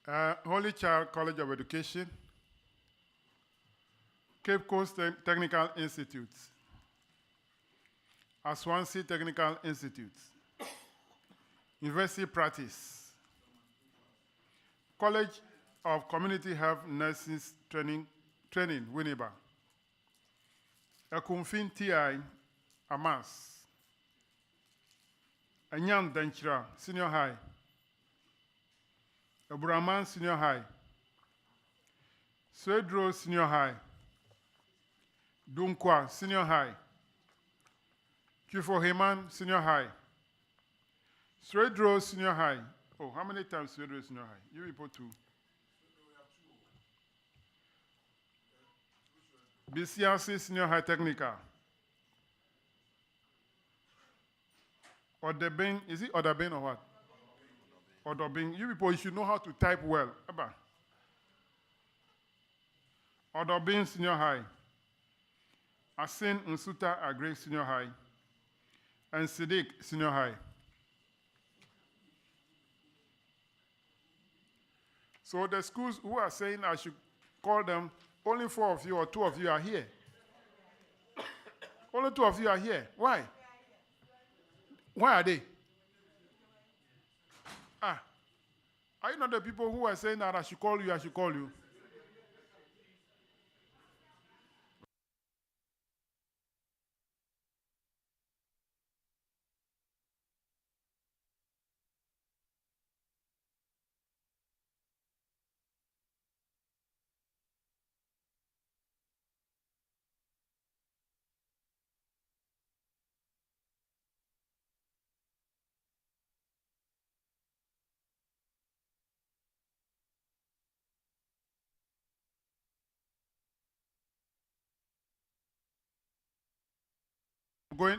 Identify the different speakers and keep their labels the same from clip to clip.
Speaker 1: Holy Child College of Education, Cape Coast Technical Institute, Aswansi Technical Institute, University Practice, College of Community Health Nurses Training, Winneba, Ekumfin TI, Amas, Anyam Denchira, Senior High, Abraman Senior High, Swedro Senior High, Dunkwa Senior High, Kufo Heman Senior High, Swedro Senior High. Oh, how many times Swedro Senior High? You report two. BCRC Senior High Technical. Odoben, is it Odoben or what? Odoben. You people, you should know how to type well. Odoben Senior High. Asent South Senior High. And Siddiq Senior High. So the schools who are saying I should call them, only 4 of you or 2 of you are here. Only 2 of you are here. Why? Why are they? Are you not the people who are saying that I should call you, I should call you?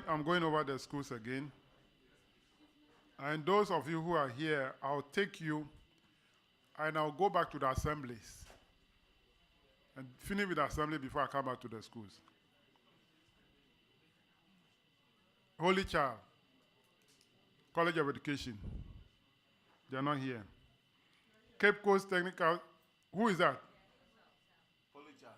Speaker 1: I'm going over the schools again. And those of you who are here, I'll take you and I'll go back to the assemblies and finish with the assembly before I come back to the schools. Holy Child, College of Education. They're not here. Cape Coast Technical, who is that? Holy Child.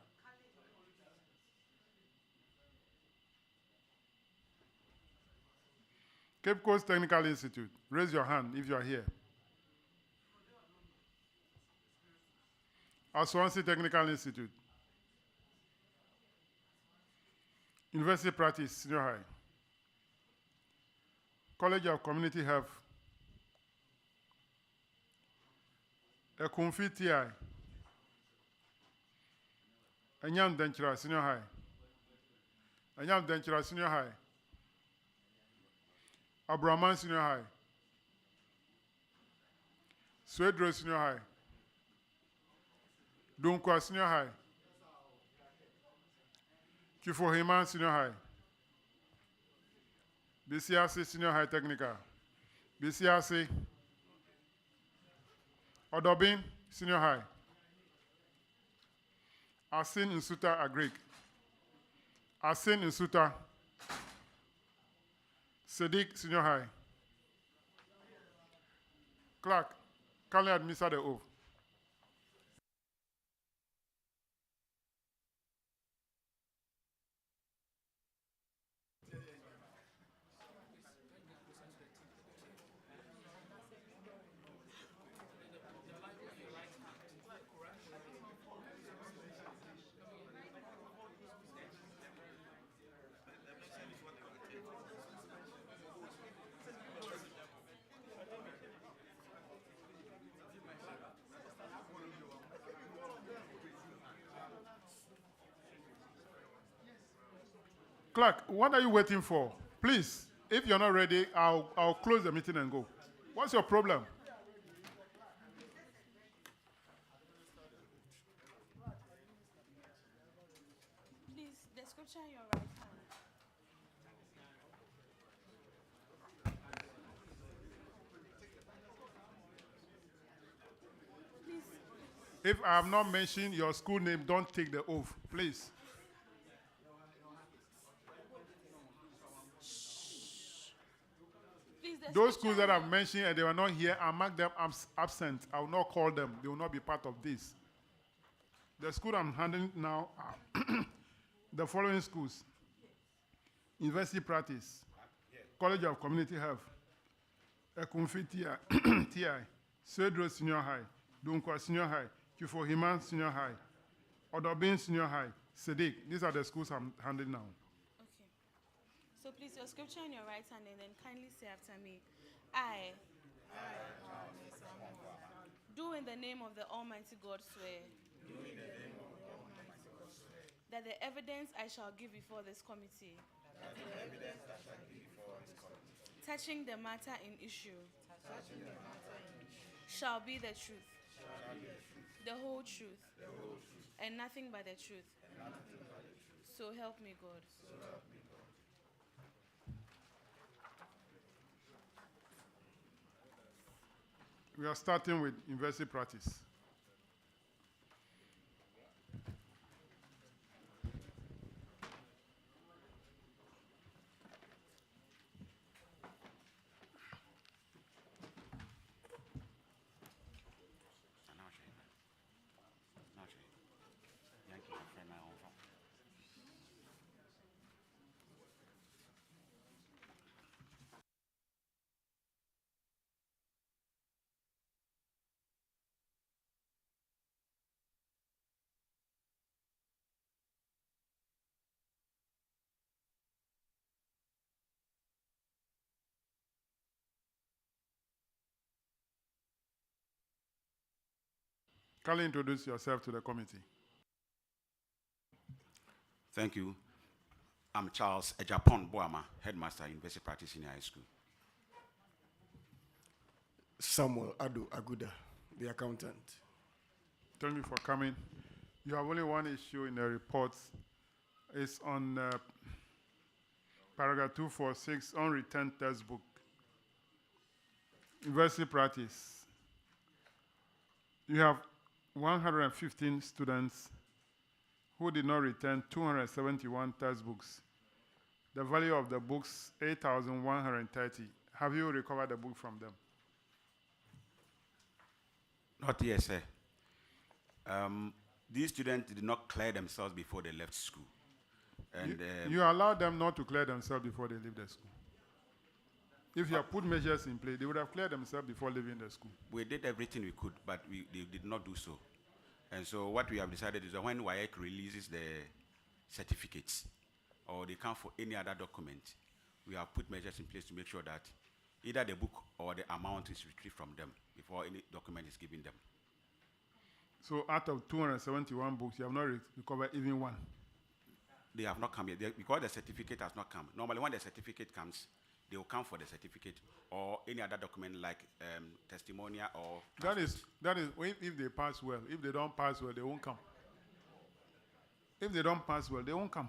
Speaker 1: Cape Coast Technical Institute. Raise your hand if you are here. Aswansi Technical Institute. University Practice, Senior High. College of Community Health. Ekumfi TI. Anyam Denchira, Senior High. Anyam Denchira, Senior High. Abraman Senior High. Swedro Senior High. Dunkwa Senior High. Kufo Heman Senior High. BCRC Senior High Technical. BCRC. Odoben Senior High. Asent South Agric. Asent South. Siddiq Senior High. Clerk, kindly administer the oath. Clerk, what are you waiting for? Please, if you're not ready, I'll close the meeting and go. What's your problem?
Speaker 2: Please, the scripture in your right hand. Please.
Speaker 1: If I have not mentioned your school name, don't take the oath, please.
Speaker 2: Please, the
Speaker 1: Those schools that I've mentioned and they were not here, I mark them absent. I will not call them. They will not be part of this. The school I'm handling now are the following schools: University Practice, College of Community Health, Ekumfi TI, Cedro Senior High, Dunkwa Senior High, Kifohima Senior High, Odoben Senior High, Sedic. These are the schools I'm handling now.
Speaker 2: Okay. So please, your scripture in your right hand, and then kindly say after me. I do in the name of the Almighty God swear that the evidence I shall give before this committee touching the matter in issue shall be the truth, the whole truth, and nothing but the truth. So help me God.
Speaker 1: We are starting with University Practice. Kindly introduce yourself to the committee.
Speaker 3: Thank you. I'm Charles Ejapon Boama, Headmaster, University Practice Senior High School.
Speaker 4: Samuel Adu Aguda, the accountant.
Speaker 1: Thank you for coming. You have only one issue in the report. It's on paragraph 246, unreturned textbook. University Practice. You have 115 students who did not return 271 textbooks. The value of the books, 8,130. Have you recovered the book from them?
Speaker 3: Not yet, sir. These students did not clear themselves before they left school. And
Speaker 1: you allowed them not to clear themselves before they leave the school. If you have put measures in place, they would have cleared themselves before leaving the school.
Speaker 3: we did everything we could, but they did not do so. And so what we have decided is that when WAEC releases the certificates or they come for any other document, we have put measures in place to make sure that either the book or the amount is retrieved from them before any document is given them.
Speaker 1: So out of 271 books, you have not recovered even one?
Speaker 3: They have not come yet because the certificate has not come. Normally when the certificate comes, they will come for the certificate or any other document like testimonial or...
Speaker 1: That is if they pass well. If they don't pass well, they won't come. If they don't pass well, they won't come.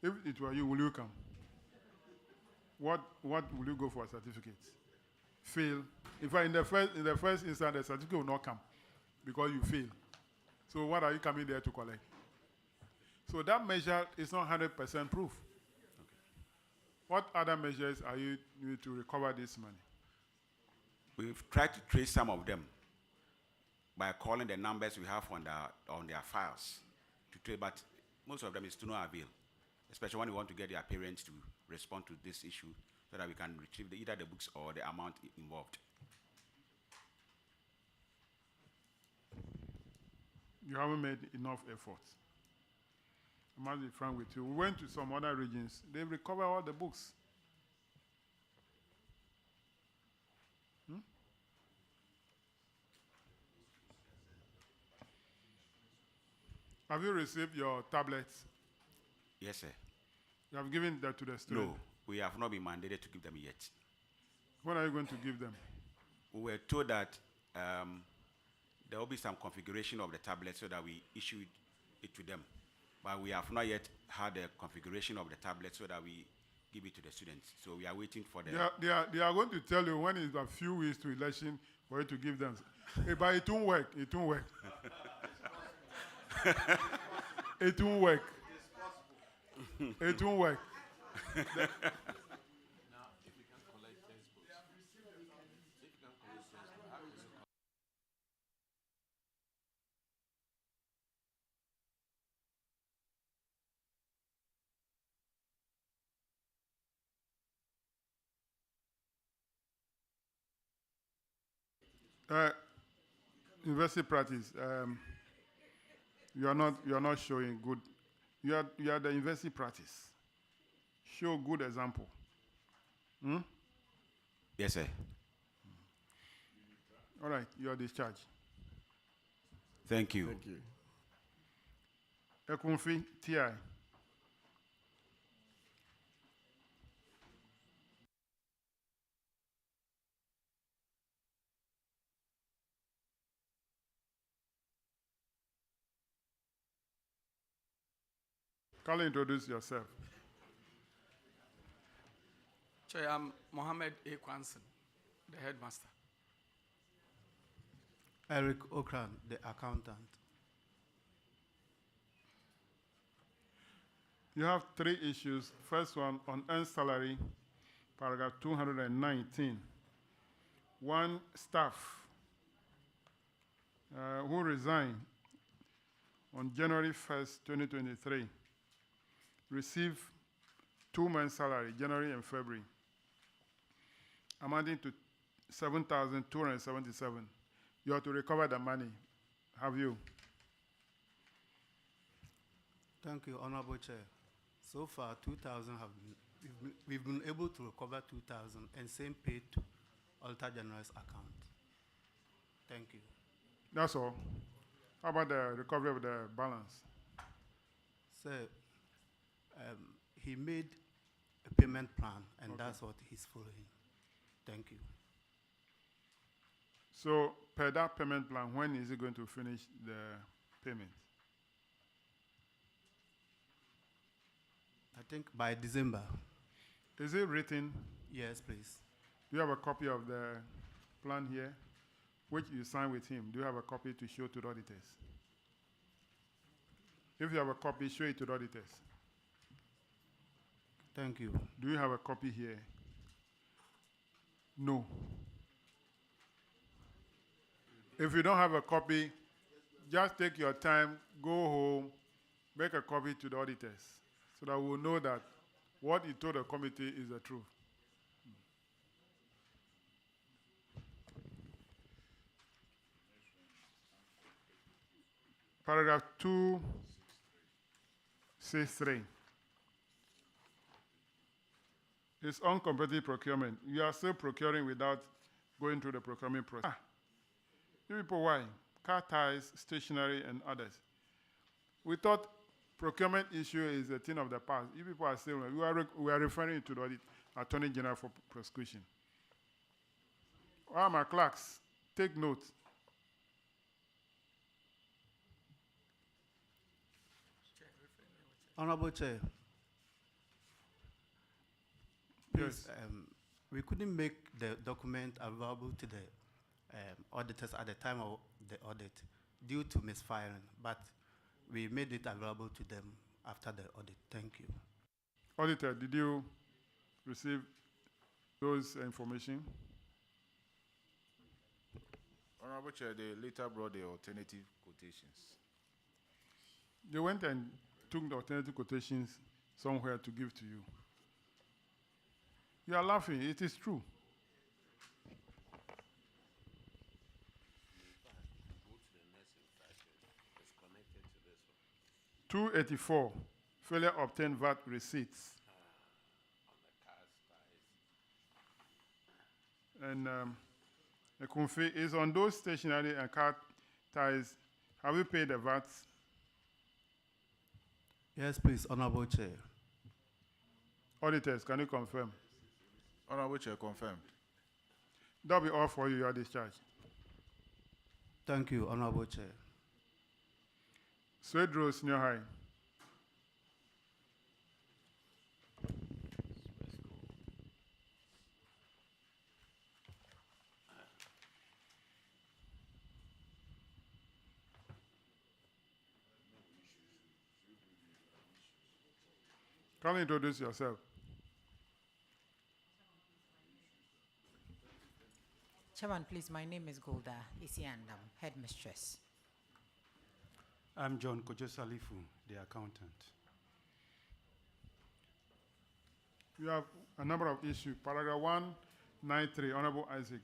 Speaker 1: If it were you, will you come? What will you go for a certificate? Fail. If in the first instance, the certificate will not come because you fail. So what are you coming there to collect? So that measure is not 100% proof. What other measures are you need to recover this money?
Speaker 3: We've tried to trace some of them by calling the numbers we have on their files to trace, but most of them is to no avail, especially when we want to get their parents to respond to this issue so that we can retrieve either the books or the amount involved.
Speaker 1: You haven't made enough effort. I must be frank with you. We went to some other regions. They recovered all the books. Have you received your tablets?
Speaker 3: Yes, sir.
Speaker 1: You have given that to the student?
Speaker 3: No, we have not been mandated to give them yet.
Speaker 1: When are you going to give them?
Speaker 3: We were told that there will be some configuration of the tablet so that we issue it to them. But we have not yet had a configuration of the tablet so that we give it to the students. So we are waiting for the...
Speaker 1: They are going to tell you when it's a few weeks to election for you to give them. Hey, but it won't work. It won't work. It won't work. It won't work. University practice. You are not showing good. You are the university practice. Show good example.
Speaker 3: Yes, sir.
Speaker 1: All right, you are discharged.
Speaker 3: Thank you.
Speaker 4: Thank you.
Speaker 1: Ekunfi TI. Kindly introduce yourself.
Speaker 5: Chair, I'm Mohammed A. Kwanson, the headmaster.
Speaker 6: Eric Okran, the accountant.
Speaker 1: You have 3 issues. First one, on earned salary, paragraph 219. One staff who resigned on January 1st, 2023, received 2 months' salary, January and February, amounting to 7,277. You have to recover the money. Have you?
Speaker 6: Thank you, Honorable Chair. So far, 2,000 we've been able to recover 2,000 and same paid to Alta General's account. Thank you.
Speaker 1: That's all. How about the recovery of the balance?
Speaker 6: Sir, he made a payment plan, and that's what he's following. Thank you.
Speaker 1: So, per that payment plan, when is he going to finish the payment?
Speaker 6: I think by December.
Speaker 1: Is it written?
Speaker 6: Yes, please.
Speaker 1: Do you have a copy of the plan here, which you signed with him? Do you have a copy to show to the auditors? If you have a copy, show it to the auditors.
Speaker 6: Thank you.
Speaker 1: Do you have a copy here? No. If you don't have a copy, just take your time, go home, make a copy to the auditors so that we'll know that what you told the committee is the truth. Paragraph 263. It's uncompetitive procurement. You are still procuring without going through the procurement process. You people, why? Car tires, stationery, and others. We thought procurement issue is a thing of the past. You people are still, we are referring to the Attorney General for prosecution. All my clerks, take note.
Speaker 6: Honorable Chair. Please,
Speaker 1: Yes.
Speaker 6: we couldn't make the document available to the auditors at the time of the audit due to misfiring, but we made it available to them after the audit. Thank you.
Speaker 1: Auditor, did you receive those information?
Speaker 7: Honorable Chair, they later brought the alternative quotations.
Speaker 1: They went and took the alternative quotations somewhere to give to you. You are laughing. It is true.
Speaker 8: It's connected to this one.
Speaker 1: 284, failure obtain VAT receipts.
Speaker 8: On the cars,
Speaker 1: And the confi is on those stationery and car ties. Have you paid the VAT?
Speaker 6: Yes, please, Honorable Chair.
Speaker 1: Auditors, can you confirm?
Speaker 7: Honorable Chair, confirmed.
Speaker 1: That'll be all for you. You are discharged.
Speaker 6: Thank you, Honorable Chair.
Speaker 1: Swedro Senior High. Can you introduce yourself?
Speaker 9: Chairman, please, my name is Golda Isiandam, headmistress.
Speaker 10: I'm John Kojo Salifu, the accountant.
Speaker 1: You have a number of issues. Paragraph 193, Honorable Isaac.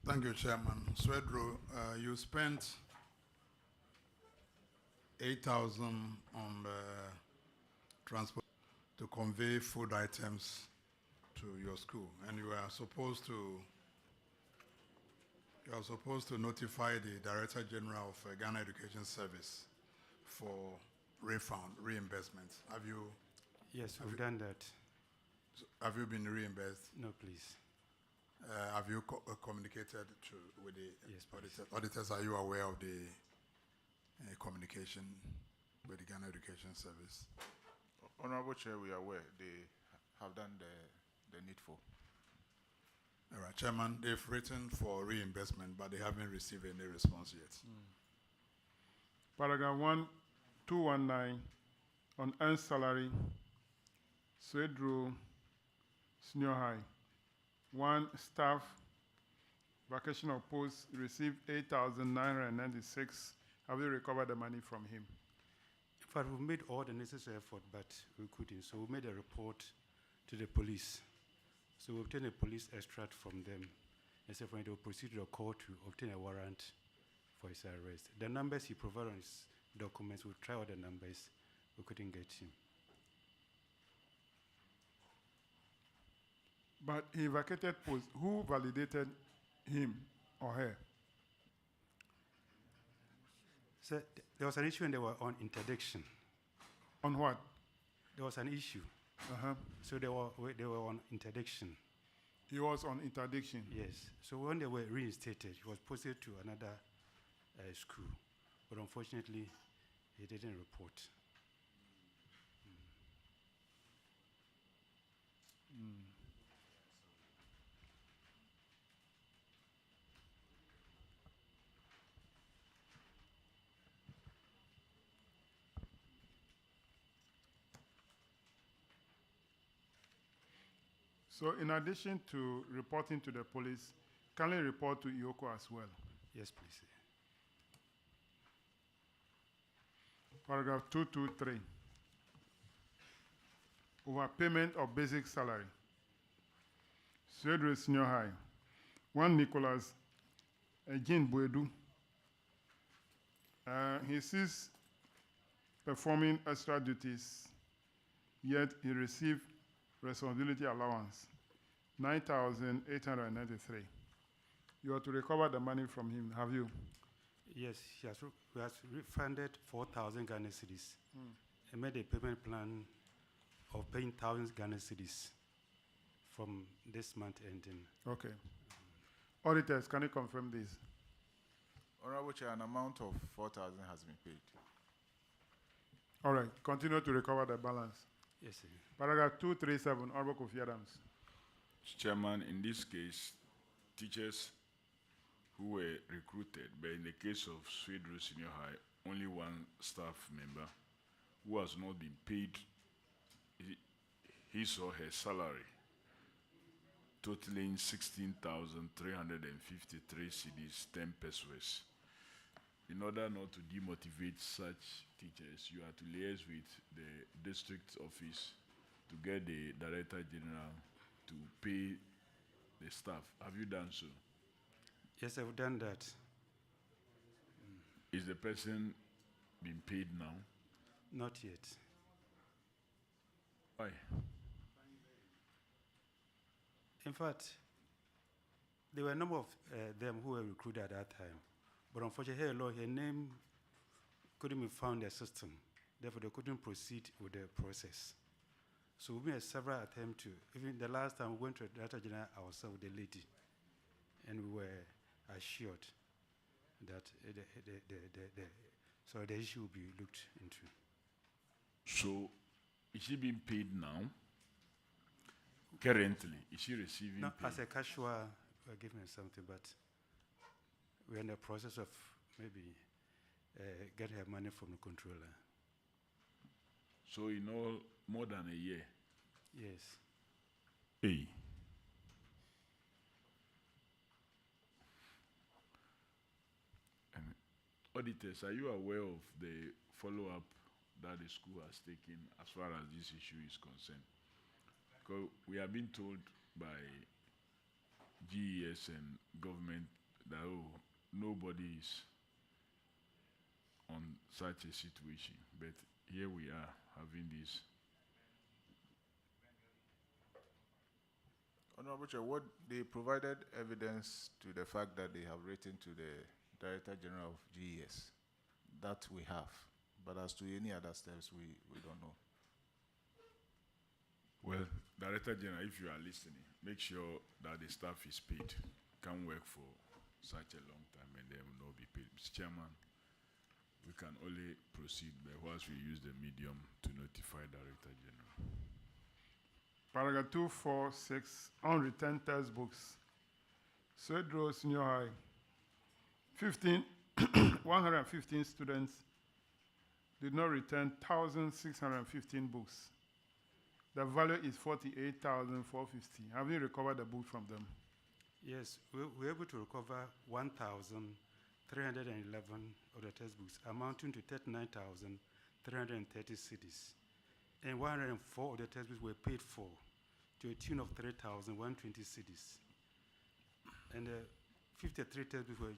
Speaker 11: Thank you, Chairman. Swedro, you spent 8,000 on transport to convey food items to your school, and you are supposed to notify the Director General of Ghana Education Service for reimbursement. Have you?
Speaker 10: Yes, we've done that.
Speaker 11: Have you been reimbursed?
Speaker 10: No, please.
Speaker 11: Have you communicated with the
Speaker 10: yes,
Speaker 11: auditors? Are you aware of the communication with the Ghana Education Service?
Speaker 7: Honorable Chair, we are aware they have done the needful.
Speaker 11: All right, Chairman, they've written for reimbursement, but they haven't received any response yet.
Speaker 1: Paragraph 1219 on earned salary, Swedro Senior High. One staff vacation of post received 8,996. Have you recovered the money from him?
Speaker 10: In fact, we made all the necessary effort, but we couldn't. So we made a report to the police. So we obtained a police extract from them. And so when they will proceed to the court to obtain a warrant for his arrest. The numbers he provided on his documents, we tried all the numbers. We couldn't get him.
Speaker 1: But he vacated post. Who validated him or her?
Speaker 10: So there was an issue and they were on interdiction.
Speaker 1: On what?
Speaker 10: There was an issue. So they were on interdiction.
Speaker 1: He was on interdiction?
Speaker 10: Yes. So when they were reinstated, he was posted to another school. But unfortunately, he didn't report.
Speaker 1: So in addition to reporting to the police, can you report to IOCO as well?
Speaker 10: Yes, please.
Speaker 1: Paragraph 223. Overpayment of basic salary. Swedro Senior High. One Nicholas Ejin Buedu. He ceased performing extra duties, yet he received responsibility allowance, 9,893. You are to recover the money from him, have you?
Speaker 10: Yes, he has refunded 4,000 Ghana cedis and made a payment plan of paying 1,000 Ghana cedis from this month ending.
Speaker 1: Okay. Auditors, can you confirm this?
Speaker 7: Honorable Chair, an amount of 4,000 has been paid.
Speaker 1: All right, continue to recover the balance.
Speaker 10: Yes, sir.
Speaker 1: Paragraph 237, Honorable Kofi Adams.
Speaker 12: Chairman, in this case, teachers who were recruited, but in the case of Swedro Senior High, only one staff member who has not been paid his or her salary, totaling 16,353 cedis, 10 pesos. In order not to demotivate such teachers, you are to liaise with the district office to get the Director General to pay the staff. Have you done so?
Speaker 10: Yes, I've done that.
Speaker 12: Is the person being paid now?
Speaker 10: Not yet.
Speaker 12: Why?
Speaker 10: In fact, there were a number of them who were recruited at that time. But unfortunately, her name couldn't be found in the system. Therefore, they couldn't proceed with the process. So we made several attempts to, even the last time we went to the Director General ourselves with the lady, and we were assured that the issue will be looked into.
Speaker 12: So, is she being paid now? Currently, is she receiving
Speaker 10: No,
Speaker 12: pay?
Speaker 10: as a casual, we're giving her something, but we're in the process of maybe get her money from the controller.
Speaker 12: So, in all, more than a year?
Speaker 10: Yes.
Speaker 12: Hey. Auditors, are you aware of the follow-up that the school has taken as far as this issue is concerned? Because we have been told by GES and government that nobody is on such a situation. But here we are having this.
Speaker 7: Honorable Chair, what they provided evidence to the fact that they have written to the Director General of GES. That we have. But as to any other steps, we don't know.
Speaker 12: Well, Director General, if you are listening, make sure that the staff is paid. Can't work for such a long time and they will not be paid. Mr. Chairman, we can only proceed by whilst we use the medium to notify Director General.
Speaker 1: Paragraph 246, unreturned textbooks. Cedro Senior High, 115 students did not return 1,615 books. The value is 48,450. Have you recovered the book from them?
Speaker 10: Yes, we were able to recover 1,311 of the textbooks, amounting to 39,330 cedis. And 104 of the textbooks were paid for to a tune of 3,120 cedis. And 53 textbooks were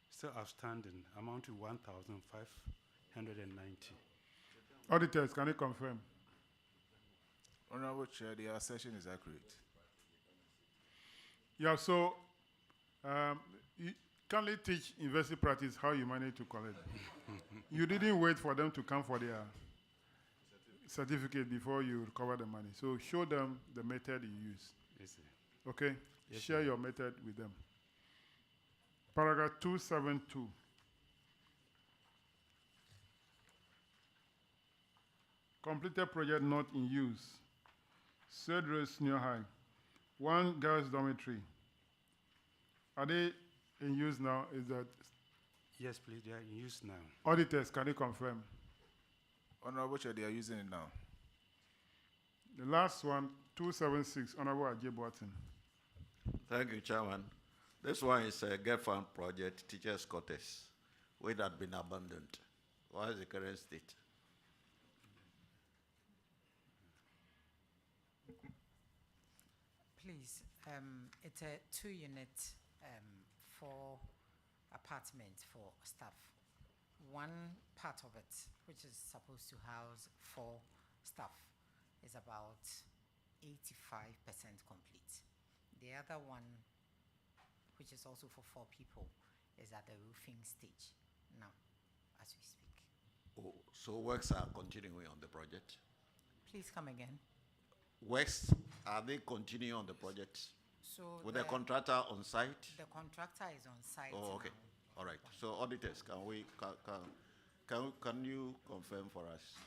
Speaker 10: still outstanding, amount to 1,590.
Speaker 1: Auditors, can you confirm?
Speaker 7: Honorable Chair, the assertion is accurate.
Speaker 1: Yeah, so you kindly teach university practice how you manage to collect. You didn't wait for them to come for their certificate before you recover the money. So show them the method you use.
Speaker 10: Yes, sir.
Speaker 1: Okay?
Speaker 10: Yes,
Speaker 1: Share
Speaker 10: sir.
Speaker 1: your method with them. Paragraph 272. Completed project not in use. Cedro Senior High. 1 girls' dormitory. Are they in use now? Is that
Speaker 10: Yes, please, they are in use now.
Speaker 1: auditors? Can you confirm?
Speaker 7: Honorable Chair, they are using it now.
Speaker 1: The last one, 276, Honorable Ajay Boatin.
Speaker 8: Thank you, Chairman. This one is a Get Fund project, teachers' quarters, which had been abandoned. What is the current state?
Speaker 9: Please, it's a 2-unit, 4 apartments for staff. One part of it, which is supposed to house 4 staff, is about 85% complete. The other one, which is also for 4 people, is at the roofing stage now, as we speak.
Speaker 8: Oh, so works are continuing on the project?
Speaker 9: Please come again.
Speaker 8: Works, are they continuing on the project?
Speaker 9: So
Speaker 8: with the contractor on site?
Speaker 9: The contractor is on site.
Speaker 8: Oh, okay.
Speaker 9: now.
Speaker 8: All right. So auditors, can you confirm for us?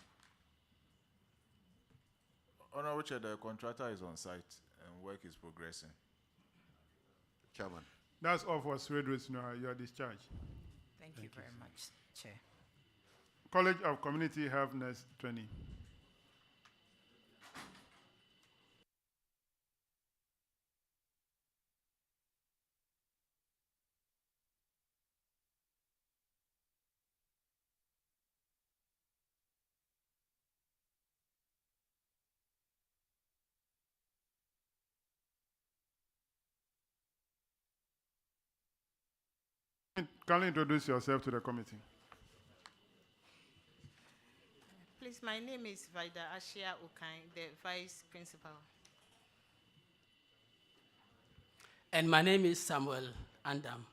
Speaker 7: Honorable Chair, the contractor is on site and work is progressing.
Speaker 8: Chairman.
Speaker 1: That's all for Cedro Senior High. You are discharged.
Speaker 9: Thank you very much, Chair.
Speaker 1: College of Community Health Nurse Training. Kindly introduce yourself to the committee.
Speaker 13: Please, my name is Vida Ashia Ukai, the Vice Principal.
Speaker 14: And my name is Samuel Andam.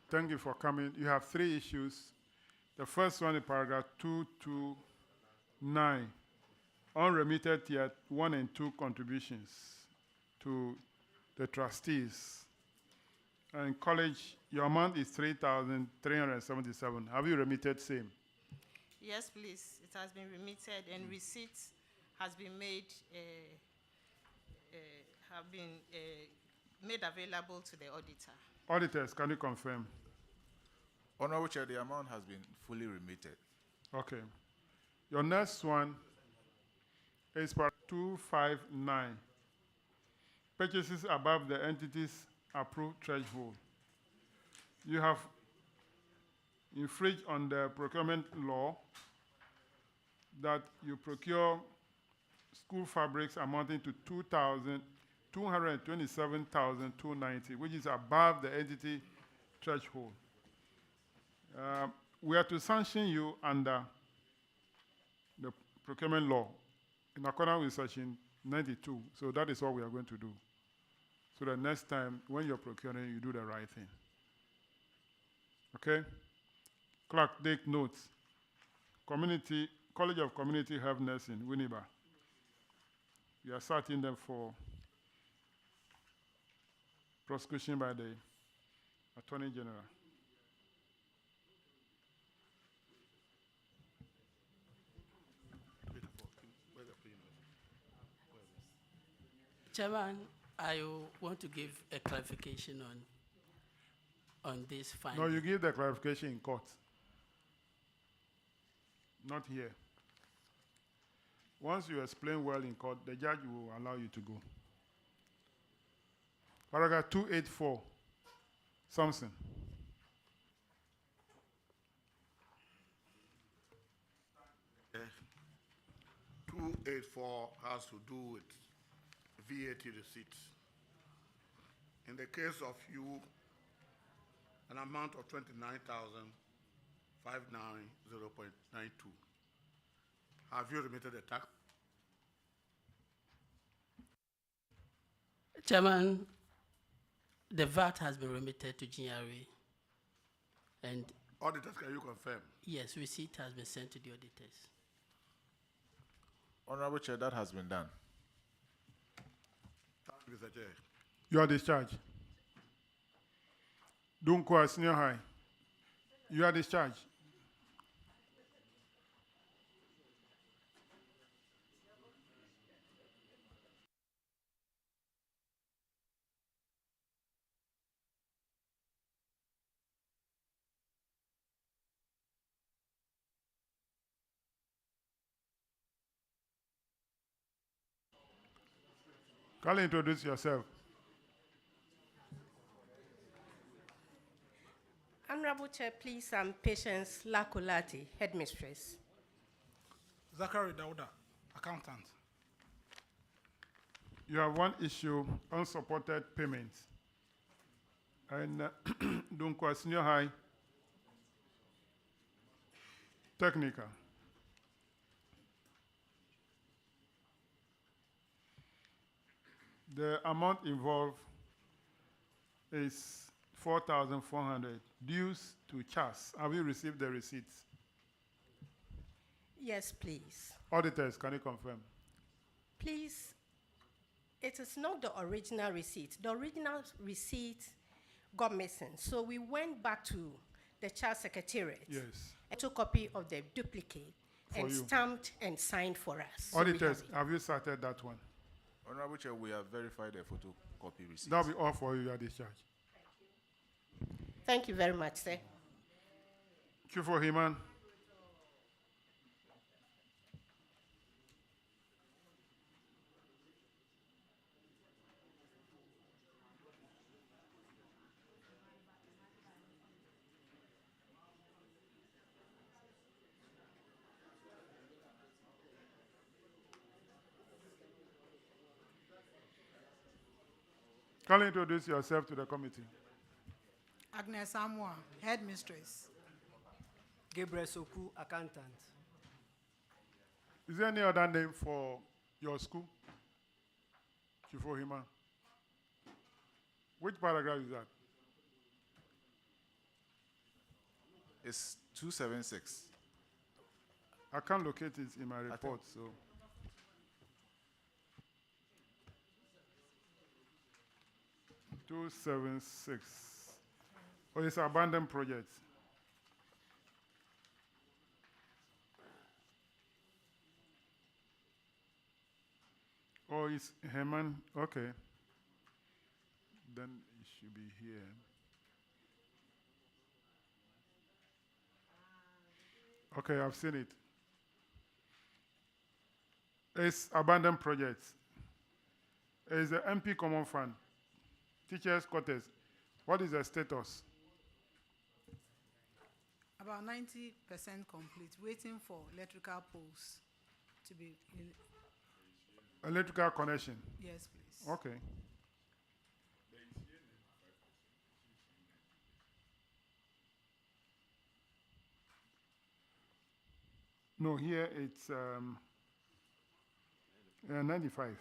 Speaker 1: Thank you for coming. You have 3 issues. The first one is paragraph 229, unremitted tier 1 and 2 contributions to the trustees. And college, your amount is 3,377. Have you remitted same?
Speaker 13: Yes, please. It has been remitted and receipts has been made made available to the auditor.
Speaker 1: Auditors, can you confirm?
Speaker 7: Honorable Chair, the amount has been fully remitted.
Speaker 1: Okay. Your next one is part 259. Purchases above the entity's approved threshold. You have infringed on the procurement law that you procure school fabrics amounting to 227,290, which is above the entity threshold. We are to sanction you under the procurement law in accordance with section 92. So that is what we are going to do. So that next time when you're procuring, you do the right thing. Okay? Clerk, take notes. College of Community Health Nursing, Winneba. We are citing them for prosecution by the Attorney General.
Speaker 14: Chairman, I want to give a clarification on this finding.
Speaker 1: No, you give the clarification in court. Not here. Once you explain well in court, the judge will allow you to go. Paragraph 284, Samson.
Speaker 15: Uh, 284 has to do with VAT receipts. In the case of you, an amount of 29,590.92. Have you remitted the tax?
Speaker 14: Chairman, the VAT has been remitted to GRA. And
Speaker 15: auditors, can you confirm?
Speaker 14: Yes, receipt has been sent to the auditors.
Speaker 7: Honorable Chair, that has been done.
Speaker 15: Thank you, Mr. Chair.
Speaker 1: You are discharged. Dunkwa Senior High. You are discharged. Kindly introduce yourself.
Speaker 16: Honorable Chair, please, I'm Patience Lakulati, Headmistress.
Speaker 17: Zachary Dauda, Accountant.
Speaker 1: You have one issue, unsupported payments. And Dunkwa Senior High, Technical. The amount involved is 4,400 dues to CHAS. Have you received the receipts?
Speaker 16: Yes, please.
Speaker 1: Auditors, can you confirm?
Speaker 16: Please, it is not the original receipt. The original receipt got missing. So we went back to the CHAS Secretariat.
Speaker 1: Yes.
Speaker 16: And took a copy of the duplicate
Speaker 1: For
Speaker 16: and
Speaker 1: you.
Speaker 16: Stamped and signed for us. So we
Speaker 1: Auditors,
Speaker 16: have it.
Speaker 1: have you started that one?
Speaker 7: Honorable Chair, we have verified the photocopy receipt.
Speaker 1: That'll be all for you, you are discharged.
Speaker 16: Thank you very much, sir.
Speaker 1: Chief Himan. Can you introduce yourself to the committee?
Speaker 18: Agnes Amwa, Headmistress.
Speaker 19: Gabriel Soku, Accountant.
Speaker 1: Is there any other name for your school? Chief Himan. Which paragraph is that?
Speaker 7: It's 276.
Speaker 1: I can't locate it in my report, so. Two, 276. Oh, it's abandoned project. Oh, it's Herman. Okay. Then it should be here. Okay, I've seen it. It's abandoned projects. It's the MP Common Fund. Teachers' quarters. What is the status?
Speaker 18: About 90% complete, waiting for electrical poles to be.
Speaker 1: Electrical connection.
Speaker 18: Yes, please.
Speaker 1: Okay. No, here it's 95.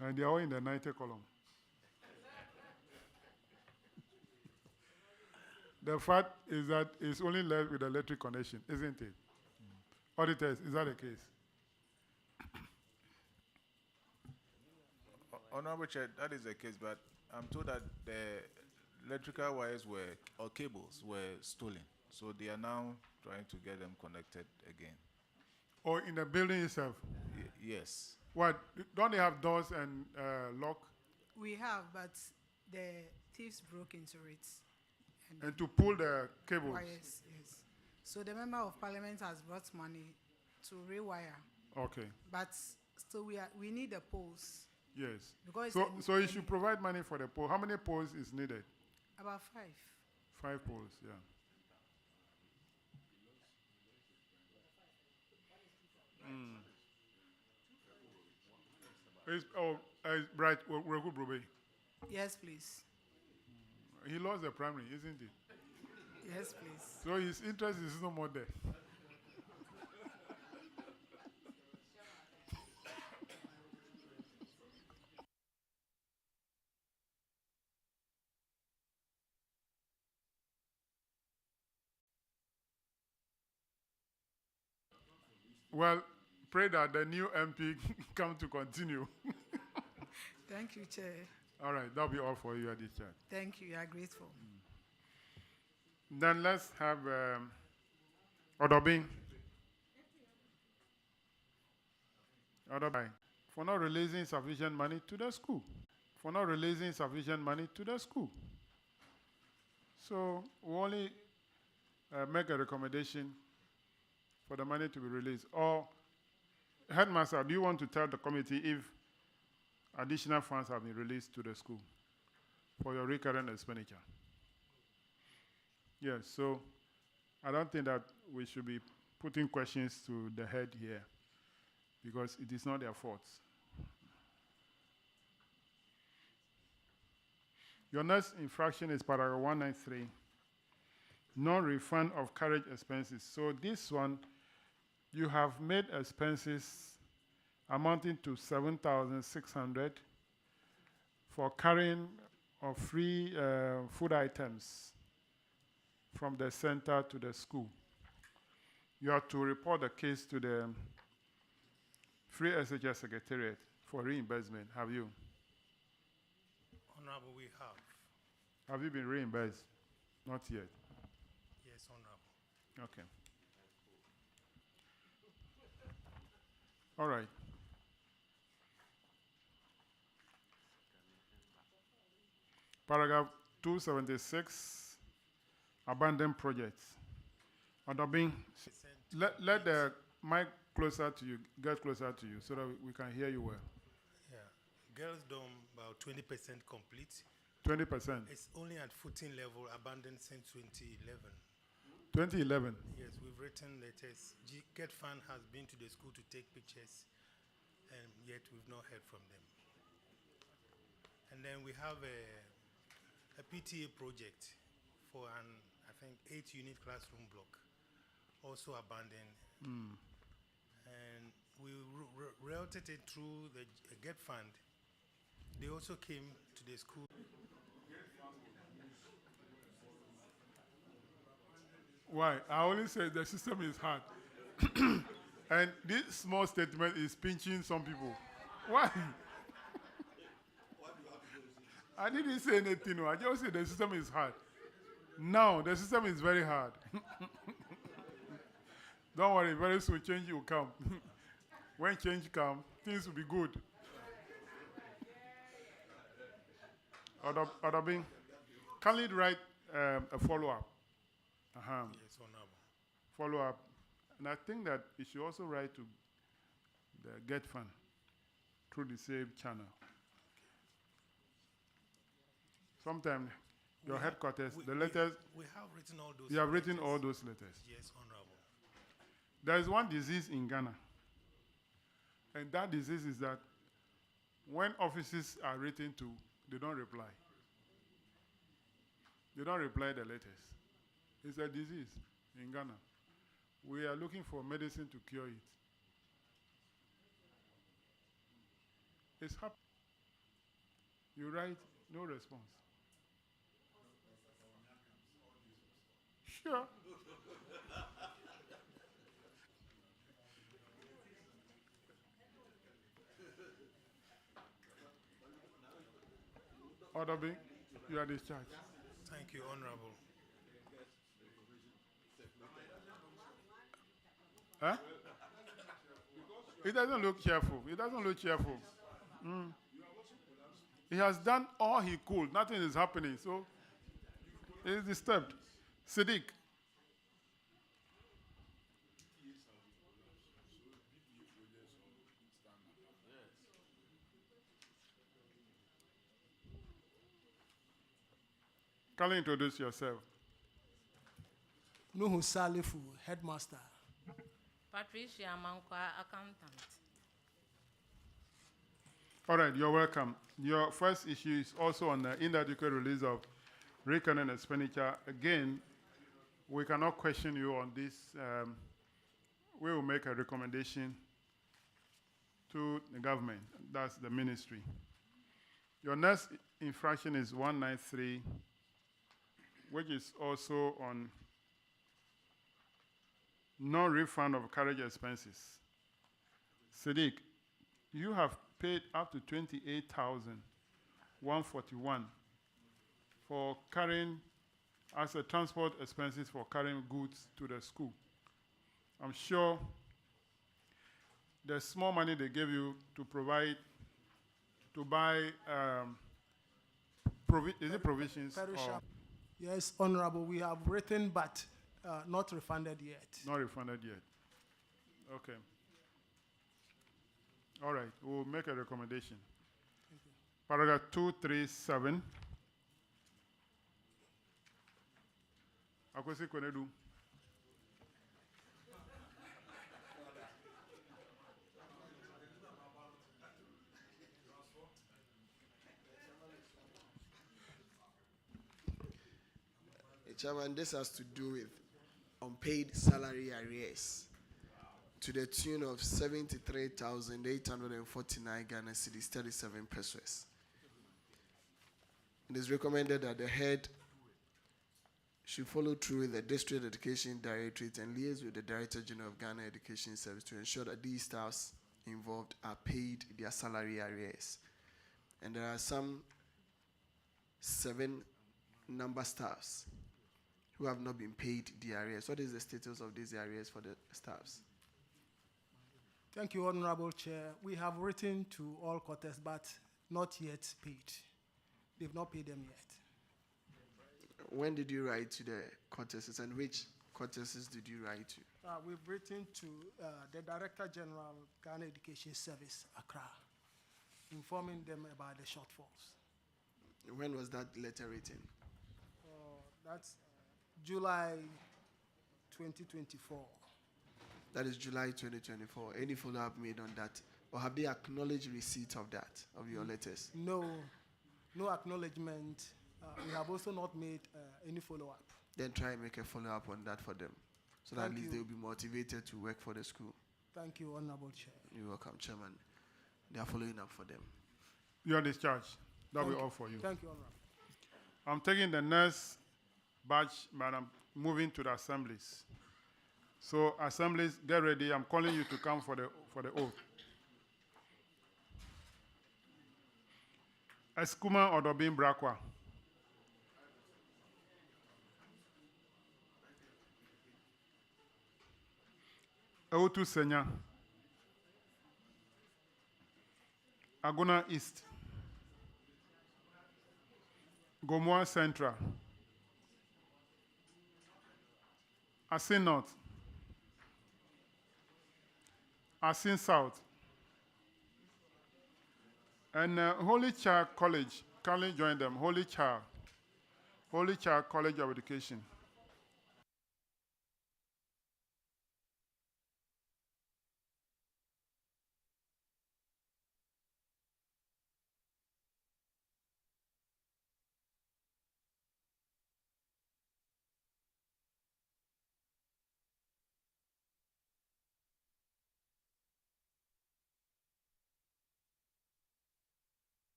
Speaker 1: And they are all in the 90 column. The fact is that it's only left with electric connection, isn't it? Auditors, is that the case?
Speaker 7: Honorable Chair, that is the case, but I'm told that the electrical wires or cables were stolen. So they are now trying to get them connected again.
Speaker 1: Or in the building itself?
Speaker 7: Yes.
Speaker 1: What? Don't they have doors and lock?
Speaker 18: We have, but the thieves broke into it.
Speaker 1: And to pull the cables?
Speaker 18: Wires, yes. So the Member of Parliament has brought money to rewire.
Speaker 1: Okay.
Speaker 18: But still we need the poles.
Speaker 1: Yes.
Speaker 18: Because
Speaker 1: so you should provide money for the pole. How many poles is needed?
Speaker 18: About 5.
Speaker 1: 5 poles, yeah. Bright, Wereku Brobe.
Speaker 18: Yes, please.
Speaker 1: He lost the primary, isn't it?
Speaker 18: Yes, please.
Speaker 1: So his interest is no more there. Well, pray that the new MP come to continue.
Speaker 18: Thank you, Chair.
Speaker 1: All right, that'll be all for you at this time.
Speaker 18: Thank you. You are grateful.
Speaker 1: Then let's have Odoben. Odoben. For not releasing sufficient money to the school. For not releasing sufficient money to the school. So we only make a recommendation for the money to be released. Or, Headmaster, do you want to tell the committee if additional funds have been released to the school for your recurrent expenditure? Yes, so I don't think that we should be putting questions to the head here because it is not their fault. Your next infraction is paragraph 193, non-refund of carriage expenses. So this one, you have made expenses amounting to 7,600 for carrying of free food items from the center to the school. You have to report the case to the Free SHS Secretariat for reimbursement. Have you?
Speaker 20: Honorable, we have.
Speaker 1: Have you been reimbursed? Not yet.
Speaker 20: Yes, Honorable.
Speaker 1: Okay. All right. Paragraph 276, abandoned projects. Odoben, let the mic closer to you, get closer to you so that we can hear you well.
Speaker 20: Yeah. Girls' Dome, about 20% complete.
Speaker 1: 20%?
Speaker 20: It's only at footing level, abandoned since 2011.
Speaker 1: 2011?
Speaker 20: Yes, we've written letters. Get Fund has been to the school to take pictures, and yet we've not heard from them. And then we have a PTA project for an, I think, 8-unit classroom block, also abandoned. And we routed it through the Get Fund. They also came to the school.
Speaker 1: Why? I only say the system is hard. And this small statement is pinching some people. Why? I didn't say anything. I just said the system is hard. Now, the system is very hard. Don't worry, very soon change will come. When change comes, things will be good. Odoben, can you write a follow-up?
Speaker 20: Yes, Honorable.
Speaker 1: Follow-up. And I think that you should also write to the Get Fund through the same channel. Sometimes your headquarters, the letters.
Speaker 20: We have written all those.
Speaker 1: You have written all those letters.
Speaker 20: Yes, Honorable.
Speaker 1: There is one disease in Ghana. And that disease is that when offices are written to, they don't reply. They don't reply the letters. It's a disease in Ghana. We are looking for medicine to cure it. It's happening. You write, no response. Sure. Odoben, you are discharged.
Speaker 20: Thank you, Honorable.
Speaker 1: Huh? It doesn't look cheerful. It doesn't look cheerful. Mm. He has done all he could. Nothing is happening. So he is disturbed. Siddiq. Can you introduce yourself?
Speaker 17: Nuhu Salifu, headmaster.
Speaker 9: Patricia Mankwa, accountant.
Speaker 1: All right, you're welcome. Your first issue is also on the inadequate release of recurrent expenditure. Again, we cannot question you on this. We will make a recommendation to the government. That's the ministry. Your next infraction is 193, which is also on non-refund of carriage expenses. Siddiq, you have paid up to 28,141 for carrying as a transport expenses for carrying goods to the school. I'm sure the small money they gave you to provide, to buy, is it provisions? Or
Speaker 17: Yes, Honorable, we have written but not refunded yet.
Speaker 1: not refunded yet. Okay. All right, we'll make a recommendation. Paragraph 237. Akwesi Kwenedu.
Speaker 4: Chairman, this has to do with unpaid salary arrears to the tune of 73,849 Ghana cedis, 37 pesos. It is recommended that the head should follow through with the District Education Directorate and liaise with the Director General of Ghana Education Service to ensure that these staffs involved are paid their salary arrears. And there are some 7 number staffs who have not been paid the arrears. What is the status of these arrears for the staffs?
Speaker 17: Thank you, Honorable Chair. We have written to all quarters, but not yet paid. They've not paid them yet.
Speaker 4: When did you write to the quarters, and which quarters did you write to?
Speaker 17: We've written to the Director General of Ghana Education Service, Accra, informing them about the shortfalls.
Speaker 4: When was that letter written?
Speaker 17: That's July 2024.
Speaker 4: That is July 2024. Any follow-up made on that? Or have they acknowledged receipt of that, of your letters?
Speaker 17: No acknowledgement. We have also not made any follow-up.
Speaker 4: Then try and make a follow-up on that for them, so that at least they will be motivated to work for the school.
Speaker 17: Thank you, Honorable Chair.
Speaker 4: You're welcome, Chairman. They are following up for them.
Speaker 1: You are discharged. That will be all for you.
Speaker 17: Thank you, Honorable.
Speaker 1: I'm taking the next batch, but I'm moving to the assemblies. So assemblies, get ready. I'm calling you to come for the oath. Asikuma Odoben Brakwa. Eutu Senya. Auna East. Guma Central. Asent North. Asent South. And Holy Child College. Kindly join them. Holy Child College of Education.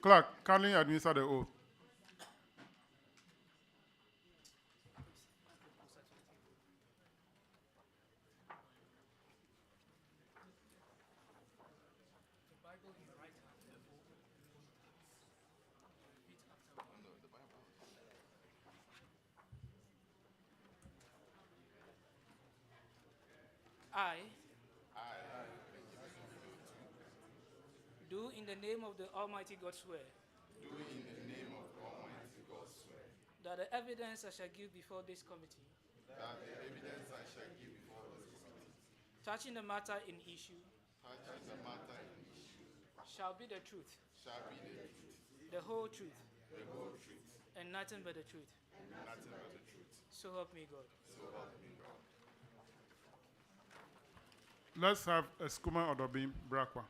Speaker 1: Clerk, kindly administer the oath.
Speaker 21: I do in the name of the Almighty God swear that the evidence I shall give before this committee touching the matter in issue shall be the truth, the whole truth, and nothing but the truth. So help me God.
Speaker 1: Let's have Asikuma Odoben, Brakwa.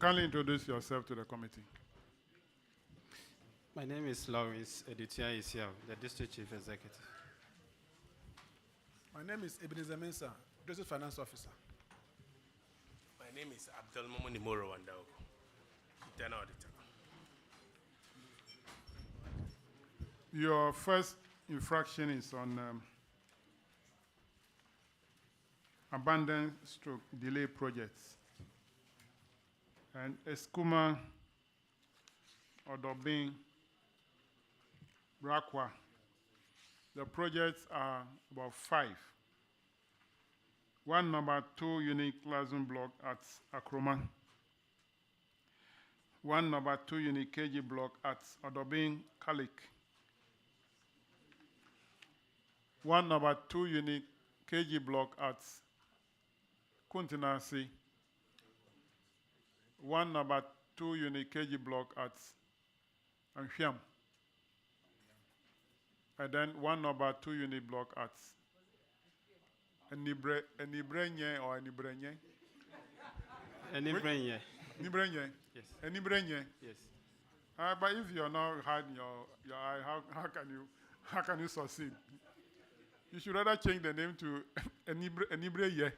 Speaker 1: Kindly introduce yourself to the committee.
Speaker 10: My name is Lawrence Editia Isiao, the District Chief Executive.
Speaker 20: My name is Ebenezer Mensah, District Finance Officer.
Speaker 22: My name is Abdul Momoni Moro Wandao, Internal Auditor.
Speaker 1: Your first infraction is on abandoned stroke delay projects. And Asikuma Odoben, Brakwa. The projects are about 5. One number 2 unit classroom block at Akroma. One number 2 unit KG block at Odoben, Kalik. One number 2 unit KG block at Kuntinasi. One number 2 unit KG block at Anshiam. And then one number 2 unit block at Enibrenye or Enibrenye?
Speaker 10: Enibrenye.
Speaker 1: Enibrenye?
Speaker 10: Yes.
Speaker 1: Enibrenye?
Speaker 10: Yes.
Speaker 1: But if you're not hiding your eye, how can you succeed? You should rather change the name to Enibrenye.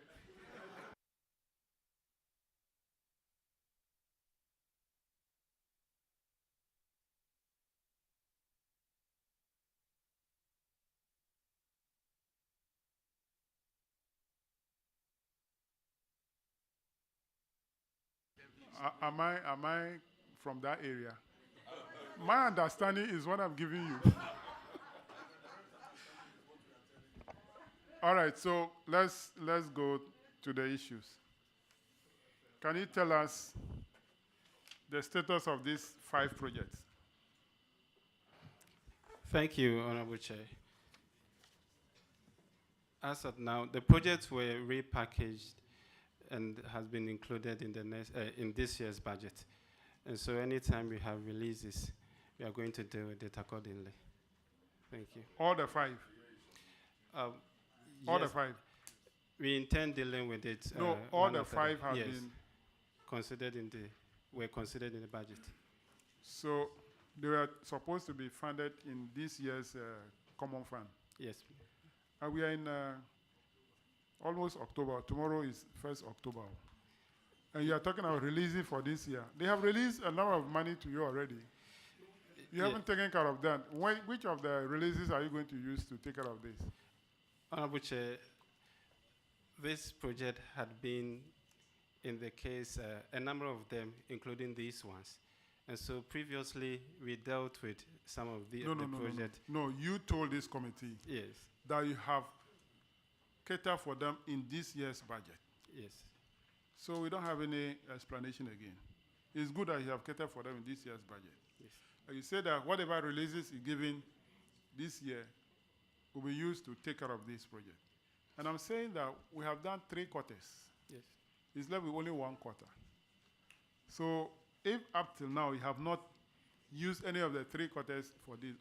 Speaker 1: Am I from that area? My understanding is what I'm giving you. All right, so let's go to the issues. Can you tell us the status of these 5 projects?
Speaker 10: Thank you, Honorable Chair. As of now, the projects were repackaged and has been included in the next in this year's budget. And so anytime we have releases, we are going to deal with it accordingly. Thank you.
Speaker 1: All the 5? All the 5?
Speaker 10: We intend dealing with it.
Speaker 1: No, all the 5 have been
Speaker 10: considered were considered in the budget.
Speaker 1: So they were supposed to be funded in this year's common fund?
Speaker 10: Yes.
Speaker 1: And we are in almost October. Tomorrow is 1st October. And you are talking about releasing for this year. They have released a lot of money to you already. You haven't taken care of that. Which of the releases are you going to use to take care of this?
Speaker 10: Honorable Chair, this project had been in the case, a number of them, including these ones. And so previously, we dealt with some of the projects.
Speaker 1: No, you told this committee that you have catered for them in this year's budget.
Speaker 10: Yes.
Speaker 1: So we don't have any explanation again. It's good that you have catered for them in this year's budget.
Speaker 10: Yes.
Speaker 1: You say that whatever releases you given this year will be used to take care of this project. And I'm saying that we have done 3 quarters.
Speaker 10: Yes.
Speaker 1: It's left with only 1 quarter. So if up till now you have not used any of the 3 quarters for this,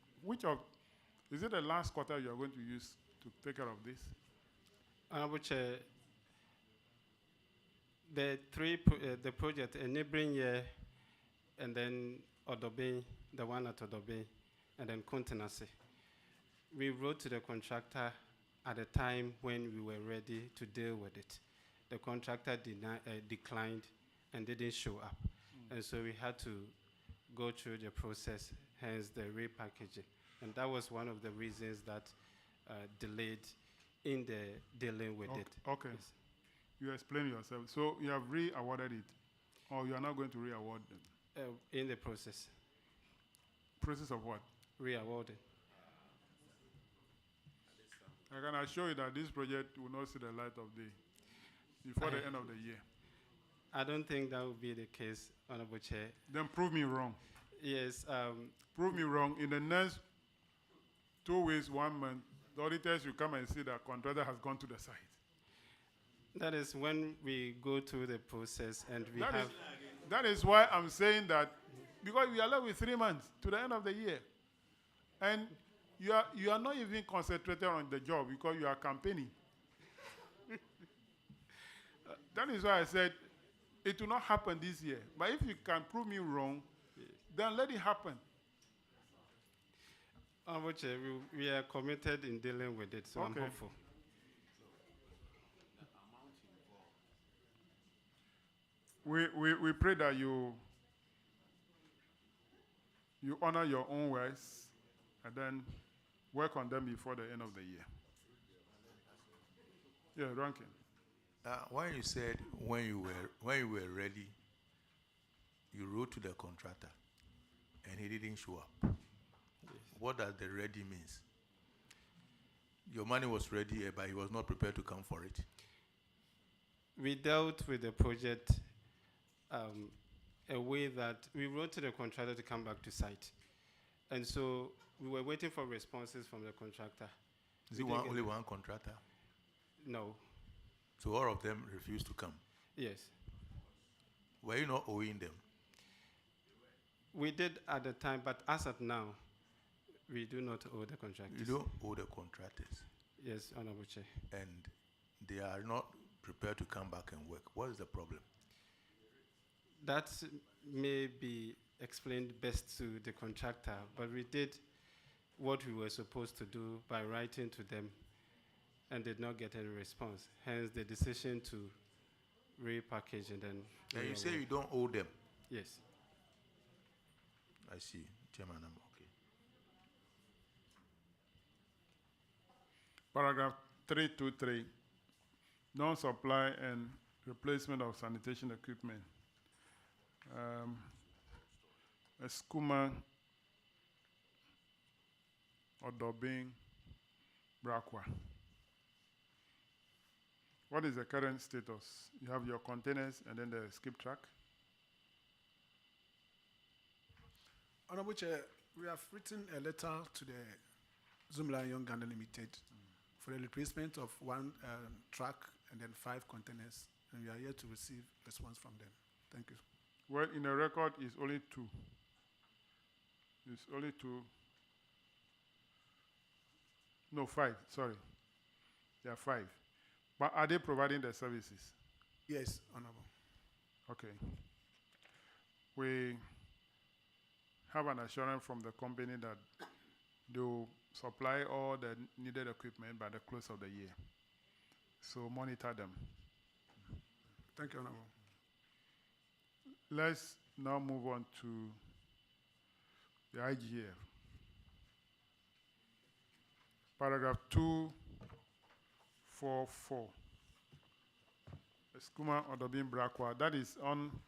Speaker 1: is it the last quarter you are going to use to take care of this?
Speaker 2: Honorable Chair, the the project enabling year, and then Odoben, the one at Odoben, and then Continency. We wrote to the contractor at the time when we were ready to deal with it. The contractor declined and didn't show up. And so we had to go through the process, hence the repackaging. And that was one of the reasons that delayed in the dealing with it.
Speaker 1: Okay.
Speaker 2: Yes.
Speaker 1: You explain yourself. So you have re-awarded it, or you are not going to re-award it?
Speaker 2: In the process.
Speaker 1: Process of what?
Speaker 2: Re-awarded.
Speaker 1: I can assure you that this project will not see the light of day before the end of the year.
Speaker 2: I don't think that would be the case, Honorable Chair.
Speaker 1: Then prove me wrong.
Speaker 2: Yes.
Speaker 1: Prove me wrong. In the next 2 weeks, 1 month, the auditors will come and see that contractor has gone to the site.
Speaker 2: That is when we go through the process and we have...
Speaker 1: That is why I'm saying that, because we are left with 3 months to the end of the year. And you are not even concentrated on the job because you are campaigning. That is why I said it will not happen this year. But if you can prove me wrong, then let it happen.
Speaker 2: Honorable Chair, we are committed in dealing with it, so I'm hopeful.
Speaker 1: We pray that you honor your own words and then work on them before the end of the year. Yeah, Rankin.
Speaker 3: When you said when you were ready, you wrote to the contractor and he didn't show up. Yes. What does the ready means? Your money was ready, but he was not prepared to come for it.
Speaker 2: We dealt with the project a way that we wrote to the contractor to come back to site. And so we were waiting for responses from the contractor.
Speaker 3: Is it only one contractor?
Speaker 2: No.
Speaker 3: So all of them refused to come?
Speaker 2: Yes.
Speaker 3: Were you not owing them?
Speaker 2: We did at the time, but as of now, we do not owe the contractors.
Speaker 3: You don't owe the contractors?
Speaker 2: Yes, Honorable Chair.
Speaker 3: And they are not prepared to come back and work. What is the problem?
Speaker 2: That may be explained best to the contractor, but we did what we were supposed to do by writing to them and did not get any response. Hence the decision to repackage and then...
Speaker 3: And you say you don't owe them?
Speaker 2: Yes.
Speaker 3: I see. Chairman, I'm okay.
Speaker 1: Paragraph 323, non-supply and replacement of sanitation equipment. Asikuma, Odoben, Brakwa. What is the current status? You have your containers and then the skip track.
Speaker 17: Honorable Chair, we have written a letter to the Zumla Young Ghana Limited for the replacement of one truck and then 5 containers, and we are here to receive response from them. Thank you.
Speaker 1: Well, in the record, it's only 2. It's only 2. No, 5, sorry. There are 5. But are they providing the services?
Speaker 17: Yes, Honorable.
Speaker 1: Okay. We have an assurance from the company that they will supply all the needed equipment by the close of the year. So monitor them.
Speaker 17: Thank you, Honorable.
Speaker 1: Let's now move on to the IGF. Paragraph 244. Asikuma Odoben Brakwa. That is on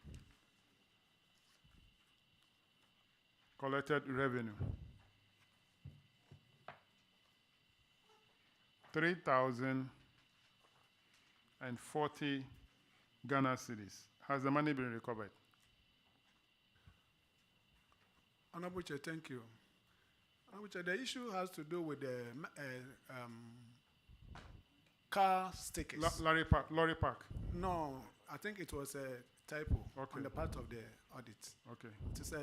Speaker 1: collected revenue. 3,040 Ghana cedis. Has the money been recovered?
Speaker 17: Honorable Chair, thank you. Honorable Chair, the issue has to do with the car stickers.
Speaker 1: Lorry park.
Speaker 17: No, I think it was a typo on the part of the audit.
Speaker 1: Okay.
Speaker 17: It is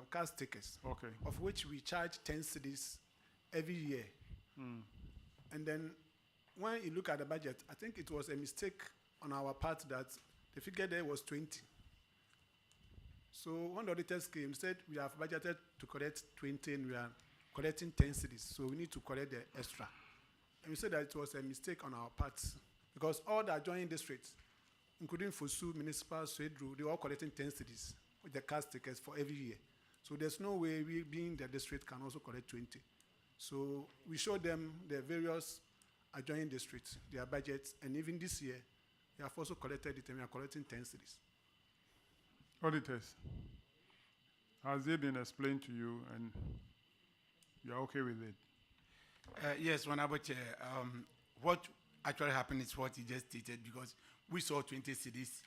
Speaker 17: car stickers.
Speaker 1: Okay.
Speaker 17: Of which we charge 10 cedis every year. And then when you look at the budget, I think it was a mistake on our part that the figure there was 20. So when the auditors came, said we have budgeted to collect 20 and we are collecting 10 cities. So we need to collect the extra. And we said that it was a mistake on our part because all the adjoining districts, including Fusu, Municipal, Swedru, they are all collecting 10 cities with the cash tickets for every year. So there's no way we, being the district, can also collect 20. So we showed them the various adjoining districts, their budgets, and even this year, we have also collected it and we are collecting 10 cities.
Speaker 1: Auditors, has it been explained to you and you're okay with it?
Speaker 5: Yes, Honorable Chair. What actually happened is what you just stated because we saw 20 cities,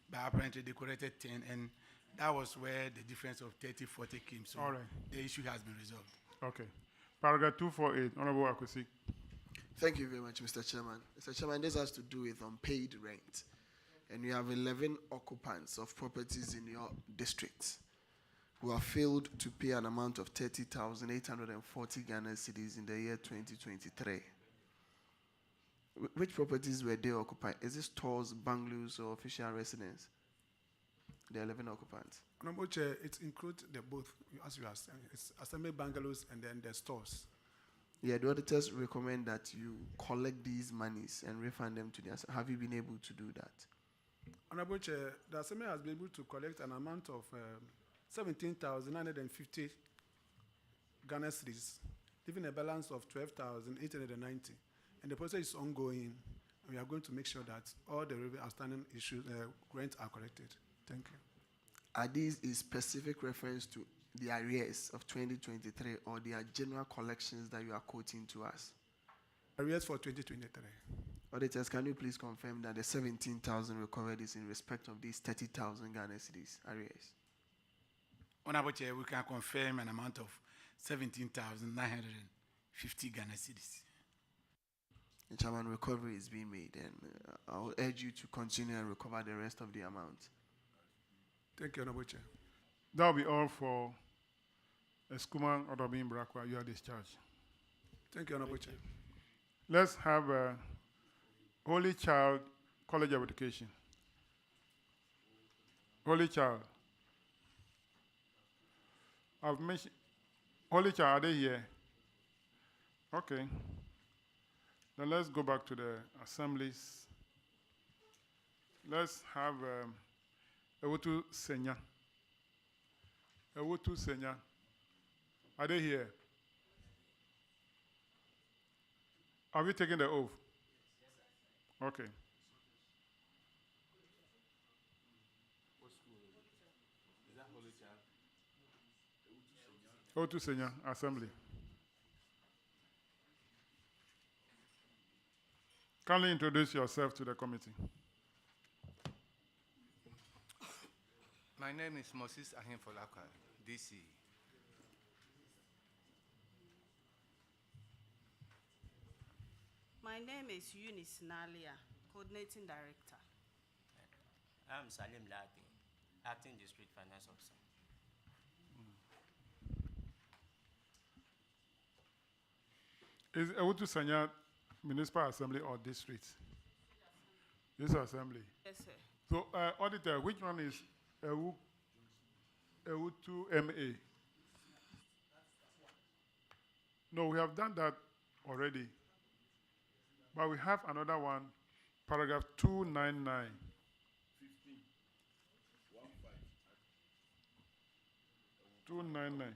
Speaker 5: but apparently they collected 10, and that was where the difference of 30, 40 came. So
Speaker 1: all right.
Speaker 5: The issue has been resolved.
Speaker 1: Okay. Paragraph 248, Honorable Akwesi.
Speaker 4: Thank you very much, Mr. Chairman. Mr. Chairman, this has to do with unpaid rent. And we have 11 occupants of properties in your district who have failed to pay an amount of 30,840 Ghana cedis in the year 2023. Which properties were they occupied? Is this stores, bungalows, or official residence? The 11 occupants.
Speaker 17: Honorable Chair, it includes the both, as you are saying. It's assembly bungalows and then the stores.
Speaker 4: Yeah, the auditors recommend that you collect these monies and refund them to the assembly. Have you been able to do that?
Speaker 17: Honorable Chair, the assembly has been able to collect an amount of 17,950 Ghana cedis, leaving a balance of 12,890. And the process is ongoing. And we are going to make sure that all the outstanding issues, grants are collected. Thank you.
Speaker 4: Are these a specific reference to the arrears of 2023 or the general collections that you are quoting to us?
Speaker 17: Arrears for 2023.
Speaker 4: Auditors, can you please confirm that the 17,000 recovered is in respect of these 30,000 Ghana cedis arrears?
Speaker 5: Honorable Chair, we can confirm an amount of 17,950 Ghana cedis.
Speaker 4: The Chairman, recovery is being made, and I will urge you to continue and recover the rest of the amount.
Speaker 17: Thank you, Honorable Chair.
Speaker 1: That will be all for Asikuma, Odoben, Brakwa. You are discharged.
Speaker 17: Thank you, Honorable Chair.
Speaker 1: Let's have Holy Child College of Education. Holy Child. I've mentioned Holy Child, are they here? Okay. Then let's go back to the assemblies. Let's have Ewutu Senya. Ewutu Senya. Are they here? Have you taken the oath? Okay.
Speaker 3: What school is it? Is that Holy Child?
Speaker 1: Ewutu Senya, Assembly. Kindly introduce yourself to the committee.
Speaker 6: My name is Moses Ahimfolaka, DC.
Speaker 23: My name is Eunice Nalia, Coordinating Director.
Speaker 24: I'm Salim Lati, Acting District Finance Officer.
Speaker 1: Is Ewutu Senya Municipal Assembly or District? This Assembly.
Speaker 23: Yes, sir.
Speaker 1: So, Auditor, which one is Ewutu MA? No, we have done that already. But we have another one, paragraph 299. 299.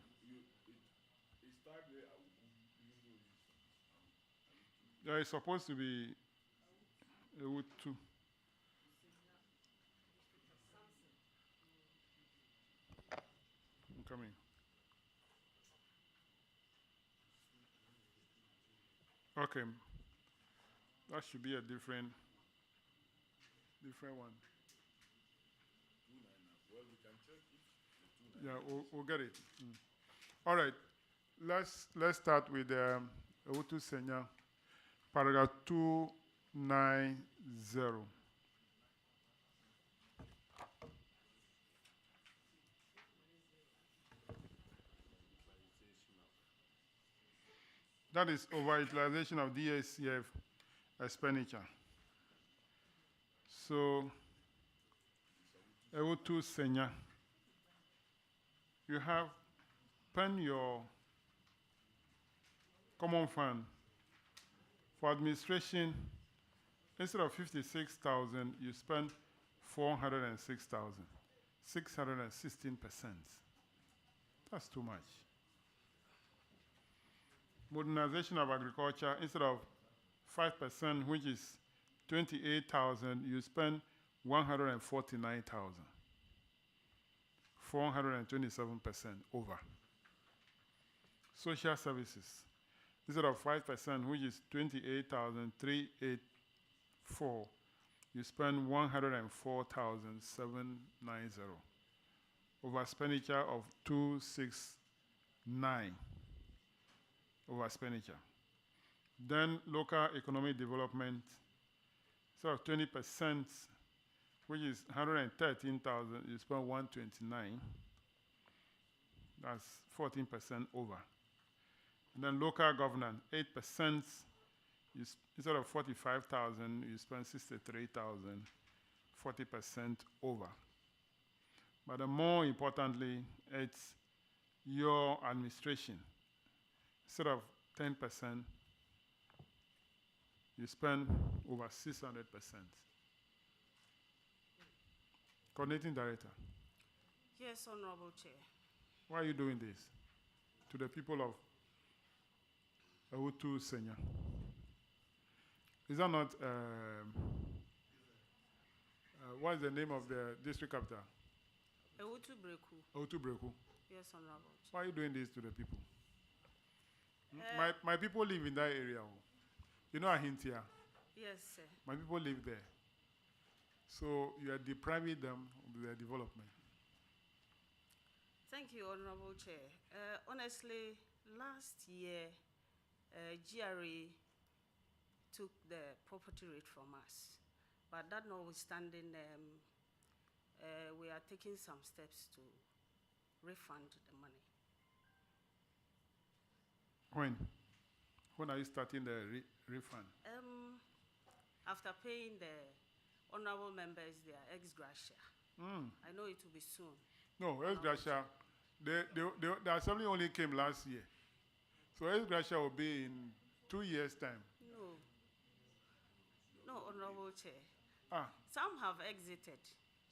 Speaker 1: Yeah, it's supposed to be Ewutu. I'm coming. Okay. That should be a different one.
Speaker 12: Well, we can check it.
Speaker 1: Yeah, we'll get it. All right. Let's start with Ewutu Senya, paragraph 290. That is overutilization of DACF expenditure. So, Ewotu Senya, you have pen your common fund for administration. Instead of 56,000, you spend 406,000, 616%. That's too much. Modernization of agriculture, instead of 5%, which is 28,000, you spend 149,000, 427% over. Social services, instead of 5%, which is 28,384, you spend 104,790. Over expenditure of 269. Over expenditure. Then local economic development, instead of 20%, which is 113,000, you spend 129. That's 14% over. And then local governance, 8%, instead of 45,000, you spend 63,000, 40% over. But more importantly, it's your administration. Instead of 10%, you spend over 600%. Coordinating Director.
Speaker 23: Yes, Honorable Chair.
Speaker 1: Why are you doing this to the people of Ewotu Senya? Is that not, what is the name of the district capital?
Speaker 23: Ewotu Breku.
Speaker 1: Ewotu Breku.
Speaker 23: Yes, Honorable Chair.
Speaker 1: Why are you doing this to the people? My people live in that area. You know Ahintia?
Speaker 23: Yes, sir.
Speaker 1: My people live there. So you are depriving them of their development.
Speaker 23: Thank you, Honorable Chair. Honestly, last year, GRA took the property rate from us. But that notwithstanding, we are taking some steps to refund the money.
Speaker 1: When are you starting the refund?
Speaker 23: After paying the honorable members their ex gratia. I know it will be soon.
Speaker 1: No, ex gratia. The assembly only came last year. So ex gratia will be in 2 years' time.
Speaker 23: No, Honorable Chair.
Speaker 1: Ah.
Speaker 23: Some have exited.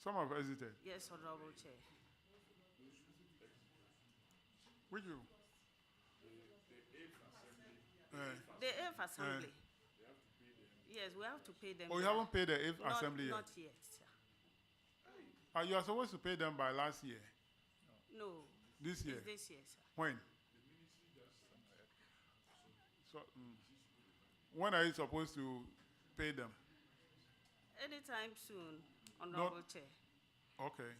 Speaker 1: Some have exited?
Speaker 23: Yes, Honorable Chair.
Speaker 1: Which you?
Speaker 23: The 8th Assembly. Yes, we have to pay them.
Speaker 1: Oh, you haven't paid the 8th Assembly yet?
Speaker 23: Not yet, sir.
Speaker 1: You are supposed to pay them by last year?
Speaker 23: No.
Speaker 1: This year?
Speaker 23: It's this year, sir.
Speaker 1: When? So, when are you supposed to pay them?
Speaker 23: Anytime soon, Honorable Chair.
Speaker 1: Okay.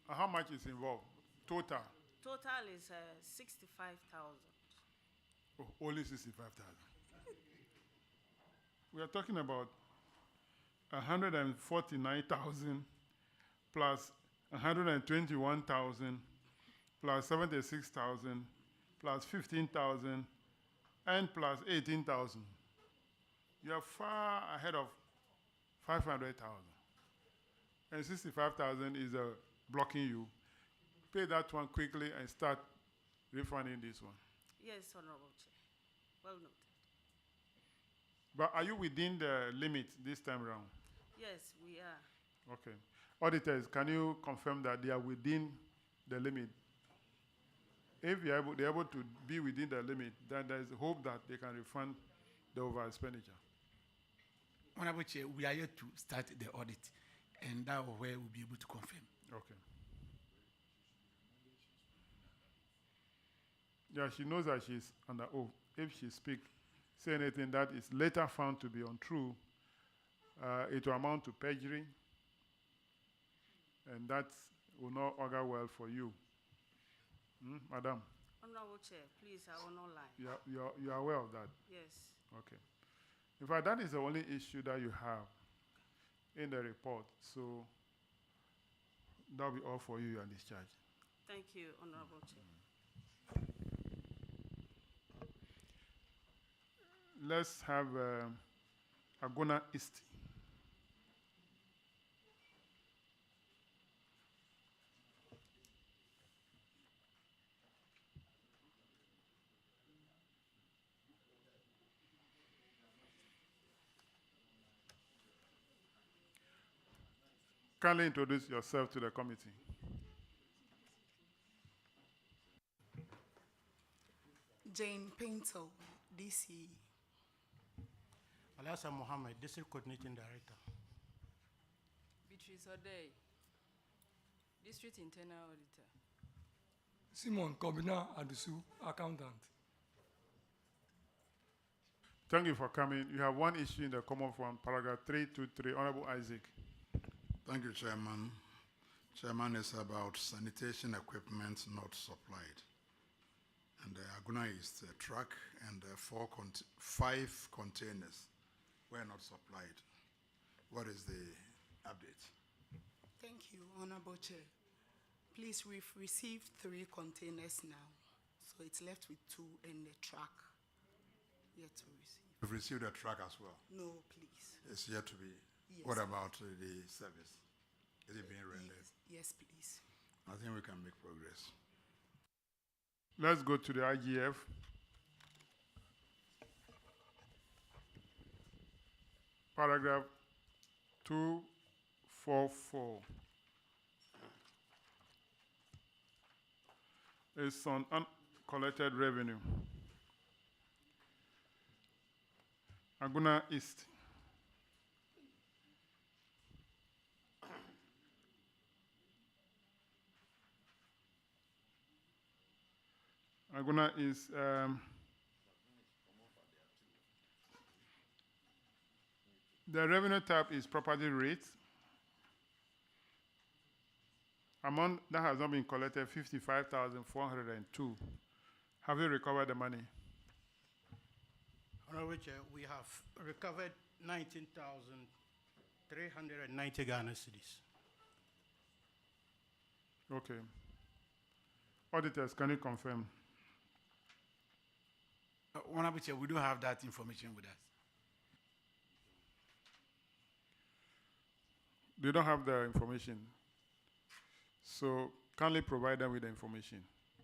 Speaker 1: How much is involved? Total?
Speaker 23: Total is 65,000.
Speaker 1: Oh, only 65,000. We are talking about 149,000 plus 121,000 plus 76,000 plus 15,000 and plus 18,000. You are far ahead of 500,000. And 65,000 is blocking you. Pay that one quickly and start refunding this one.
Speaker 23: Yes, Honorable Chair. Well noted.
Speaker 1: But are you within the limit this time around?
Speaker 23: Yes, we are.
Speaker 1: Okay. Auditors, can you confirm that they are within the limit? If they're able to be within the limit, then there is hope that they can refund the over expenditure.
Speaker 5: Honorable Chair, we are yet to start the audit, and that is where we'll be able to confirm.
Speaker 1: Okay. Yeah, she knows that she's under oath. If she speaks, say anything that is later found to be untrue, it will amount to perjury, and that will not augur well for you. Madam?
Speaker 23: Honorable Chair, please, I will not lie.
Speaker 1: You are aware of that?
Speaker 23: Yes.
Speaker 1: Okay. In fact, that is the only issue that you have in the report, so that will be all for you. You are discharged.
Speaker 23: Thank you, Honorable Chair.
Speaker 1: Let's have Auna East. Kindly introduce yourself to the committee.
Speaker 8: Jane Pinto, DC.
Speaker 20: Alasa Mohammed, District Coordinating Director.
Speaker 21: Beatrice O'Day, District Internal Auditor.
Speaker 11: Simon Kobina Adusu, Accountant.
Speaker 1: Thank you for coming. You have one issue in the Common Fund, paragraph 323. Honorable Isaac.
Speaker 13: Thank you, Chairman. Chairman, is about sanitation equipment not supplied. And Auna East truck and 5 containers were not supplied. What is the update?
Speaker 8: Thank you, Honorable Chair. Please, we've received 3 containers now, so it's left with 2 in the truck yet to receive.
Speaker 13: You've received a truck as well?
Speaker 8: No, please.
Speaker 13: It's yet to be.
Speaker 8: Yes.
Speaker 13: What about the service? Is it being rendered?
Speaker 8: Yes, please.
Speaker 13: I think we can make progress.
Speaker 1: Let's go to the IGF. Paragraph 244. It's on uncollected revenue. Auna East. Auna is the revenue tab is property rates. Amount that has not been collected, 55,402. Have you recovered the money?
Speaker 20: Honorable Chair, we have recovered 19,390 Ghana cedis.
Speaker 1: Okay. Auditors, can you confirm?
Speaker 5: Honorable Chair, we don't have that information with us.
Speaker 1: They don't have the information. So kindly provide them with the information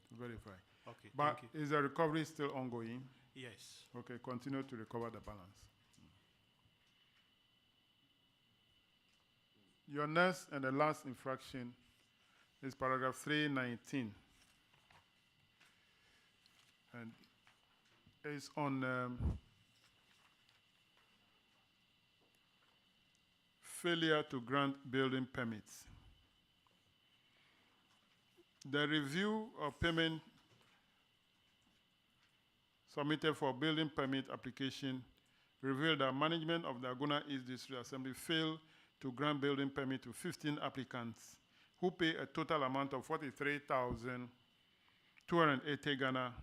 Speaker 1: to verify.
Speaker 20: Okay,
Speaker 1: but
Speaker 20: thank you.
Speaker 1: Is the recovery still ongoing?
Speaker 20: Yes.
Speaker 1: Okay, continue to recover the balance. Your next and the last infraction is paragraph 319. And it's on failure to grant building permits. The review of payment submitted for building permit application revealed that management of the Auna East District Assembly failed to grant building permit to 15 applicants who pay a total amount of 43,280 Ghana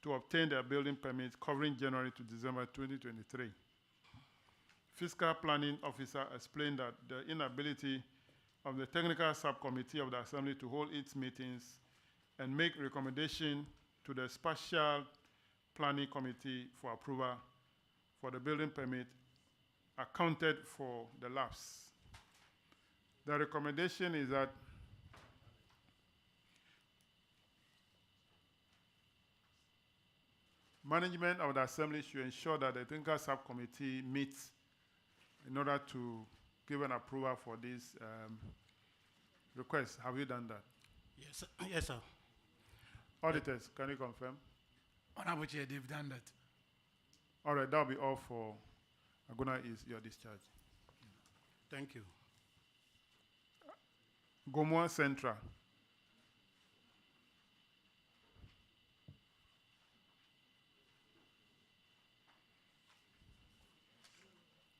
Speaker 1: to obtain their building permits covering January to December 2023. Fiscal Planning Officer explained that the inability of the Technical Subcommittee of the Assembly to hold its meetings and make recommendation to the Spatial Planning Committee for approval for the building permit accounted for the lapse. The recommendation is that management of the Assembly should ensure that the Technical Subcommittee meets in order to give an approval for this request. Have you done that?
Speaker 20: Yes, sir. Yes, sir.
Speaker 1: Auditors, can you confirm?
Speaker 5: Honorable Chair, they've done that.
Speaker 1: All right, that'll be all for Auna East, your discharge.
Speaker 20: Thank you.
Speaker 1: Guma Central.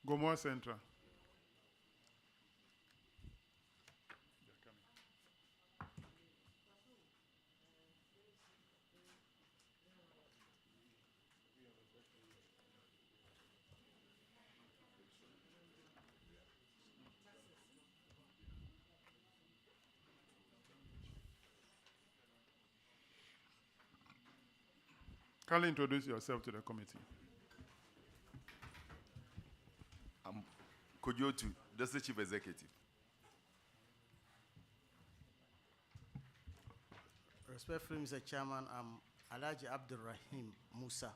Speaker 1: Guma Central. Kindly introduce yourself to the committee.
Speaker 14: Kojotu, District Chief Executive.
Speaker 15: Respectfully, Mr. Chairman, I'm Alhaji Abdulrahim Musa,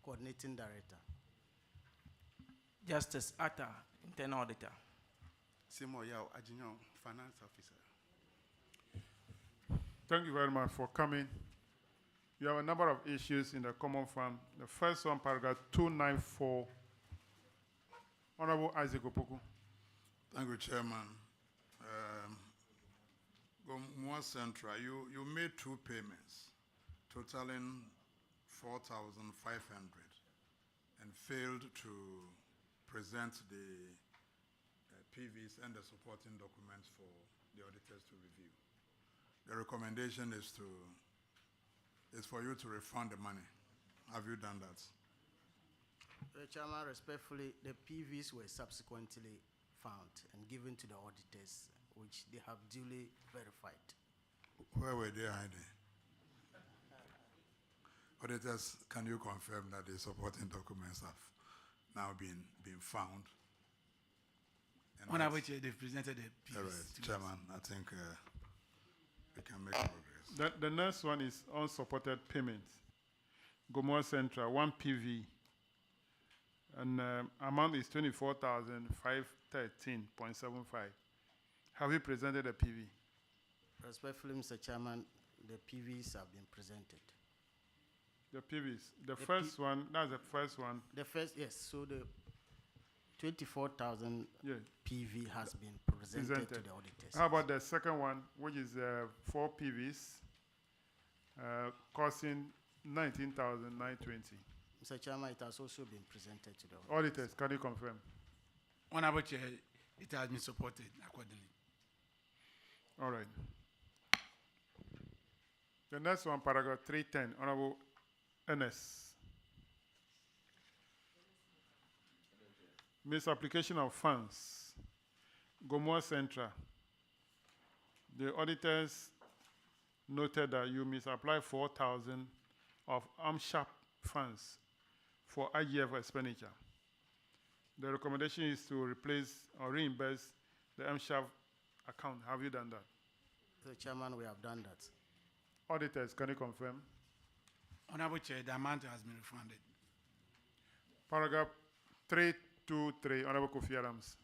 Speaker 15: Coordinating Director.
Speaker 16: Justice Atta, Internal Auditor.
Speaker 1: Simo Yao Ajinyo, Finance Officer. Thank you very much for coming. You have a number of issues in the common fund. The first one, paragraph 294. Honorable Isaac Opoku.
Speaker 13: Thank you, Chairman. Guma Central, you made 2 payments totaling 4,500 and failed to present the PVs and the supporting documents for the auditors to review. The recommendation is for you to refund the money. Have you done that?
Speaker 15: Chairman, respectfully, the PVs were subsequently found and given to the auditors, which they have duly verified.
Speaker 13: Where were they hiding? Auditors, can you confirm that the supporting documents have now been found?
Speaker 5: On which they've presented the PVs.
Speaker 13: All right, Chairman, I think we can make progress.
Speaker 1: The next one is unsupported payments. Guma Central, 1 PV. And amount is 24,513.75. Have you presented a PV?
Speaker 15: Respectfully, Mr. Chairman, the PVs have been presented.
Speaker 1: The PVs. The first one, that's the first one.
Speaker 15: The first, yes. So the 24,000 PV has been presented to the auditors.
Speaker 1: How about the second one, which is 4 PVs, costing 19,920?
Speaker 15: Mr. Chairman, it has also been presented to the
Speaker 1: auditors. Can you confirm?
Speaker 5: Honorable Chair, it has been supported accordingly.
Speaker 1: All right. The next one, paragraph 310, Honorable NS. Misapplication of funds. Guma Central. The auditors noted that you misapply 4,000 of AMSHAP funds for IGF expenditure. The recommendation is to replace or reimburse the AMSHAP account. Have you done that?
Speaker 15: Mr. Chairman, we have done that.
Speaker 1: Auditors, can you confirm?
Speaker 5: Honorable Chair, the amount has been refunded.
Speaker 1: Paragraph 323, Honorable Kofi Adams.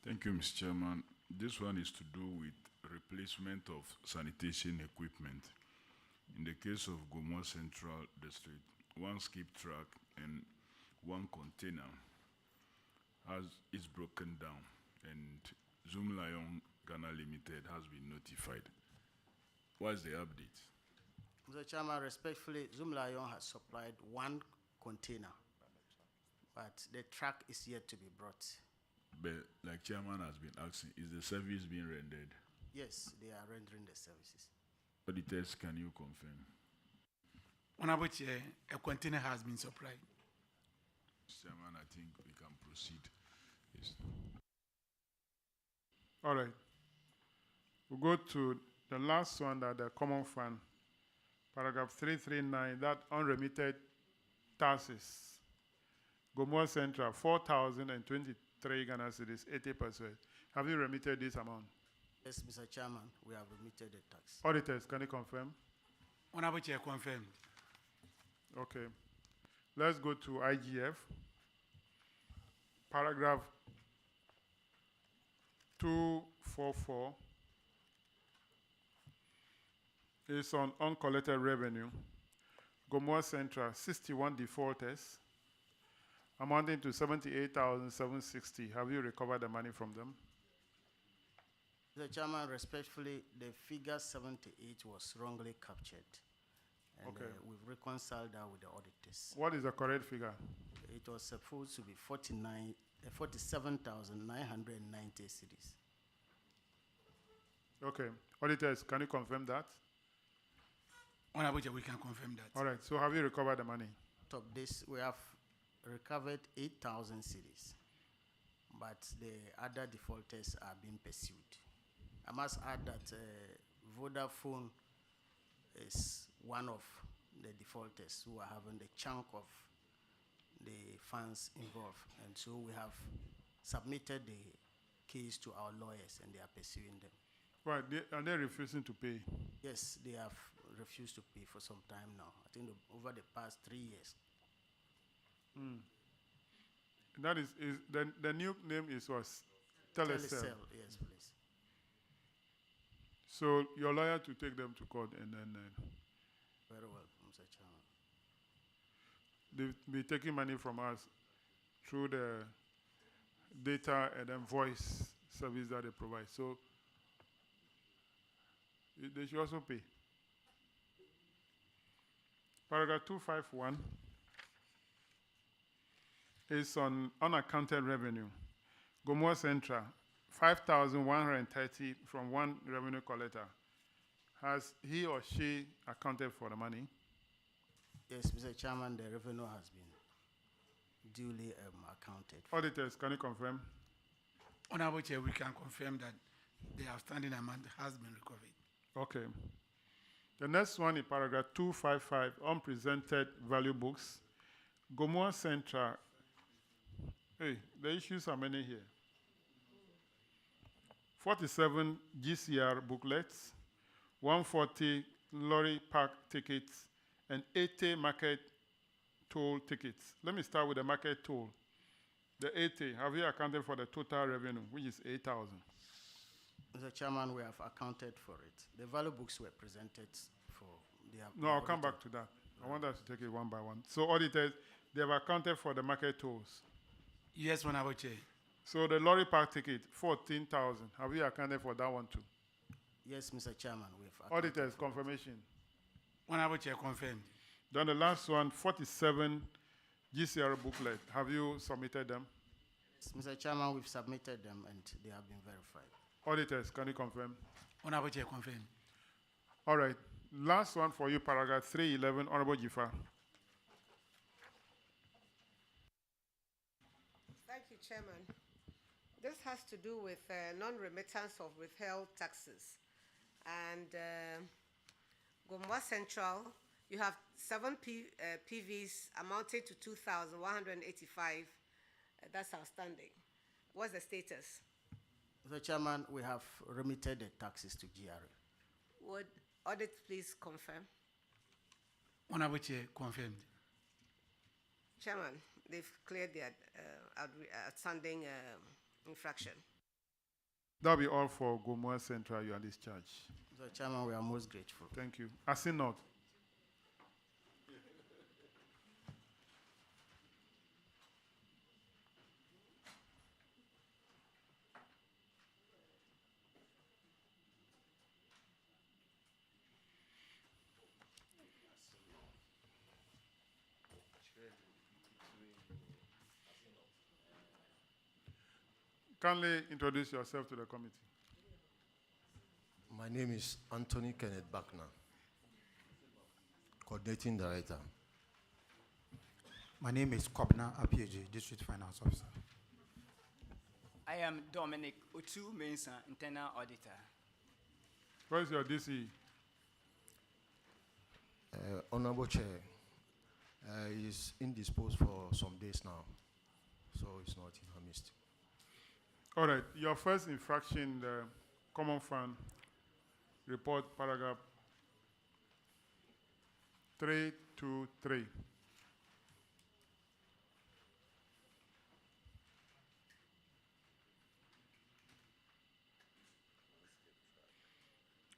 Speaker 12: Thank you, Mr. Chairman. This one is to do with replacement of sanitation equipment. In the case of Guma Central District, 1 skip track and 1 container is broken down, and Zoom Lion Ghana Limited has been notified. What's the update?
Speaker 15: Mr. Chairman, respectfully, Zoom Lion has supplied 1 container, but the truck is yet to be brought.
Speaker 12: But like Chairman has been asking, is the service being rendered?
Speaker 15: Yes, they are rendering the services.
Speaker 12: Auditors, can you confirm?
Speaker 5: Honorable Chair, a container has been supplied.
Speaker 12: Chairman, I think we can proceed. Yes.
Speaker 1: All right. We'll go to the last one, that the common fund, paragraph 339, that unremitted taxes. Guma Central, 4,023 Ghana cedis, 80%. Have you remitted this amount?
Speaker 15: Yes, Mr. Chairman, we have remitted the tax.
Speaker 1: Auditors, can you confirm?
Speaker 5: Honorable Chair, confirmed.
Speaker 1: Okay. Let's go to IGF. Paragraph 244 is on uncollected revenue. Guma Central, 61 defaulters, amounting to 78,760. Have you recovered the money from them?
Speaker 15: Mr. Chairman, respectfully, the figure 78 was wrongly captured. And we've reconciled that with the auditors.
Speaker 1: What is the correct figure?
Speaker 15: It was supposed to be 47,990 cedis.
Speaker 1: Okay. Auditors, can you confirm that?
Speaker 5: Honorable Chair, we can confirm that.
Speaker 1: All right. So have you recovered the money?
Speaker 15: Top this, we have recovered 8,000 cedis, but the other defaulters are being pursued. I must add that Vodafone is one of the defaulters who are having the chunk of the funds involved, and so we have submitted the case to our lawyers and they are pursuing them.
Speaker 1: Right, are they refusing to pay?
Speaker 15: Yes, they have refused to pay for some time now. I think over the past 3 years.
Speaker 1: That is the new name was Telecell.
Speaker 15: Yes, please.
Speaker 1: So your lawyer to take them to court and then
Speaker 15: Very well, Mr. Chairman.
Speaker 1: they'll be taking money from us through the data and then voice service that they provide. So they should also pay. Paragraph 251 is on unaccounted revenue. Guma Central, 5,130 from one revenue collector. Has he or she accounted for the money?
Speaker 15: Yes, Mr. Chairman, the revenue has been duly accounted for.
Speaker 1: Auditors, can you confirm?
Speaker 5: Honorable Chair, we can confirm that the outstanding amount has been recovered.
Speaker 1: Okay. The next one is paragraph 255, unpresented value books. Guma Central. Hey, the issues are many here. 47 GCR booklets, 140 lorry park tickets, and 80 market toll tickets. Let me start with the market toll. The 80, have you accounted for the total revenue, which is 8,000?
Speaker 15: Mr. Chairman, we have accounted for it. The value books were presented for the.
Speaker 1: No, I'll come back to that. I want us to take it one by one. So auditors, they have accounted for the market tolls.
Speaker 5: Yes, Honorable Chair.
Speaker 1: So the lorry park ticket, 14,000. Have you accounted for that one too?
Speaker 15: Yes, Mr. Chairman, we have.
Speaker 1: Auditors, confirmation.
Speaker 5: Honorable Chair, confirmed.
Speaker 1: Then the last one, 47 GCR booklet. Have you submitted them?
Speaker 15: Yes, Mr. Chairman, we've submitted them and they have been verified.
Speaker 1: Auditors, can you confirm?
Speaker 5: Honorable Chair, confirmed.
Speaker 1: All right. Last one for you, paragraph 311, Honorable Jifa.
Speaker 7: Thank you, Chairman. This has to do with non-remittance of withheld taxes. And Guma Central, you have 7 PVs amounting to 2,185. That's outstanding. What's the status?
Speaker 15: Mr. Chairman, we have remitted the taxes to GRA.
Speaker 7: Would audit please confirm?
Speaker 5: Honorable Chair, confirmed.
Speaker 7: Chairman, they've cleared their outstanding infraction.
Speaker 1: That'll be all for Guma Central. You are discharged.
Speaker 15: Mr. Chairman, we are most grateful.
Speaker 1: Thank you. Asent North. Kindly introduce yourself to the committee.
Speaker 9: My name is Anthony Kenneth Buckner, Coordinating Director.
Speaker 18: My name is Kobna Apieje, District Finance Officer.
Speaker 19: I am Dominic Otu Mensah, Internal Auditor.
Speaker 1: Where is your DC?
Speaker 9: Honorable Chair, he is indisposed for some days now, so it's not in our midst.
Speaker 1: All right. Your first infraction, the Common Fund report, paragraph 323.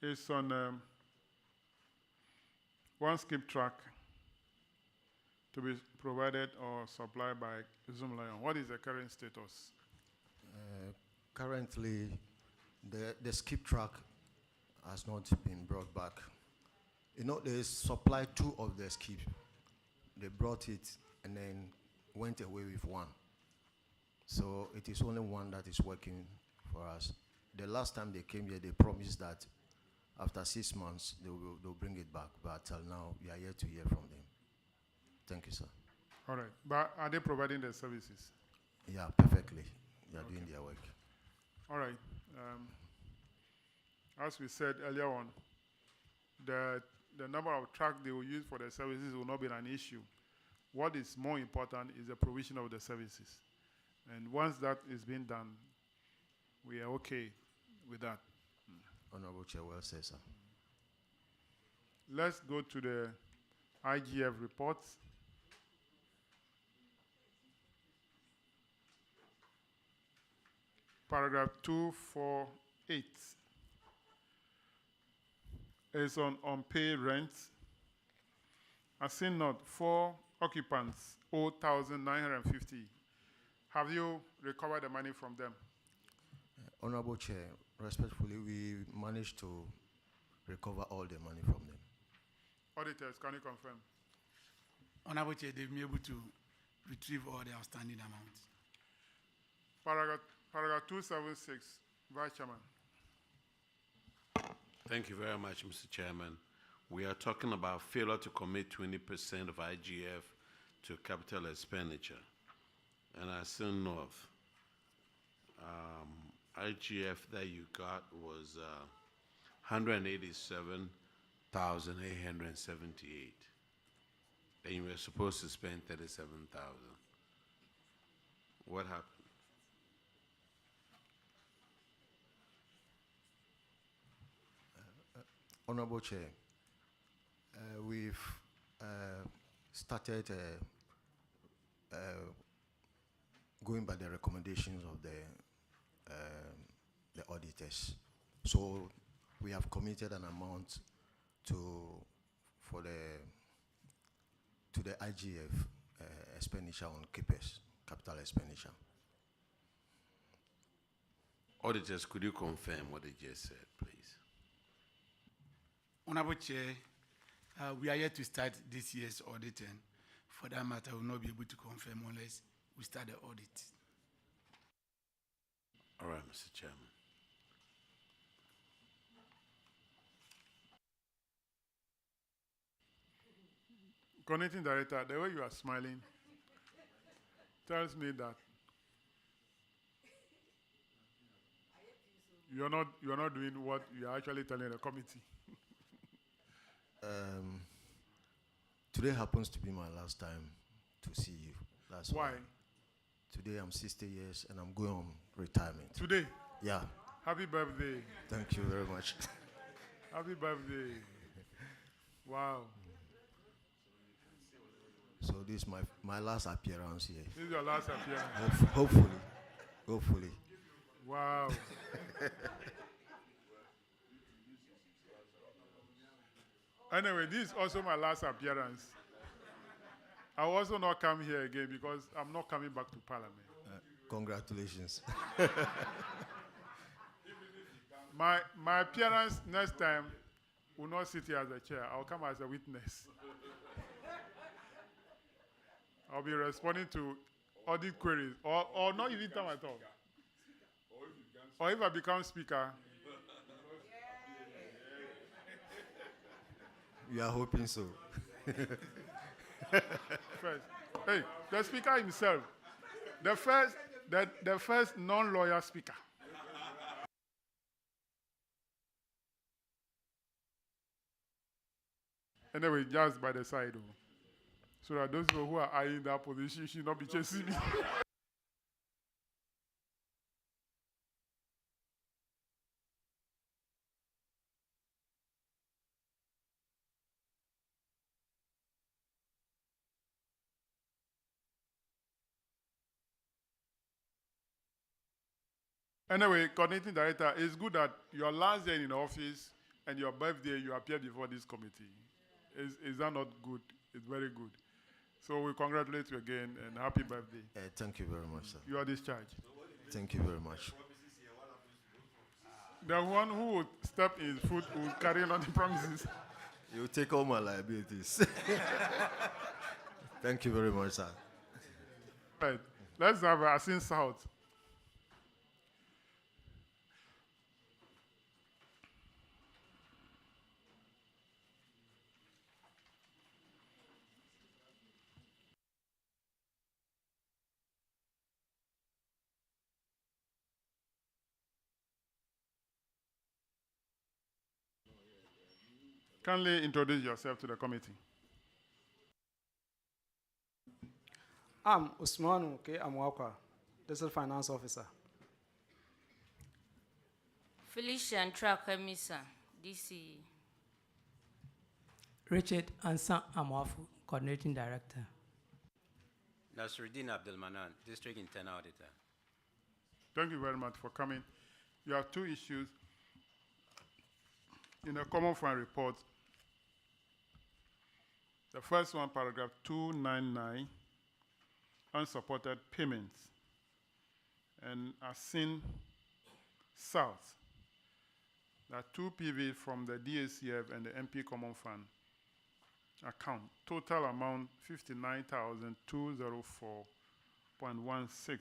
Speaker 1: It's on one skip track to be provided or supplied by Zoom Lion. What is the current status?
Speaker 9: Currently, the skip track has not been brought back. You know, they supplied 2 of the skip. They brought it and then went away with 1. So it is only 1 that is working for us. The last time they came here, they promised that after 6 months, they'll bring it back. But till now, we are yet to hear from them. Thank you, sir.
Speaker 1: All right. But are they providing the services?
Speaker 9: Yeah, perfectly. They are doing their work.
Speaker 1: All right. As we said earlier on, the number of trucks they will use for the services will not be an issue. What is more important is the provision of the services. And once that is being done, we are okay with that.
Speaker 9: Honorable Chair, well said, sir.
Speaker 1: Let's go to the IGF reports. Paragraph 248 is on unpaid rent. Asent North, 4 occupants, 0,950. Have you recovered the money from them?
Speaker 9: Honorable Chair, respectfully, we managed to recover all the money from them.
Speaker 1: Auditors, can you confirm?
Speaker 5: Honorable Chair, they've been able to retrieve all the outstanding amounts.
Speaker 1: Paragraph 276, Vice Chairman.
Speaker 2: Thank you very much, Mr. Chairman. We are talking about failure to commit 20% of IGF to capital expenditure. And Asent North, IGF that you got was 187,878. And you were supposed to spend 37,000. What happened?
Speaker 9: Honorable Chair, we've started going by the recommendations of the auditors. So we have committed an amount to the IGF expenditure on CAPEX, capital expenditure.
Speaker 2: Auditors, could you confirm what they just said, please?
Speaker 5: Honorable Chair, we are yet to start this year's audit, and for that matter, we will not be able to confirm unless we start the audit.
Speaker 2: All right, Mr. Chairman.
Speaker 1: Coordinating Director, the way you are smiling tells me that you are not doing what you are actually telling the committee.
Speaker 9: Today happens to be my last time to see you. That's
Speaker 1: why.
Speaker 9: Today I'm 60 years and I'm going on retirement.
Speaker 1: Today?
Speaker 9: Yeah.
Speaker 1: Happy birthday.
Speaker 9: Thank you very much.
Speaker 1: Happy birthday. Wow.
Speaker 9: So this is my last appearance here.
Speaker 1: This is your last appearance.
Speaker 9: Hopefully.
Speaker 1: Wow. Anyway, this is also my last appearance. I will also not come here again because I'm not coming back to Parliament.
Speaker 9: Congratulations.
Speaker 1: My appearance next time will not sit here as a chair. I'll come as a witness. I'll be responding to audit queries or not even time at all. Or if I become speaker.
Speaker 9: You are hoping so.
Speaker 1: First. Hey, the speaker himself. The first non-lawyer speaker. Anyway, just by the side. So that those people who are eyeing that position should not be chasing me. Anyway, coordinating director, it's good that your last day in office and your birthday, you appear before this committee. Is that not good? It's very good. So we congratulate you again and happy birthday.
Speaker 9: Thank you very much, sir.
Speaker 1: You are discharged.
Speaker 9: Thank you very much.
Speaker 1: The one who would step in his foot will carry on the promises.
Speaker 9: You take all my liabilities. Thank you very much, sir.
Speaker 1: Right. Let's have Asent South. Kindly introduce yourself to the committee.
Speaker 4: I'm Usmanu K. Amwakwa,
Speaker 18: District Finance Officer.
Speaker 21: Felician Trakamisa, DC.
Speaker 4: Richard Ansa Amwafu, Coordinating Director.
Speaker 24: Nasruddin Abdelmanan, District Internal Auditor.
Speaker 1: Thank you very much for coming. You have two issues in the Common Fund report. The first one, paragraph 299, unsupported payments. And Asent South, there are two PV from the DACF and the MP Common Fund account. Total amount 59,204.16.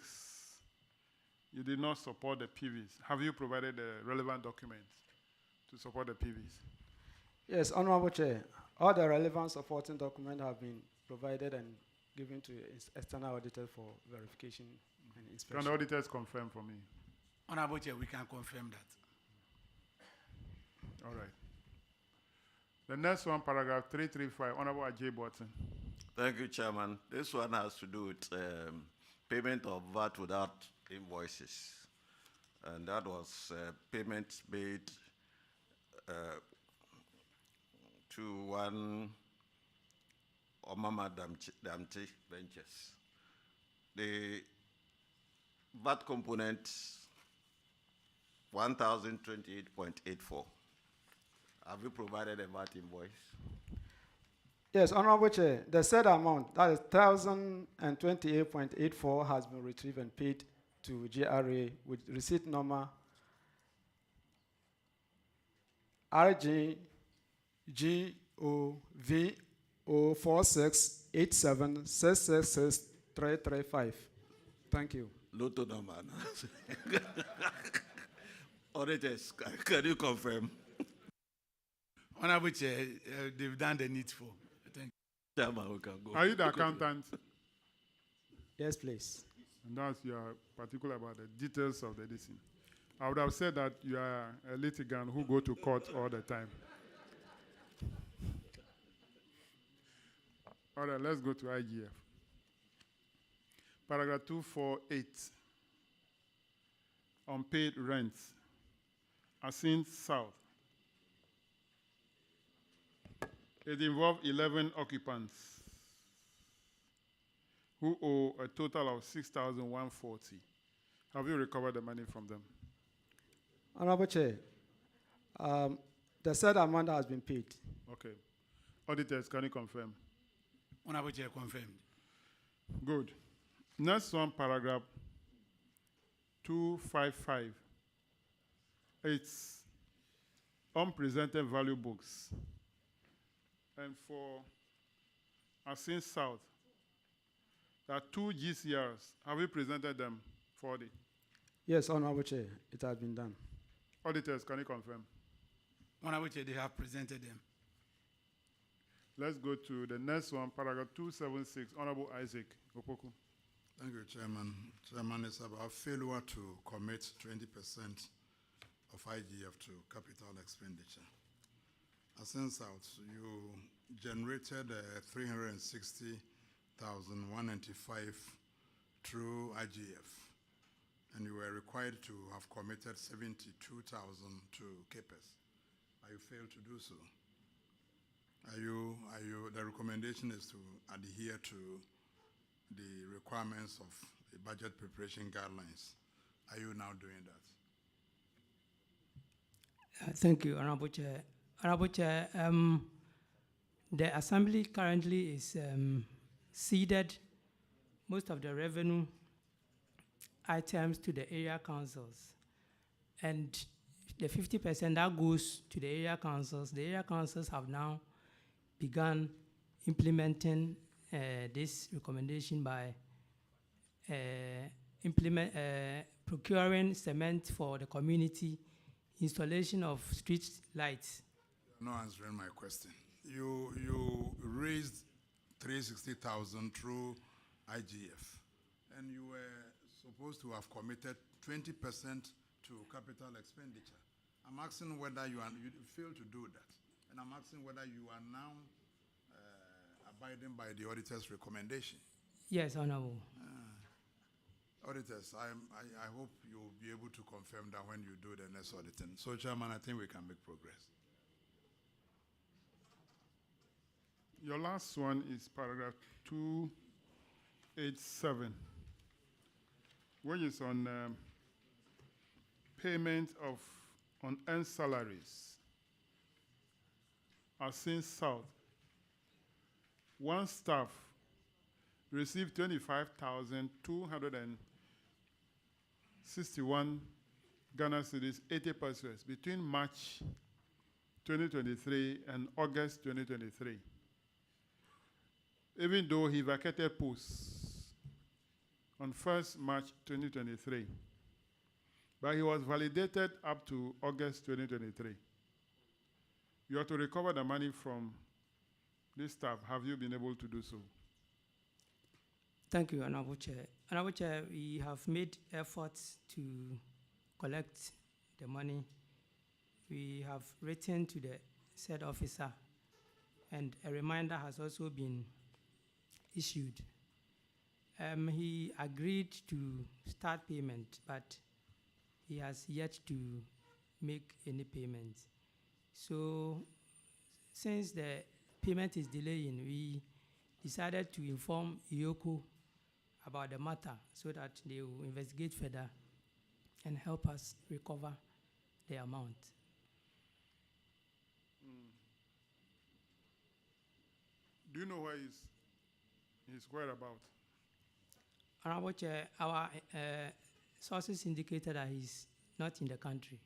Speaker 1: You did not support the PVs. Have you provided the relevant documents to support the PVs?
Speaker 18: Yes, Honorable Chair. All the relevant supporting documents have been provided and given to external auditors for verification and inspection.
Speaker 1: Can the auditors confirm for me?
Speaker 5: Honorable Chair, we can confirm that.
Speaker 1: All right. The next one, paragraph 335, Honorable Ajay Watson.
Speaker 2: Thank you, Chairman. This one has to do with payment of VAT without invoices. And that was payment made to one Omama Damti Ventures. The VAT component 1,028.84. Have you provided a VAT invoice?
Speaker 18: Yes, Honorable Chair. The said amount, that is 1,028.84, has been retrieved and paid to GRA with receipt number RGOVO4687666335. Thank you.
Speaker 2: Lotto number. Auditors, can you confirm?
Speaker 5: Honorable Chair, they've done the needful. Thank you.
Speaker 2: Chairman, we can go.
Speaker 1: Are you the accountant?
Speaker 18: Yes, please.
Speaker 1: And that's you are particular about the details of the decision. I would have said that you are a litigant who go to court all the time. All right, let's go to IGF. Paragraph 248. Unpaid rents. Asent South. It involved 11 occupants who owe a total of 6,140. Have you recovered the money from them?
Speaker 18: Honorable Chair, the said amount has been paid.
Speaker 1: Okay. Auditors, can you confirm?
Speaker 5: Honorable Chair, confirmed.
Speaker 1: Good. Next one, paragraph 255. It's unpresented value books. And for Asent South, there are two GCRs. Have you presented them for the?
Speaker 18: Yes, Honorable Chair, it has been done.
Speaker 1: Auditors, can you confirm?
Speaker 5: Honorable Chair, they have presented them.
Speaker 1: Let's go to the next one, paragraph 276, Honorable Isaac Opoku.
Speaker 13: Thank you, Chairman. Chairman, it's about failure to commit 20% of IGF to capital expenditure. Asent South, you generated 360,195 through IGF, and you were required to have committed 72,000 to CAPES. You failed to do so. The recommendation is to adhere to the requirements of the budget preparation guidelines. Are you now doing that?
Speaker 4: Thank you, Honorable Chair. Honorable Chair, the Assembly currently is ceded most of the revenue items to the area councils. And the 50% that goes to the area councils have now begun implementing this recommendation by procuring cement for the community, installation of street lights.
Speaker 13: You're not answering my question. You raised 360,000 through IGF, and you were supposed to have committed 20% to capital expenditure. I'm asking whether you failed to do that, and I'm asking whether you are now abiding by the auditor's recommendation.
Speaker 4: Yes, Honorable.
Speaker 13: Auditors, I hope you'll be able to confirm that when you do the next auditing. So, Chairman, I think we can make progress.
Speaker 1: Your last one is paragraph 287, which is on payment of unearned salaries. Asent South. One staff received 25,261 Ghana cedis, 80 pesos between March 2023 and August 2023. Even though he vacated posts on 1st March 2023, but he was validated up to August 2023. You have to recover the money from this staff. Have you been able to do so?
Speaker 4: Thank you, Honorable Chair. Honorable Chair, we have made efforts to collect the money. We have written to the said officer, and a reminder has also been issued. He agreed to start payment, but he has yet to make any payment. So, since the payment is delaying, we decided to inform IOCO about the matter so that they will investigate further and help us recover the amount.
Speaker 1: Do you know where his whereabouts?
Speaker 4: Honorable Chair, our sources indicated that he's not in the country.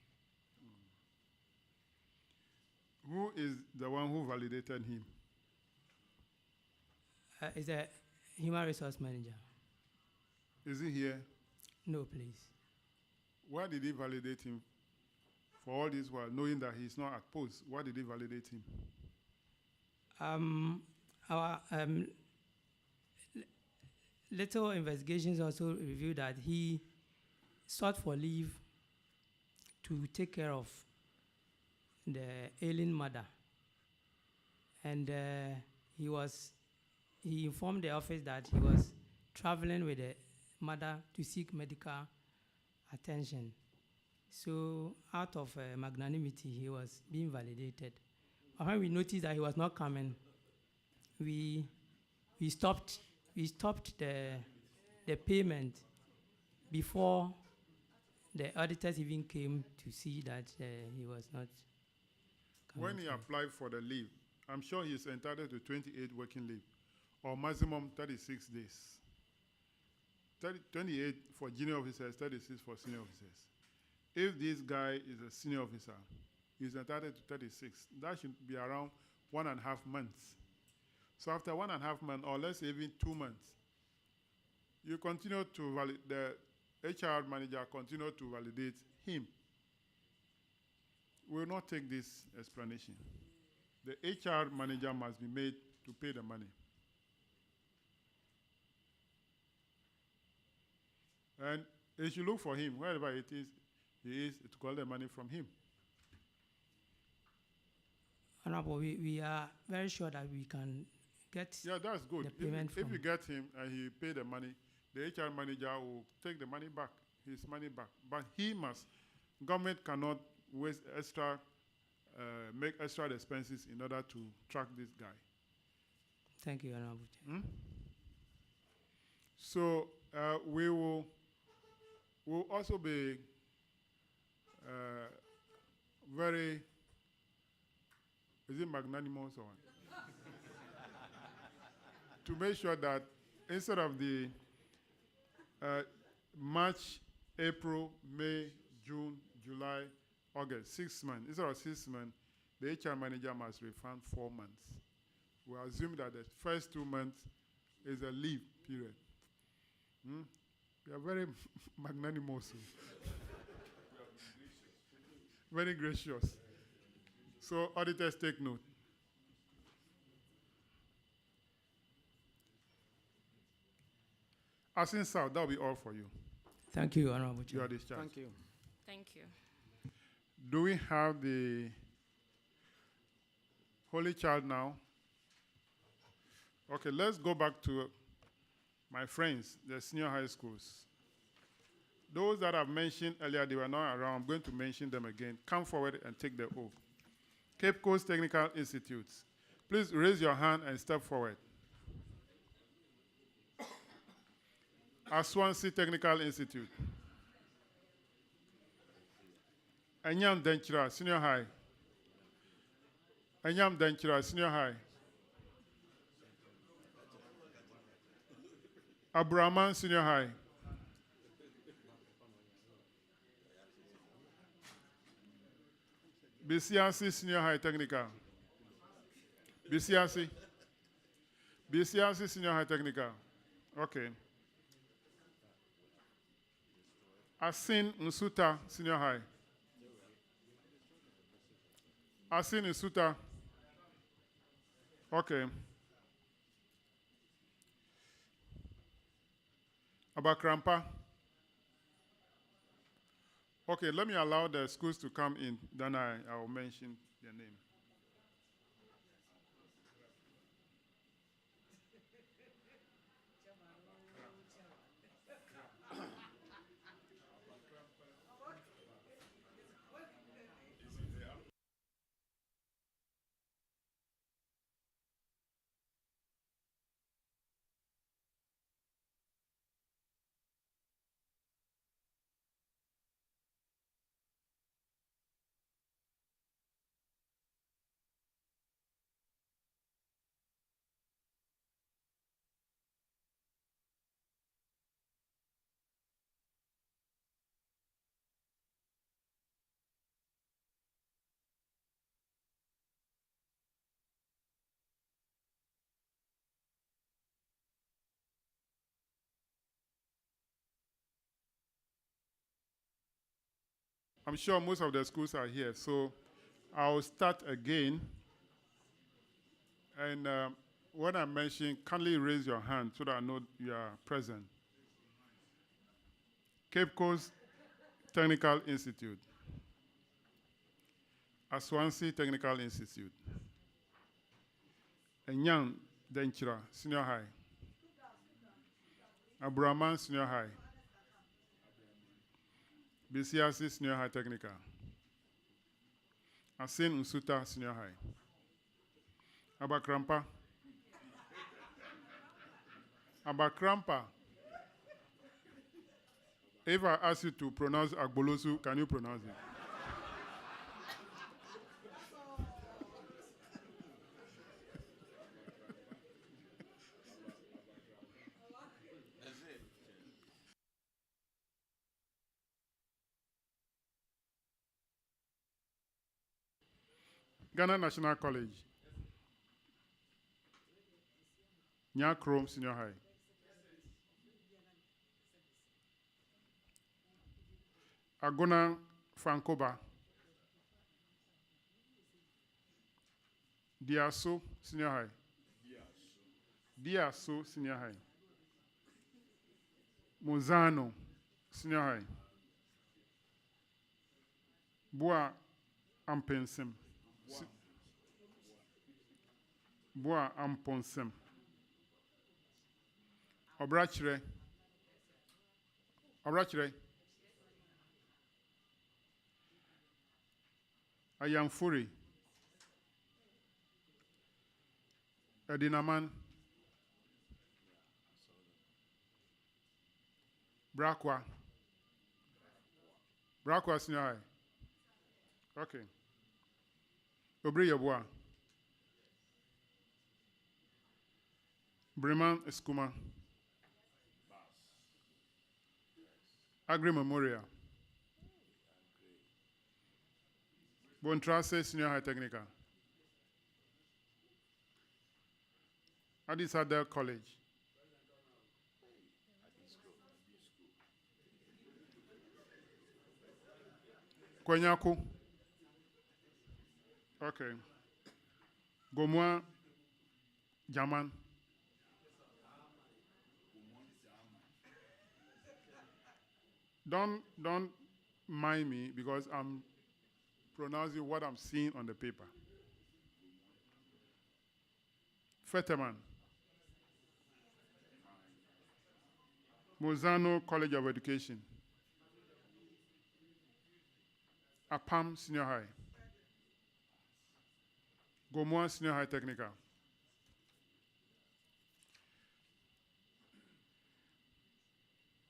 Speaker 1: Who is the one who validated him?
Speaker 4: Is a human resource manager.
Speaker 1: Is he here?
Speaker 4: No, please.
Speaker 1: Why did he validate him for all this while, knowing that he's not at post? Why did he validate him?
Speaker 4: Our little investigations also revealed that he sought for leave to take care of the ailing mother, and he informed the office that he was traveling with the mother to seek medical attention. So out of magnanimity, he was being validated. But when we noticed that he was not coming, we stopped the payment before the auditors even came to see that he was not coming.
Speaker 1: When he applied for the leave, I'm sure he's entitled to 28 working leave, or maximum 36 days. 28 for junior officers, 36 for senior officers. If this guy is a senior officer, he's entitled to 36. That should be around 1.5 months. So after 1.5 months, or let's say even 2 months, you continue to validate, the HR manager continue to validate him. We will not take this explanation. The HR manager must be made to pay the money. And if you look for him, wherever it is, he is to collect the money from him.
Speaker 4: Honorable, we are very sure that we can get.
Speaker 1: Yeah, that's good.
Speaker 4: The payment
Speaker 1: if you get him and he pay the money, the HR manager will take the money back, his money back. But he must, government cannot waste extra, make extra expenses in order to track this guy.
Speaker 4: Thank you, Honorable Chair.
Speaker 1: So we will also be very, is it magnanimous or what? To make sure that instead of the March, April, May, June, July, August, 6 months, instead of 6 months, the HR manager must refund 4 months. We assume that the first 2 months is a leave period. We are very magnanimous. Very gracious. So auditors, take note. Asent South, that will be all for you.
Speaker 4: Thank you, Honorable Chair.
Speaker 1: You are discharged.
Speaker 18: Thank you.
Speaker 21: Thank you.
Speaker 1: Do we have the Holy Child now? Okay, let's go back to my friends, the senior high schools. Those that I've mentioned earlier, they were not around. I'm going to mention them again. Come forward and take the oath. Cape Coast Technical Institute. Please raise your hand and step forward. Swansea Technical Institute. Enyam Denchira, Senior High. Enyam Denchira, Senior High. Abraman, Senior High. BCRC, Senior High Technical. BCRC. BCRC, Senior High Technical. Okay. Asent South, Senior High. Asent South. Okay. Abakrampa. Okay, let me allow the schools to come in, then I will mention their name. I'm sure most of the schools are here, so I'll start again. And when I mention, kindly raise your hand so that I know you are present. Cape Coast Technical Institute. Swansea Technical Institute. Enyam Denchira, Senior High. Abraman, Senior High. BCRC, Senior High Technical. Asent South, Senior High. Abakrampa. Abakrampa. If I ask you to pronounce Agbolosu, can you pronounce it? Ghana National College. Nyakrom Senior High. Agona Francoba. Diaso Senior High. Diaso Senior High. Mozano Senior High. Boa Ampensem. Boa Amponsem. Obrachire. Obrachire. Ayamfuri. Edinaman. Brakwa. Brakwa Senior High. Okay. Obri Yabua. Breman Asikuma. Agri Memorial. Bontrace Senior High Technical. Addis Ababa College. Kwenyaku. Okay. Gomwa Jaman. Don't mind me because I'm pronouncing what I'm seeing on the paper. Feteman. Mozano College of Education. Apam Senior High, Guma Senior High Technical,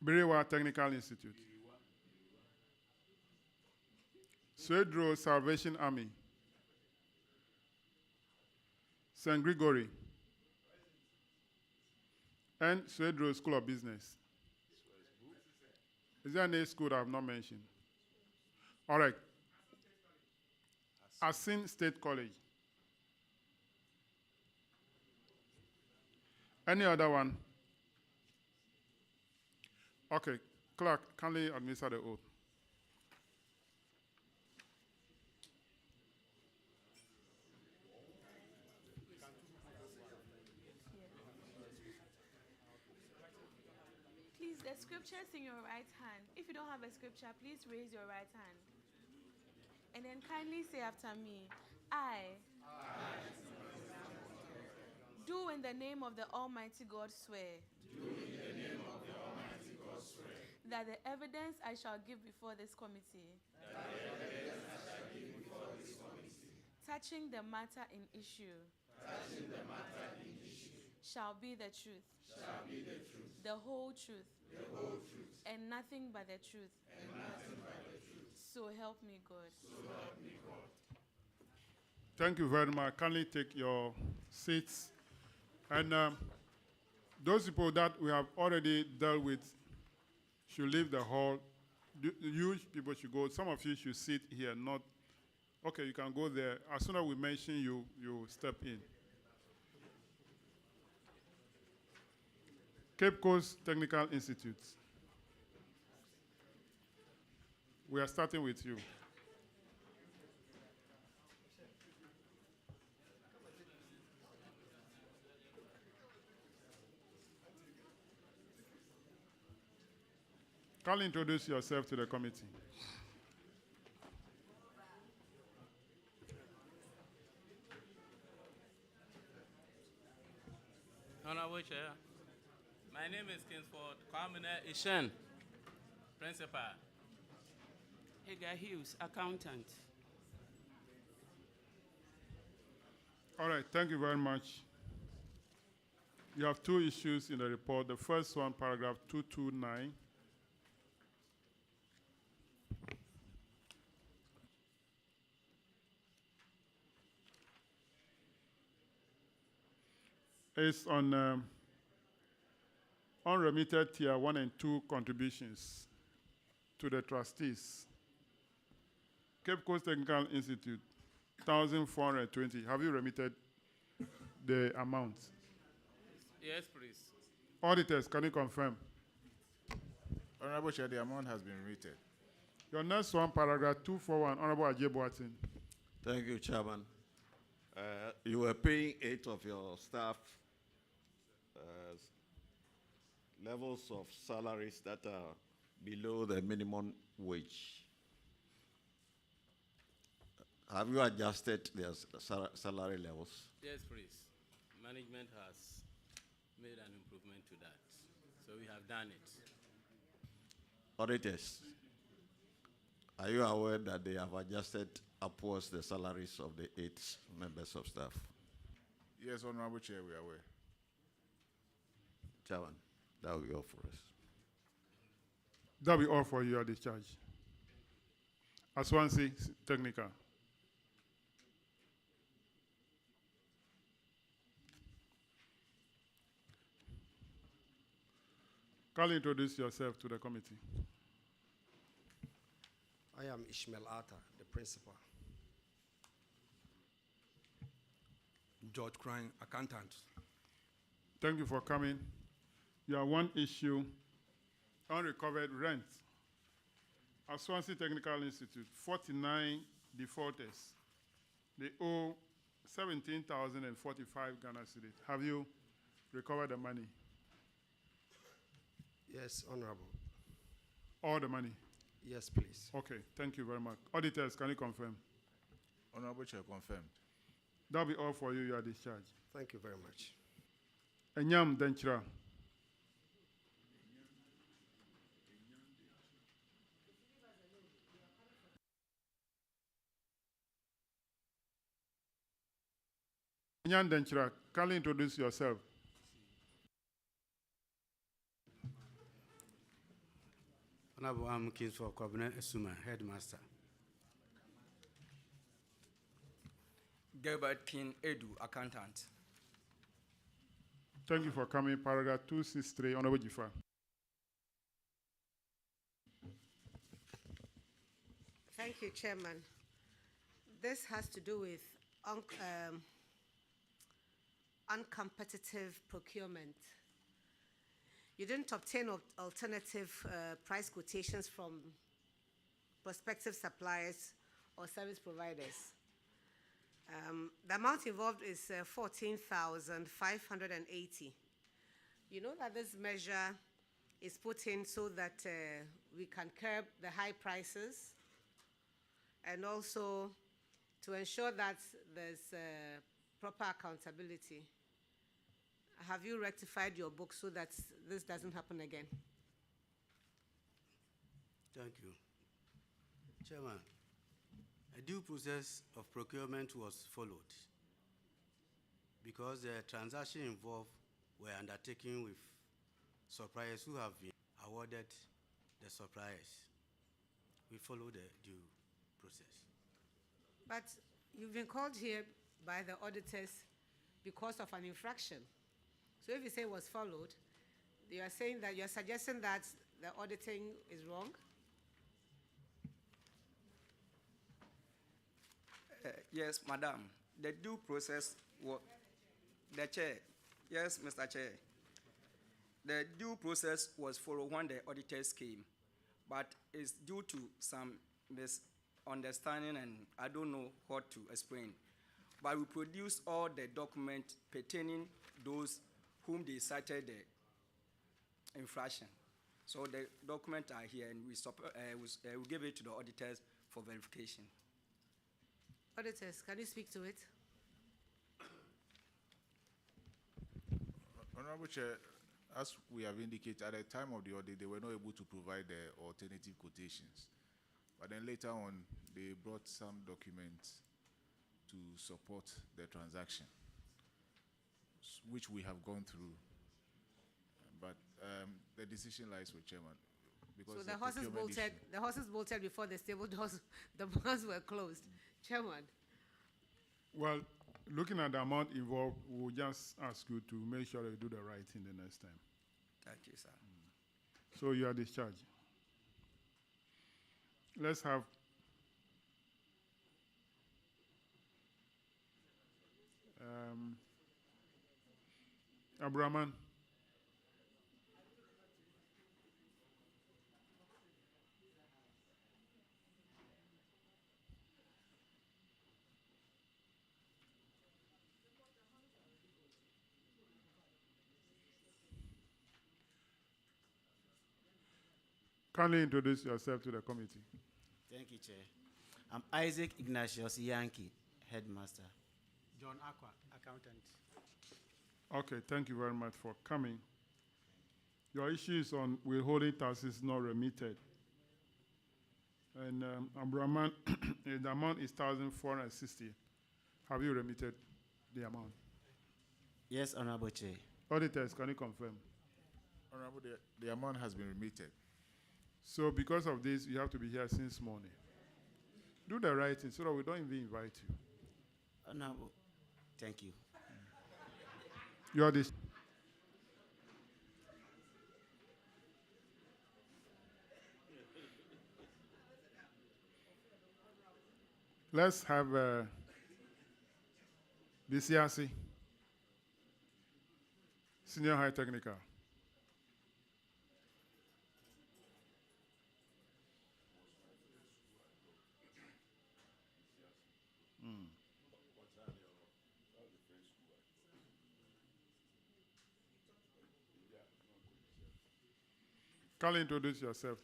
Speaker 1: Brakwa Technical Institute, Swedro Salvation Army, St. Gregory, and Swedro School of Business. Is there any school I have not mentioned? All right. Asent State College. Any other one? Okay. Clerk, kindly administer the oath.
Speaker 3: Please, the scripture is in your right hand. If you don't have a scripture, please raise your right hand. And then kindly say after me, I do in the name of the Almighty God swear. That the evidence I shall give before this committee. Touching the matter in issue. Shall be the truth. The whole truth. And nothing but the truth. So help me God.
Speaker 1: Thank you very much. Kindly take your seats. And those people that we have already dealt with should leave the hall. You people should go. Some of you should sit here, not... Okay, you can go there. As soon as we mention you, you step in. Cape Coast Technical Institute. We are starting with you. Kindly introduce yourself to the committee.
Speaker 16: Honorable Chair, my name is Kingsford Kwamina Ishen, Principal.
Speaker 10: Hagar Hughes, Accountant.
Speaker 1: All right, thank you very much. You have two issues in the report. The first one, paragraph 229. Is on unremitted tier 1 and 2 contributions to the trustees. Cape Coast Technical Institute, 1,420. Have you remitted the amount?
Speaker 16: Yes, please.
Speaker 1: Auditors, can you confirm?
Speaker 12: Honorable Chair, the amount has been remitted.
Speaker 1: Your next one, paragraph 241, Honorable Ajay Boatin.
Speaker 17: Thank you, Chairman. You were paying 8 of your staff levels of salaries that are below the minimum wage. Have you adjusted their salary levels?
Speaker 16: Yes, please. Management has made an improvement to that. So we have done it.
Speaker 17: Auditors, are you aware that they have adjusted upwards the salaries of the 8 members of staff?
Speaker 12: Yes, Honorable Chair, we are aware.
Speaker 17: Chairman, that will be all for us.
Speaker 1: That will be all for your discharge. Aswansi Technical. Kindly introduce yourself to the committee.
Speaker 22: I am Ishmael Atta, the principal. George Crane, accountant.
Speaker 1: Thank you for coming. You have one issue, unrecovered rent. At Swansea Technical Institute, 49 defaulters. They owe 17,045 Ghana cedis. Have you recovered the money?
Speaker 22: Yes, Honorable.
Speaker 1: All the money?
Speaker 22: Yes, please.
Speaker 1: Okay, thank you very much. Auditors, can you confirm?
Speaker 12: Honorable Chair, confirmed.
Speaker 1: That'll be all for you. You are discharged.
Speaker 22: Thank you very much.
Speaker 1: Enyam Denchira. Nyan Denchira, kindly introduce yourself.
Speaker 6: Honorable, I'm Kings for Cabinet Esuma, Headmaster.
Speaker 8: Gilbert King Edu, Accountant.
Speaker 1: Thank you for coming. Paragraph 263, Honorable Jifa.
Speaker 7: Thank you, Chairman. This has to do with uncompetitive procurement. You didn't obtain alternative price quotations from prospective suppliers or service providers. The amount involved is 14,580. You know that this measure is put in so that we can curb the high prices and also to ensure that there's proper accountability. Have you rectified your book so that this doesn't happen again?
Speaker 6: Thank you. Chairman, a due process of procurement was followed because the transaction involved were undertaken with suppliers who have been awarded the suppliers. We follow the due process.
Speaker 7: But you've been called here by the auditors because of an infraction. So if you say it was followed, you are saying that you're suggesting that the auditing is wrong?
Speaker 8: Yes, Madam. The due process was the Chair. Yes, Mr. Chair. The due process was followed when the auditors came, but it's due to some misunderstanding and I don't know what to explain. But we produced all the documents pertaining those whom they cited the infraction. So the documents are here and we give it to the auditors for verification.
Speaker 7: Auditors, can you speak to it?
Speaker 12: Honorable Chair, as we have indicated, at the time of the audit, they were not able to provide the alternative quotations. But then later on, they brought some documents to support the transaction, which we have gone through. But the decision lies with Chairman. Because
Speaker 7: so the horses bolted before the stable doors, the doors were closed. Chairman.
Speaker 1: Well, looking at the amount involved, we'll just ask you to make sure you do the right thing the next time.
Speaker 8: Thank you, sir.
Speaker 1: So you are discharged. Let's have Abraman. Kindly introduce yourself to the committee.
Speaker 11: Thank you, Chair. I'm Isaac Ignatius Yankee, Headmaster.
Speaker 15: John Aqua, Accountant.
Speaker 1: Okay, thank you very much for coming. Your issue is on withholding taxes not remitted. And Abraman, the amount is 1,460. Have you remitted the amount?
Speaker 11: Yes, Honorable Chair.
Speaker 1: Auditors, can you confirm?
Speaker 12: Honorable, the amount has been remitted.
Speaker 1: So because of this, you have to be here since morning. Do the right thing so that we don't even invite you.
Speaker 11: Honorable, thank you.
Speaker 1: You are this. Let's have BCRC, Senior High Technical. Kindly introduce yourself.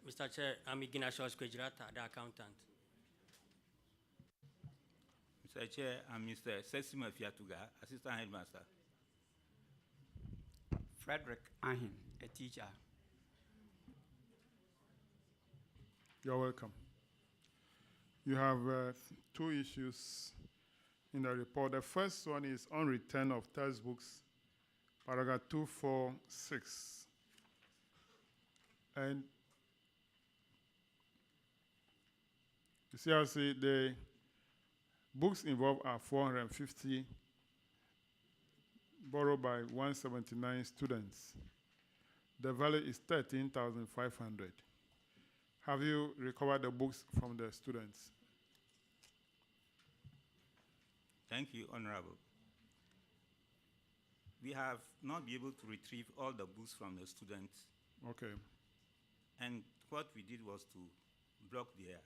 Speaker 23: Mr. Chair, I'm Ignatius Kwejirata, the accountant.
Speaker 25: Mr. Chair, I'm Mr. Sesima Fiatuga, Assistant Headmaster.
Speaker 19: Frederick Ahin, a teacher.
Speaker 1: You're welcome. You have two issues in the report. The first one is on return of textbooks, paragraph 246. And you see, I say the books involved are 450, borrowed by 179 students. The value is 13,500. Have you recovered the books from the students?
Speaker 25: Thank you, Honorable. We have not been able to retrieve all the books from the students.
Speaker 1: Okay.
Speaker 25: And what we did was to block their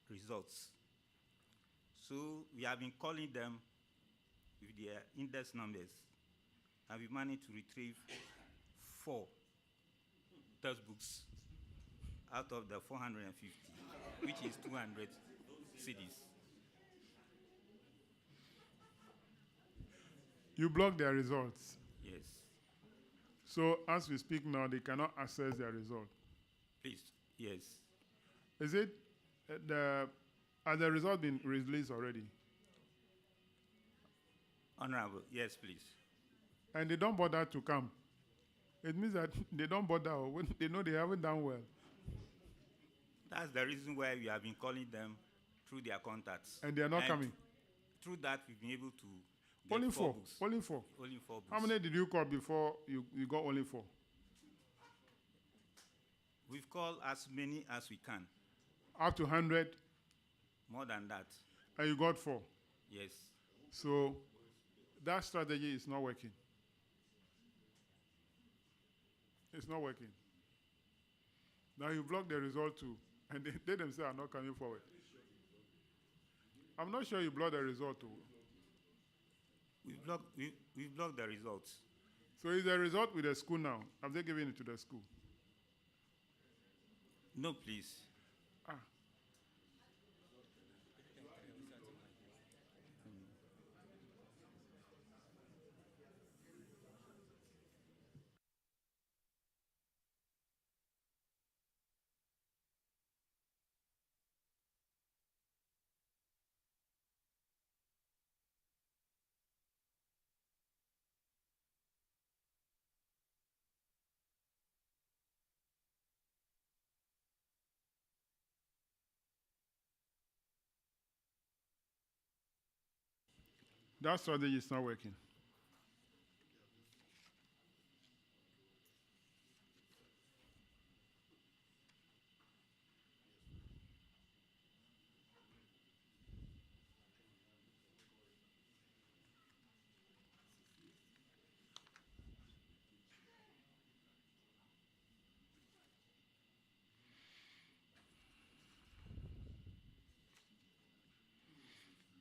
Speaker 25: results. So we have been calling them with their index numbers, and we managed to retrieve 4 textbooks out of the 450, which is 200 CDs.
Speaker 1: You block their results?
Speaker 25: Yes.
Speaker 1: So as we speak now, they cannot access their result?
Speaker 25: Please, yes.
Speaker 1: Is it, has the result been released already?
Speaker 25: Honorable, yes, please.
Speaker 1: And they don't bother to come? It means that they don't bother when they know they haven't done well.
Speaker 25: That's the reason why we have been calling them through their contacts.
Speaker 1: And they are not coming?
Speaker 25: Through that, we've been able to get
Speaker 1: Only
Speaker 25: 4
Speaker 1: 4?
Speaker 25: books.
Speaker 1: Only 4?
Speaker 25: Only 4 books.
Speaker 1: How many did you call before you got only 4?
Speaker 25: We've called as many as we can.
Speaker 1: Up to 100?
Speaker 25: More than that.
Speaker 1: And you got 4?
Speaker 25: Yes.
Speaker 1: So that strategy is not working. It's not working. Now you block the result too, and they themselves are not coming forward. I'm not sure you block the result too.
Speaker 25: We blocked the results.
Speaker 1: So is the result with the school now? Have they given it to the school?
Speaker 25: No, please.
Speaker 1: That strategy is not working.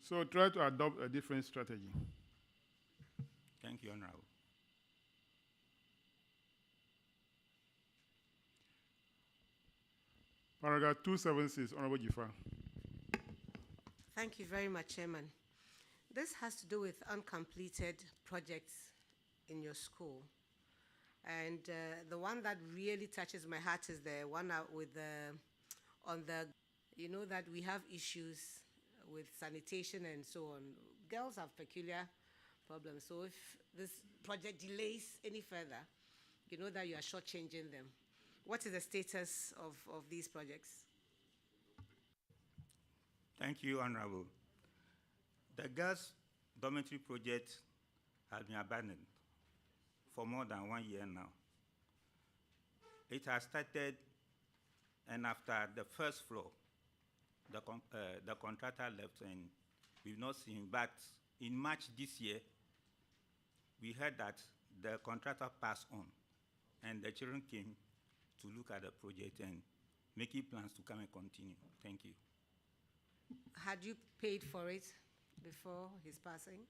Speaker 1: So try to adopt a different strategy.
Speaker 25: Thank you, Honorable.
Speaker 1: Paragraph 276, Honorable Jifa.
Speaker 7: Thank you very much, Chairman. This has to do with uncompleted projects in your school. And the one that really touches my heart is the one out with you know that we have issues with sanitation and so on. Girls have peculiar problems. So if this project delays any further, you know that you are shortchanging them. What is the status of these projects?
Speaker 25: Thank you, Honorable. The girls' dormitory project has been abandoned for more than 1 year now. It has started, and after the first floor, the contractor left, and we've not seen him. But in March this year, we heard that the contractor passed on, and the children came to look at the project and making plans to come and continue. Thank you.
Speaker 7: Had you paid for it before his passing?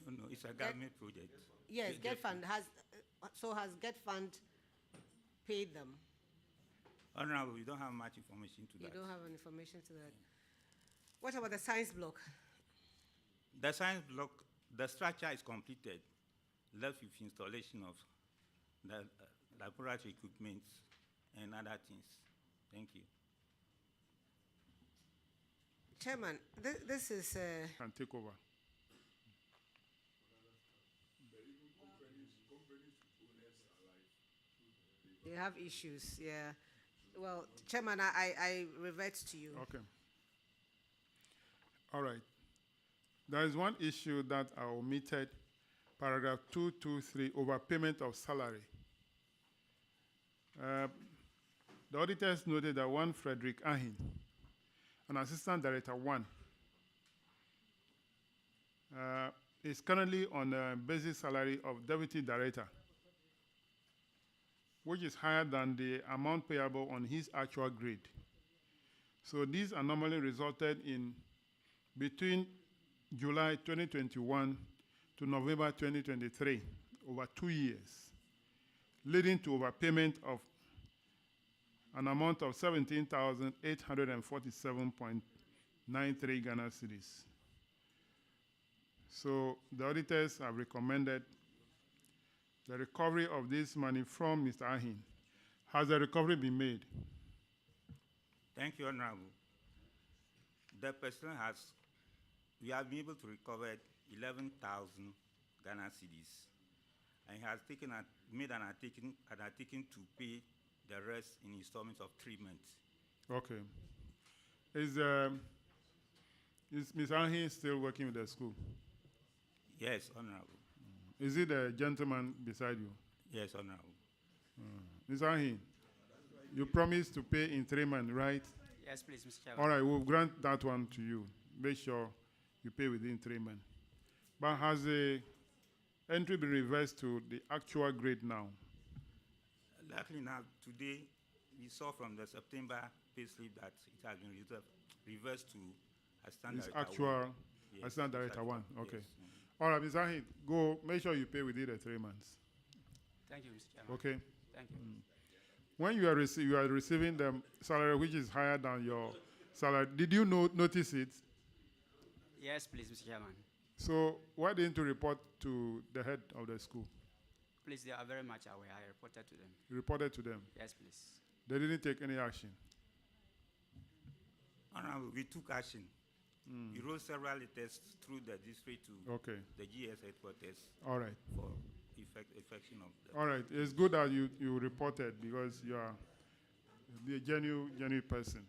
Speaker 25: No, it's a government project.
Speaker 7: Yes, Get Fund has. So has Get Fund paid them?
Speaker 25: Honorable, we don't have much information to that.
Speaker 7: You don't have any information to that. What about the science block?
Speaker 25: The science block, the structure is completed, left with installation of the laboratory equipment and other things. Thank you.
Speaker 7: Chairman, this is...
Speaker 1: Can take over.
Speaker 7: They have issues, yeah. Well, Chairman, I revert to you.
Speaker 1: Okay. All right. There is one issue that I omitted, paragraph 223, overpayment of salary. The auditors noted that one Frederick Ahin, an assistant director 1, is currently on a basic salary of deputy director, which is higher than the amount payable on his actual grade. So this anomaly resulted in between July 2021 to November 2023, over 2 years, leading to overpayment of an amount of 17,847.93 Ghana cedis. So the auditors have recommended the recovery of this money from Mr. Ahin. Has the recovery been made?
Speaker 25: Thank you, Honorable. The person we have been able to recover 11,000 Ghana cedis, and he has made an undertaking to pay the rest in installments of 3 months.
Speaker 1: Okay. Is Ms. Ahin still working with the school?
Speaker 25: Yes, Honorable.
Speaker 1: Is it the gentleman beside you?
Speaker 25: Yes, Honorable.
Speaker 1: Ms. Ahin, you promised to pay in 3 months, right?
Speaker 19: Yes, please, Mr. Chairman.
Speaker 1: All right, we'll grant that one to you. Make sure you pay within 3 months. But has the entry been reversed to the actual grade now?
Speaker 25: Luckily now, today, we saw from the September payslip that it has been reversed to Assistant Director 1.
Speaker 1: Actual
Speaker 25: Yes,
Speaker 1: Assistant Director 1, okay.
Speaker 25: Yes.
Speaker 1: All right, Ms. Ahin, go, make sure you pay within the 3 months.
Speaker 19: Thank you, Mr. Chairman.
Speaker 1: Okay?
Speaker 19: Thank you.
Speaker 1: When you are receiving the salary which is higher than your salary, did you notice it?
Speaker 19: Yes, please, Mr. Chairman.
Speaker 1: So why didn't you report to the head of the school?
Speaker 19: Please, they are very much aware. I reported to them.
Speaker 1: You reported to them?
Speaker 19: Yes, please.
Speaker 1: They didn't take any action?
Speaker 25: Honorable, we took action. We wrote several letters through the district to the GS headquarters.
Speaker 1: All right.
Speaker 25: For effection of the...
Speaker 1: All right. It's good that you reported because you are the genuine person.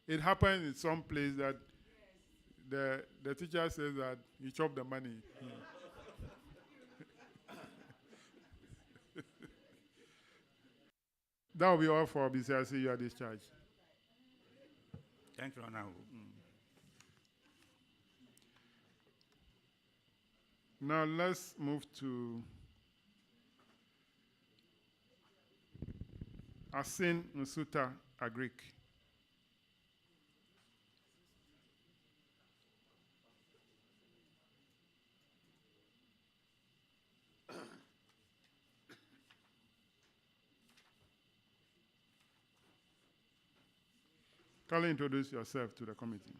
Speaker 1: It happened in some place that the teacher says that you chop the money. That will be all for BCRC. You are discharged.
Speaker 25: Thank you, Honorable.
Speaker 1: Now let's move to Asent South Agric. Kindly introduce yourself to the committee.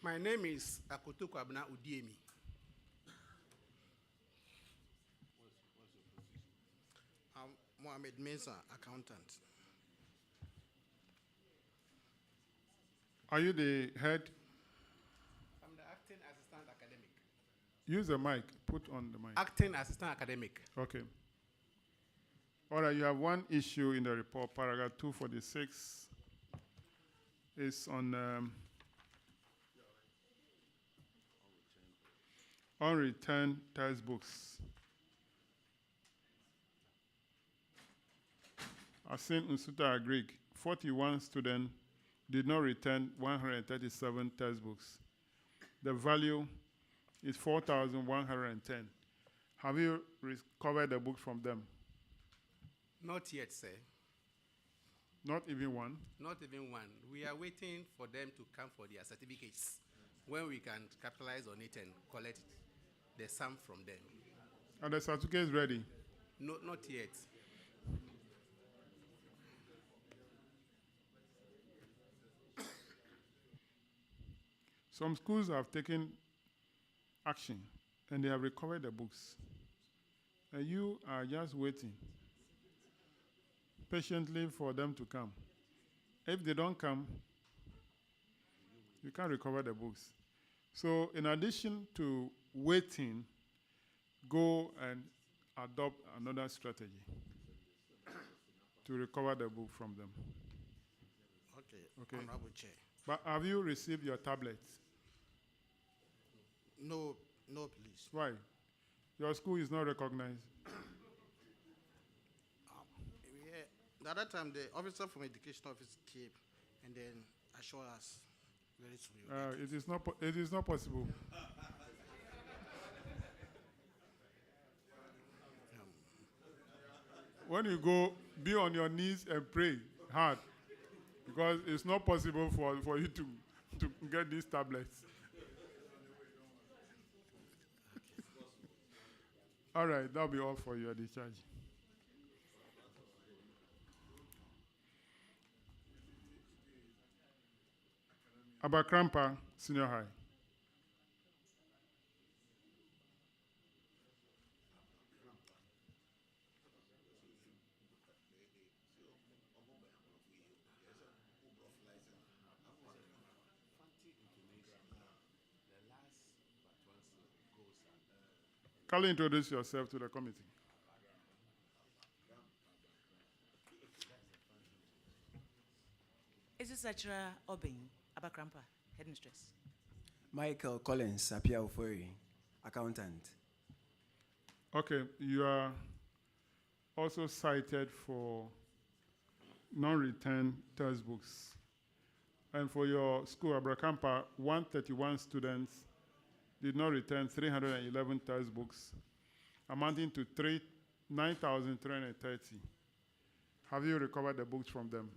Speaker 2: My name is Akotoku Abna Udiemi. I'm Mohamed Mesa, accountant.
Speaker 1: Are you the head?
Speaker 2: I'm the acting assistant academic.
Speaker 1: Use the mic. Put on the mic.
Speaker 2: Acting assistant academic.
Speaker 1: Okay. All right, you have one issue in the report, paragraph 246. It's on unreturned textbooks. Asent South Agric, 41 students did not return 137 textbooks. The value is 4,110. Have you recovered the book from them?
Speaker 2: Not yet, sir.
Speaker 1: Not even one?
Speaker 2: Not even one. We are waiting for them to come for their certificates when we can capitalize on it and collect the sum from them.
Speaker 1: Are the certificates ready?
Speaker 2: No, not yet.
Speaker 1: Some schools have taken action and they have recovered the books. And you are just waiting patiently for them to come. If they don't come, You can't recover the books. So in addition to waiting, go and adopt another strategy to recover the book from them.
Speaker 5: Okay. Honorable Chair.
Speaker 1: But have you received your tablets?
Speaker 5: No, please.
Speaker 1: Why? Your school is not recognized.
Speaker 5: Yeah, the other time, the officer from Education Office came and then assured us very soon.
Speaker 1: It is not possible. When you go, be on your knees and pray hard, because it's not possible for you to get these tablets. All right, that'll be all for your discharge. Abakrampa Senior High. Kindly introduce yourself to the committee.
Speaker 9: Is this Sachra Odoben, Abakrampa, headmistress?
Speaker 14: Michael Collins, Apia Ofori, accountant.
Speaker 1: Okay, you are also cited for non-return textbooks. And for your school, Abakrampa, 131 students did not return 311 textbooks, amounting to 9,330. Have you recovered the books from them?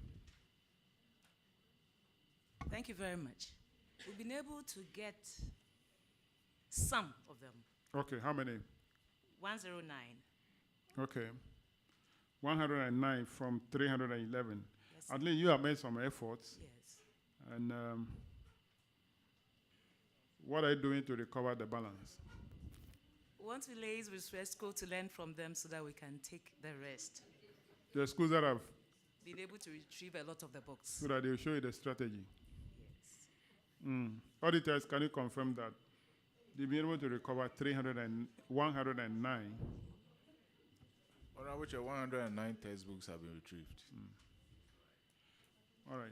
Speaker 9: Thank you very much. We've been able to get some of them.
Speaker 1: Okay, how many?
Speaker 9: 109.
Speaker 1: Okay. 109 from 311.
Speaker 9: Yes,
Speaker 1: At least you have made some efforts.
Speaker 9: Yes.
Speaker 1: And what are you doing to recover the balance?
Speaker 9: We want to liaise with Swesco to learn from them so that we can take the rest.
Speaker 1: The schools that have
Speaker 9: Been able to retrieve a lot of the books.
Speaker 1: so that they will show you the strategy.
Speaker 9: Yes.
Speaker 1: Auditors, can you confirm that they've been able to recover 109?
Speaker 12: Honorable Chair, 109 textbooks have been retrieved.
Speaker 1: All right.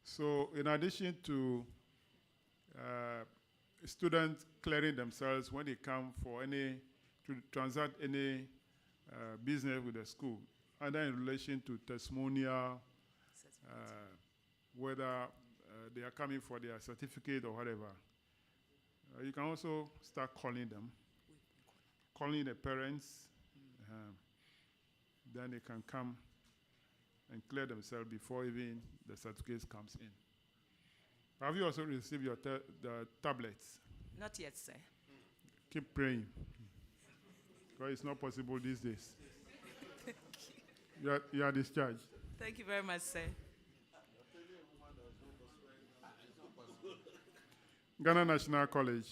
Speaker 1: So in addition to students clearing themselves when they come for to transact any business with the school, either in relation to testimonial, whether they are coming for their certificate or whatever, you can also start calling them, calling the parents, then they can come and clear themselves before even the certificate comes in. Have you also received your the tablets?
Speaker 9: Not yet, sir.
Speaker 1: Keep praying. Because it's not possible these days.
Speaker 9: Thank
Speaker 1: You are discharged.
Speaker 9: Thank you very much, sir.
Speaker 1: Ghana National College.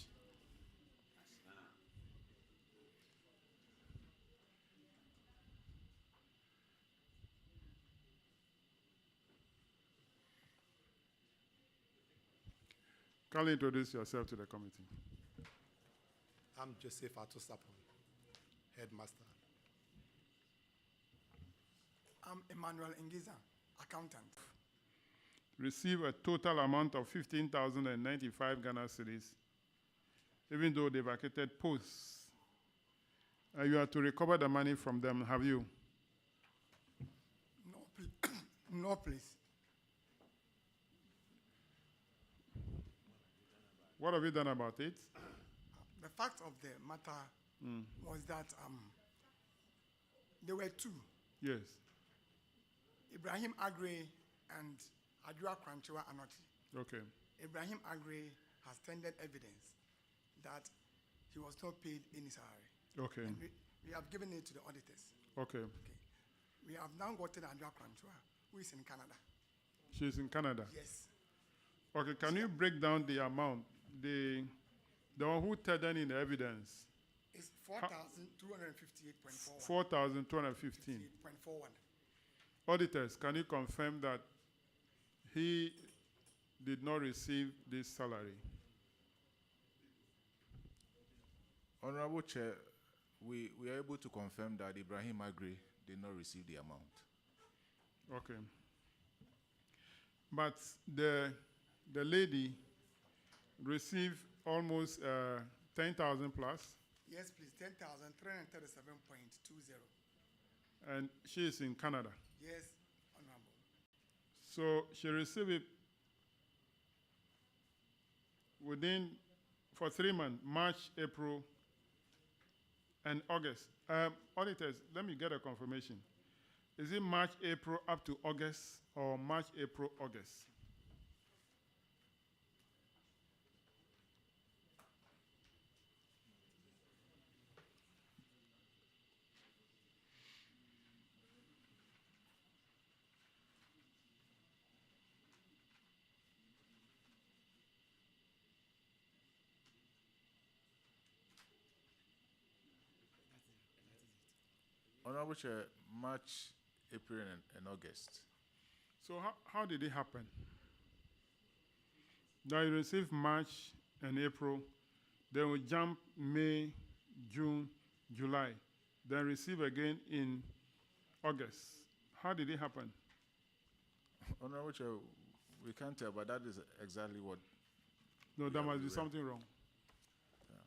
Speaker 1: Kindly introduce yourself to the committee.
Speaker 20: I'm Joseph Atosapon, headmaster.
Speaker 24: I'm Emmanuel Ngiza, accountant.
Speaker 1: Receive a total amount of 15,095 Ghana cedis, even though they vacated posts. You are to recover the money from them, have you?
Speaker 24: No, please. No, please.
Speaker 1: What have you done about it?
Speaker 24: The fact of the matter was that there were two.
Speaker 1: Yes.
Speaker 24: Ibrahim Agre and Adua Kranchewa Anoti.
Speaker 1: Okay.
Speaker 24: Ibrahim Agre has tendered evidence that he was not paid any salary.
Speaker 1: Okay.
Speaker 24: And we have given it to the auditors.
Speaker 1: Okay.
Speaker 24: We have now gotten Adua Kranchewa, who is in Canada.
Speaker 1: She's in Canada?
Speaker 24: Yes.
Speaker 1: Okay, can you break down the amount? The one who tendered in the evidence?
Speaker 24: It's 4,258.41.
Speaker 1: 4,215.
Speaker 24: 58.41.
Speaker 1: Auditors, can you confirm that did not receive this salary?
Speaker 3: Honorable Chair, we are able to confirm that Ibrahim Agri did not receive the amount.
Speaker 1: Okay. But the lady received almost 10,000 plus,
Speaker 24: Yes, please, 10,337.20.
Speaker 1: and she is in Canada.
Speaker 24: Yes, Honorable.
Speaker 1: So she received it for 3 months, March, April, and August. Auditors, let me get a confirmation. Is it March, April up to August, or March, April, August?
Speaker 3: Honorable Chair, March, April, and August.
Speaker 1: So how did it happen? That you receive March and April, then we jump May, June, July, then receive again in August. How did it happen?
Speaker 3: Honorable Chair, we can't tell, but that is exactly what.
Speaker 1: No, there must be something wrong.
Speaker 17: Let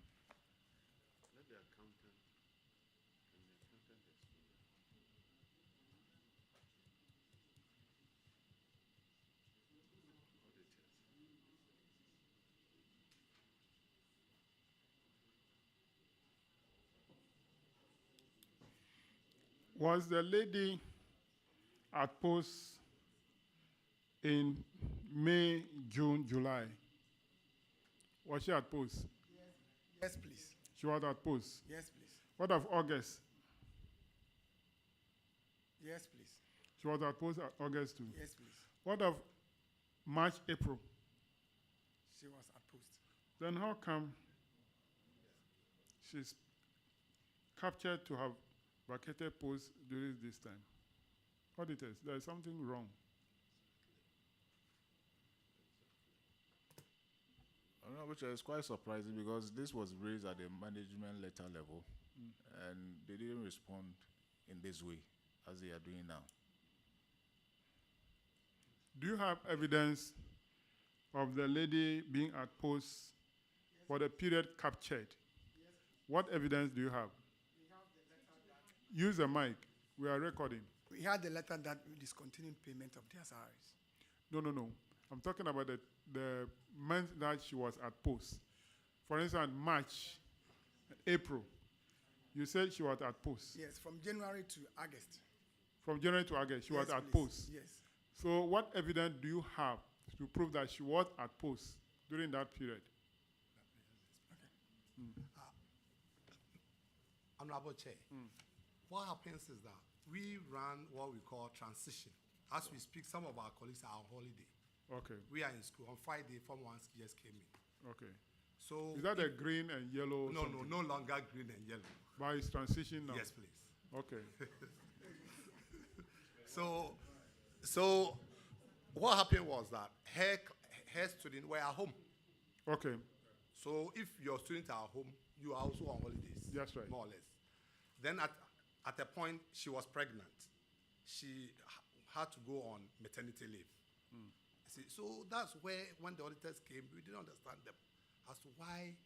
Speaker 17: the accountant
Speaker 1: Was the lady at post in May, June, July? Was she at post?
Speaker 24: Yes, please.
Speaker 1: She was at post.
Speaker 24: Yes, please.
Speaker 1: What of August?
Speaker 24: Yes, please.
Speaker 1: She was at post at August too.
Speaker 24: Yes, please.
Speaker 1: What of March, April?
Speaker 24: She was at post.
Speaker 1: Then how come she's captured to have vacated post during this time? Auditors, there is something wrong.
Speaker 3: Which is quite surprising because this was raised at the management letter level, and they didn't respond in this way as they are doing now.
Speaker 1: Do you have evidence of the lady being at post for the period captured? What evidence do you have? Use the mic. We are recording.
Speaker 24: We had the letter that we discontinued payment of their salaries.
Speaker 1: No. I'm talking about the month that she was at post. For instance, March, April. You said she was at post.
Speaker 24: Yes, from January to August.
Speaker 1: From January to August, she was at post.
Speaker 24: Yes.
Speaker 1: So what evidence do you have to prove that she was at post during that period?
Speaker 20: Honorable Chair, what happens is that we run what we call transition. As we speak, some of our colleagues are on holiday.
Speaker 1: Okay.
Speaker 20: We are in school. On Friday, Form 1 just came in.
Speaker 1: Okay.
Speaker 20: So
Speaker 1: is that the green and yellow?
Speaker 20: No longer green and yellow.
Speaker 1: But it's transition now?
Speaker 20: Yes, please.
Speaker 1: Okay.
Speaker 20: So what happened was that her students were at home.
Speaker 1: Okay.
Speaker 20: So if your students are at home, you are also on holidays.
Speaker 1: That's right.
Speaker 20: More or less. Then at a point, she was pregnant. She had to go on maternity leave. See, so that's where, when the auditors came, we didn't understand them as to why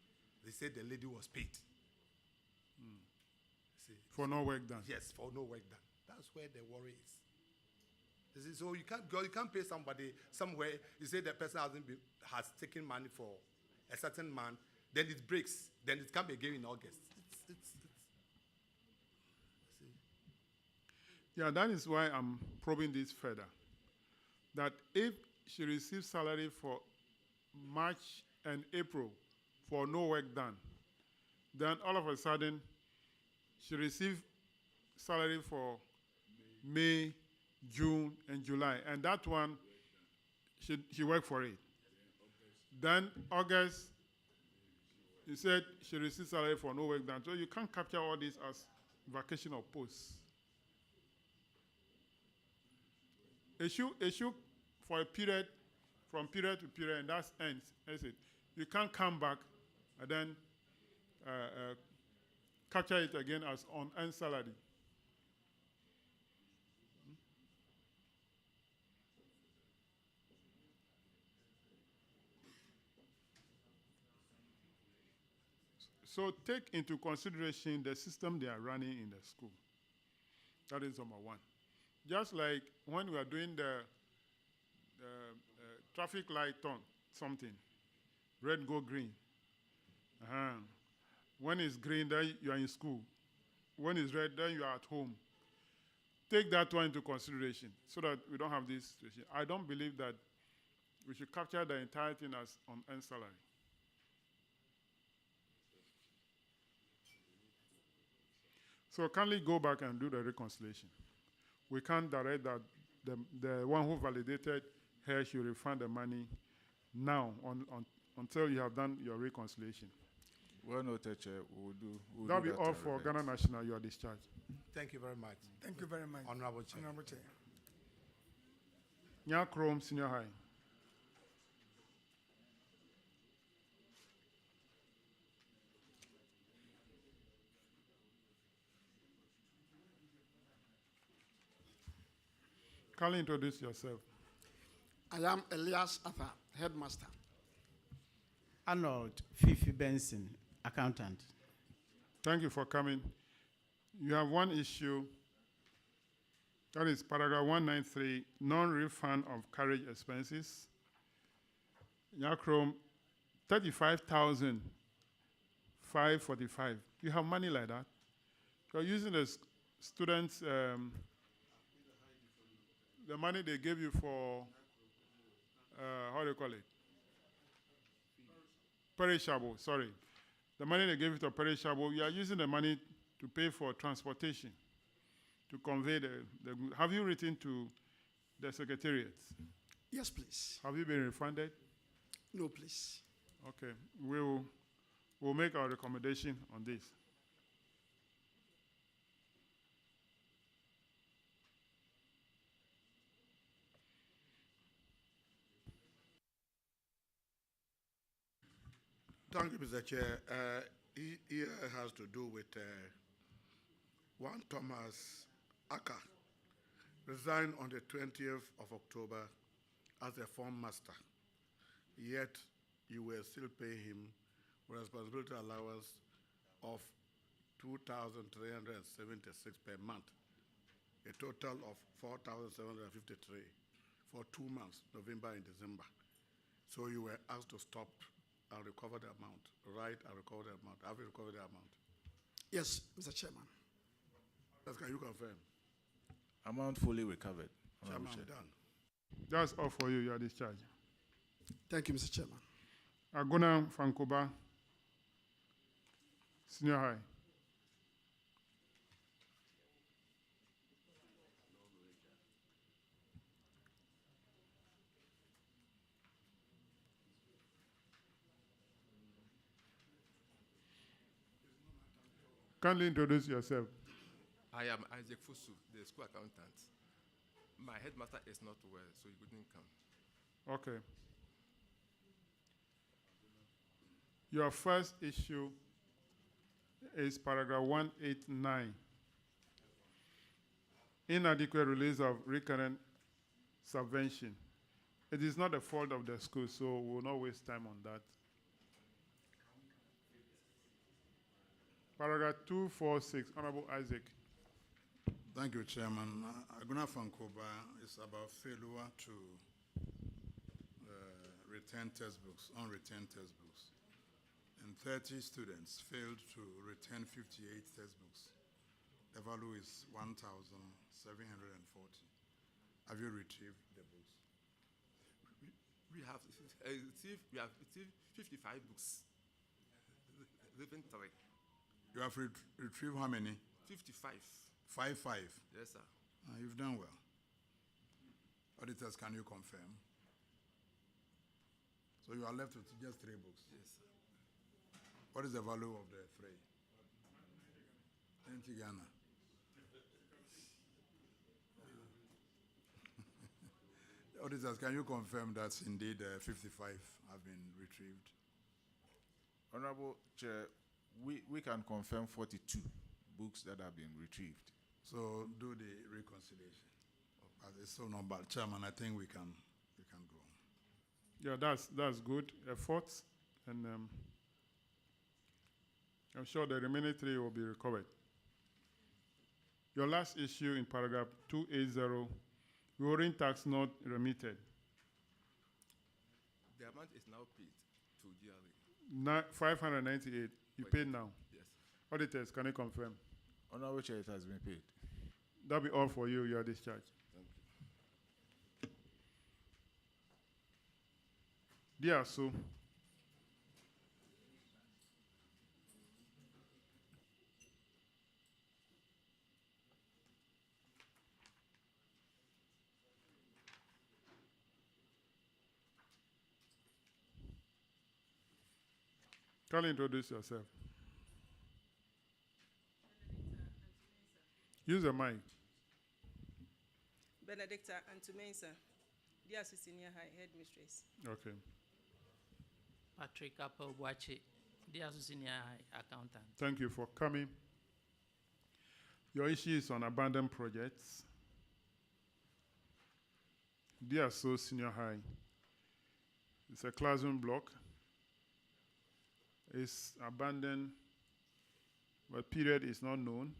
Speaker 20: they said the lady was paid. See,
Speaker 1: for no work done.
Speaker 20: Yes, for no work done. That's where the worry is. You see, so you can't pay somebody somewhere. You say the person has taken money for a certain month, then it breaks, then it comes again in August.
Speaker 1: Yeah, that is why I'm probing this further. That if she receives salary for March and April for no work done, then all of a sudden she receives salary for May, June, and July, and that one she worked for it. Then August, you said she received salary for no work done, so you can't capture all this as vacation or post. Issue for a period from period to period, and that ends. That's it. You can't come back and then capture it again as unearned salary. So take into consideration the system they are running in the school. That is number one. Just like when we are doing the traffic light on something, red go green. When it's green, then you are in school. When it's red, then you are at home. Take that one into consideration so that we don't have this situation. I don't believe that we should capture the entire thing as unearned salary. So kindly go back and do the reconciliation. We can't direct that the one who validated her should refund the money now until you have done your reconciliation.
Speaker 3: Well noted, Chair.
Speaker 1: That'll be all for Ghana National. You are discharged.
Speaker 20: Thank you very much.
Speaker 24: Thank you very much.
Speaker 20: Honorable Chair.
Speaker 24: Honorable Chair.
Speaker 1: Nyakrom Senior High. Kindly introduce yourself.
Speaker 5: I am Elias Arthur, headmaster.
Speaker 22: Arnold Fifi Benson, accountant.
Speaker 1: Thank you for coming. You have one issue, that is paragraph 193, non-refund of carriage expenses. Nyakrom, 35,545. You have money like that? You're using the students' the money they gave you for, how do you call it? Perishable, sorry. The money they gave you to perishable, you are using the money to pay for transportation, to convey the have you written to the secretariat?
Speaker 5: Yes, please.
Speaker 1: Have you been refunded?
Speaker 5: No, please.
Speaker 1: Okay, we'll make our recommendation on this.
Speaker 4: Thank you, Mr. Chair. Here has to do with one Thomas Aka, resigned on the 20th of October as a form master. Yet you were still paying him responsibility allowance of 2,376 per month, a total of 4,753 for 2 months, November and December. So you were asked to stop and recover the amount, right, and recover the amount. Have you recovered the amount?
Speaker 5: Yes, Mr. Chairman.
Speaker 4: Yes, can you confirm?
Speaker 3: Amount fully recovered.
Speaker 4: Chairman, done.
Speaker 1: That's all for you. You are discharged.
Speaker 5: Thank you, Mr. Chairman.
Speaker 1: Agona Fankoba, Senior High. Kindly introduce yourself.
Speaker 10: I am Isaac Fusu, the school accountant. My headmaster is not well, so he couldn't come.
Speaker 1: Okay. Your first issue is paragraph 189. Inadequate release of recurrent subvention. It is not the fault of the school, so we will not waste time on that. Paragraph 246, Honorable Isaac.
Speaker 13: Thank you, Chairman. Aguna Fankoba is about failure to return textbooks, unreturned textbooks. And 30 students failed to return 58 textbooks. The value is 1,740. Have you retrieved the books?
Speaker 10: We have received 55 books. Living three.
Speaker 13: You have retrieved how many?
Speaker 10: 55.
Speaker 13: 55?
Speaker 10: Yes, sir.
Speaker 13: You've done well. Auditors, can you confirm? So you are left with just 3 books?
Speaker 10: Yes, sir.
Speaker 13: What is the value of the 3? 20 Ghana. Auditors, can you confirm that indeed 55 have been retrieved?
Speaker 3: Honorable Chair, we can confirm 42 books that have been retrieved.
Speaker 13: So do the reconciliation. As it's so number, Chairman, I think we can go on.
Speaker 1: Yeah, that's good efforts, and I'm sure the remaining 3 will be recovered. Your last issue in paragraph 280, roaring tax not remitted.
Speaker 10: The amount is now paid to GRA.
Speaker 1: 598. You paid now.
Speaker 10: Yes.
Speaker 1: Auditors, can you confirm?
Speaker 3: Honorable Chair, it has been paid.
Speaker 1: That'll be all for you. You are discharged.
Speaker 10: Thank you.
Speaker 1: Dear Sue. Can you introduce yourself? Use the mic.
Speaker 6: Benedicta Antumensa, DRC Senior High Headmistress.
Speaker 1: Okay.
Speaker 8: Patrick Apple-Boache, DRC Senior High Accountant.
Speaker 1: Thank you for coming. Your issue is on abandoned projects. DRC Senior High. It's a classroom block. It's abandoned, but period is not known.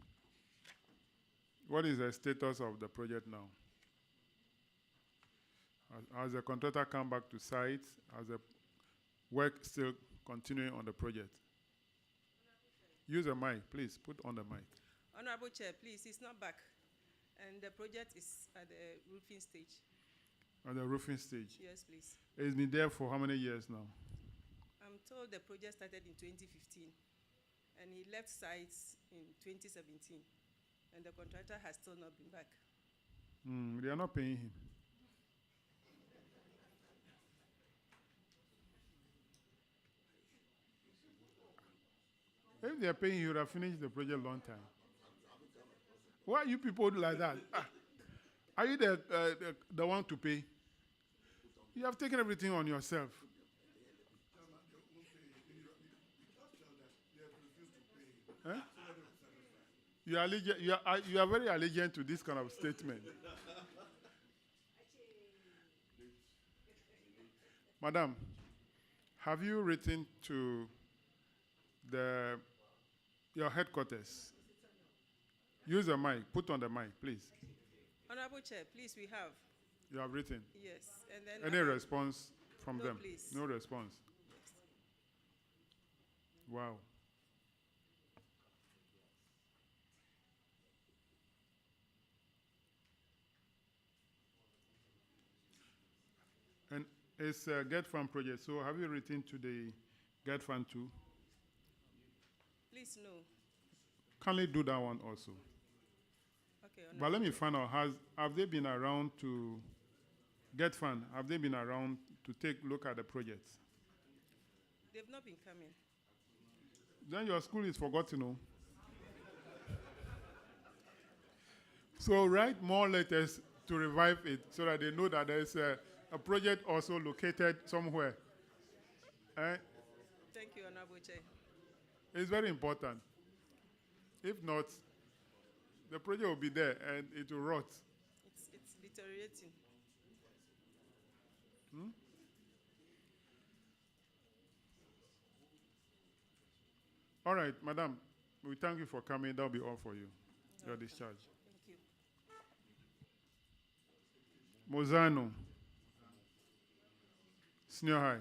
Speaker 1: What is the status of the project now? Has the contractor come back to site? Has the work still continuing on the project? Use a mic, please. Put on the mic.
Speaker 6: Honorable Chair, please, it's not back. And the project is at the roofing stage.
Speaker 1: At the roofing stage?
Speaker 6: Yes, please.
Speaker 1: It's been there for how many years now?
Speaker 6: I'm told the project started in 2015, and he left sites in 2017, and the contractor has still not been back.
Speaker 1: They are not paying him. If they are paying, he would have finished the project long time. Why are you people like that? Are you the one to pay? You have taken everything on yourself. Huh? You are very allegiant to this kind of statement. Madam, have you written to your headquarters? Use the mic. Put on the mic, please.
Speaker 6: Honorable Chair, please, we have.
Speaker 1: You have written?
Speaker 6: Yes. And then
Speaker 1: any response from
Speaker 6: no,
Speaker 1: them?
Speaker 6: Please.
Speaker 1: No response.
Speaker 6: Yes.
Speaker 1: Wow. And it's a Get Fund project. So have you written to the Get Fund too?
Speaker 6: Please, no.
Speaker 1: Can they do that one also?
Speaker 6: Okay.
Speaker 1: But let me find out, have they been around to Get Fund? Have they been around to take a look at the projects?
Speaker 6: They've not been coming.
Speaker 1: Then your school is forgotten, no? So write more letters to revive it so that they know that there is a project also located somewhere.
Speaker 6: Thank you, Honorable Chair.
Speaker 1: It's very important. If not, the project will be there and it will rot.
Speaker 6: It's deteriorating.
Speaker 1: All right, madam, we thank you for coming. That'll be all for you. Your discharge.
Speaker 6: Thank you.
Speaker 1: Mozano, Senior High.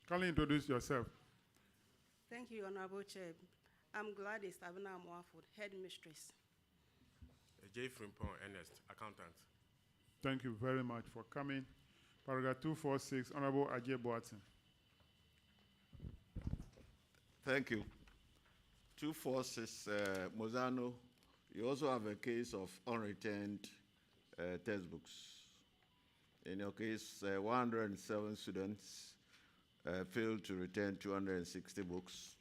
Speaker 1: Can you introduce yourself?
Speaker 16: Thank you, Honorable Chair. I'm Gladys Abena Amwaford, Headmistress.
Speaker 18: J. Frimpong, Ernest, Accountant.
Speaker 1: Thank you very much for coming. Paragraph 246, Honorable Ajay Boateng.
Speaker 17: Thank you. 246, Mozano, you also have a case of unreturned textbooks In your case, 107 students failed to return 260 books.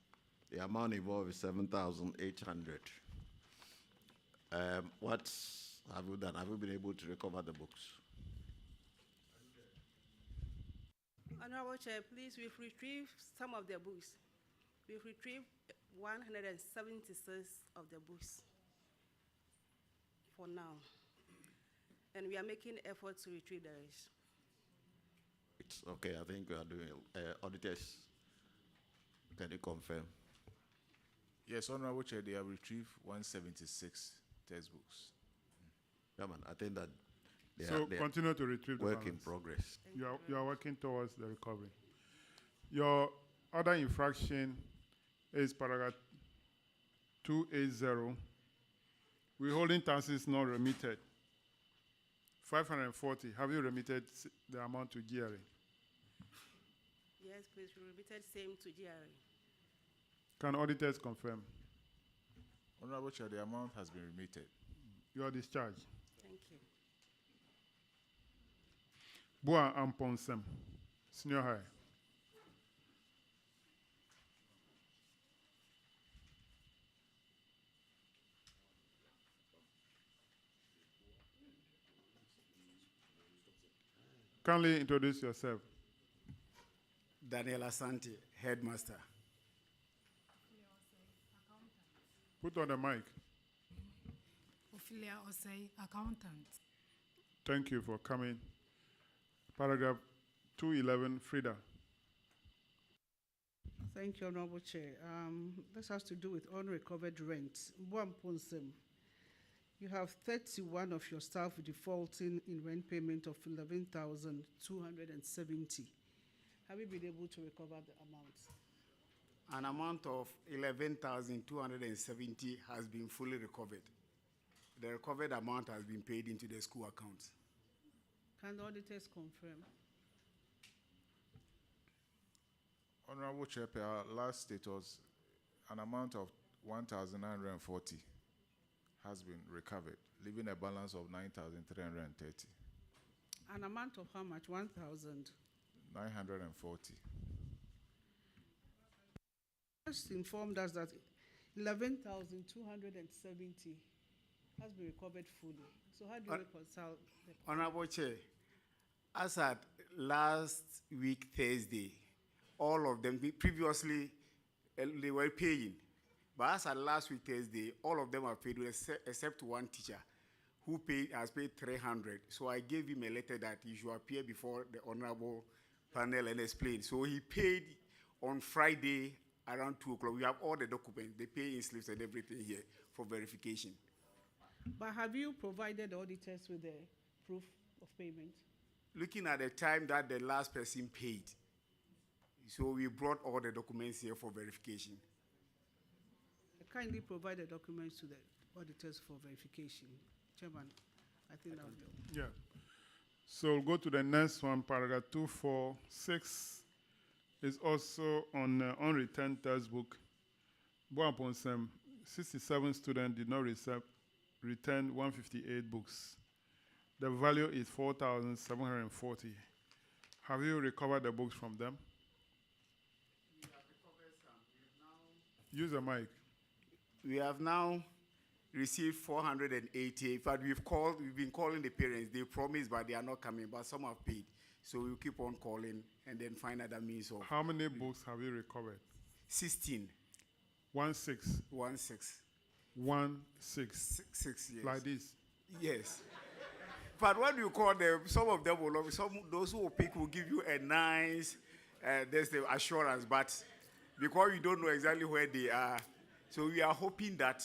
Speaker 17: The amount involved is 7,800. What have you done? Have you been able to recover the books?
Speaker 16: Honorable Chair, please, we've retrieved some of the books. We've retrieved 176 of the books for now. And we are making efforts to retrieve the rest.
Speaker 17: It's okay, I think we are doing auditors. Can you confirm?
Speaker 3: Yes, Honorable Chair, they have retrieved 176 textbooks.
Speaker 17: Yeah, man, I think that
Speaker 1: so continue to retrieve the
Speaker 17: work
Speaker 1: balance.
Speaker 17: in progress.
Speaker 1: You are working towards the recovery. Your other infraction is paragraph 280. Withholding taxes not remitted. 540. Have you remitted the amount to GRA?
Speaker 16: Yes, please, we remitted same to GRA.
Speaker 1: Can auditors confirm?
Speaker 3: Honorable Chair, the amount has been remitted.
Speaker 1: You are discharged.
Speaker 16: Thank you.
Speaker 1: Boa Amponsem, Senior High. Kindly introduce yourself.
Speaker 24: Daniel Asante, Headmaster.
Speaker 1: Put on the mic.
Speaker 7: Ophelia Osei, Accountant.
Speaker 1: Thank you for coming. Paragraph 211, Frida.
Speaker 11: Thank you, Honorable Chair. This has to do with unrecovered rent. Buamponsem, you have 31 of your staff defaulting in rent payment of 11,270. Have you been able to recover the amount?
Speaker 24: An amount of 11,270 has been fully recovered. The recovered amount has been paid into the school account.
Speaker 11: Can the auditors confirm?
Speaker 3: Honorable Chair, per our last status, an amount of 1,940 has been recovered, leaving a balance of 9,330.
Speaker 11: An amount of how much? 1,000?
Speaker 3: 940.
Speaker 11: Just informed us that 11,270 has been recovered fully. So how do you reconcile?
Speaker 24: Honorable Chair, as at last week Thursday, all of them, previously they were paying, but as at last week Thursday, all of them are paid except one teacher who has paid 300. So I gave him a letter that he should appear before the honorable panel and explain. So he paid on Friday around 2 o'clock. We have all the documents, the pay-in slips and everything here for verification.
Speaker 11: But have you provided the auditors with the proof of payment?
Speaker 24: Looking at the time that the last person paid, so we brought all the documents here for verification.
Speaker 11: Kindly provide the documents to the auditors for verification. Chairman, I think that will do.
Speaker 1: Yeah. So we'll go to the next one, paragraph 246. Is also on unreturned textbook. Buamponsem, 67 students did not return 158 books. The value is 4,740. Have you recovered the books from them?
Speaker 24: We have recovered some.
Speaker 1: Use the mic.
Speaker 24: We have now received 480. In fact, we've been calling the parents. They promised, but they are not coming. But some have paid. So we'll keep on calling and then find other means of.
Speaker 1: How many books have you recovered?
Speaker 24: 16.
Speaker 1: 16.
Speaker 24: 16. 6, yes.
Speaker 1: Like this?
Speaker 24: Yes. But when you call them, some of them will not, those who will pick will give you a nice, there's the assurance, but because you don't know exactly where they are, so we are hoping that,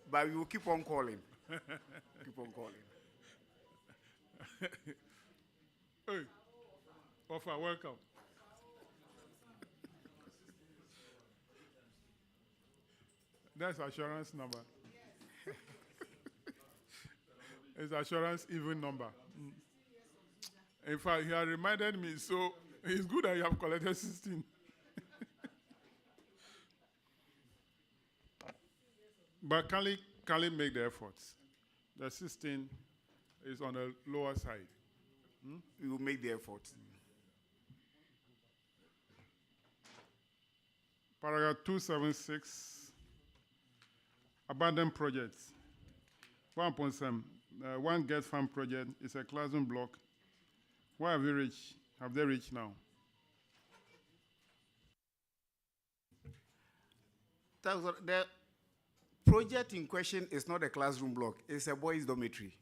Speaker 24: but we will keep on calling. Keep on calling.
Speaker 1: Hey, offer, welcome. That's assurance number. It's assurance even number. In fact, he had reminded me, so it's good that you have collected 16. But can we make the efforts? The 16 is on the lower side.
Speaker 24: We will make the effort.
Speaker 1: Paragraph 276, abandoned projects. 1.7, one get farm project is a classroom block. Where have you reached? Have they reached now?
Speaker 24: The project in question is not a classroom block, it's a boys' dormitory.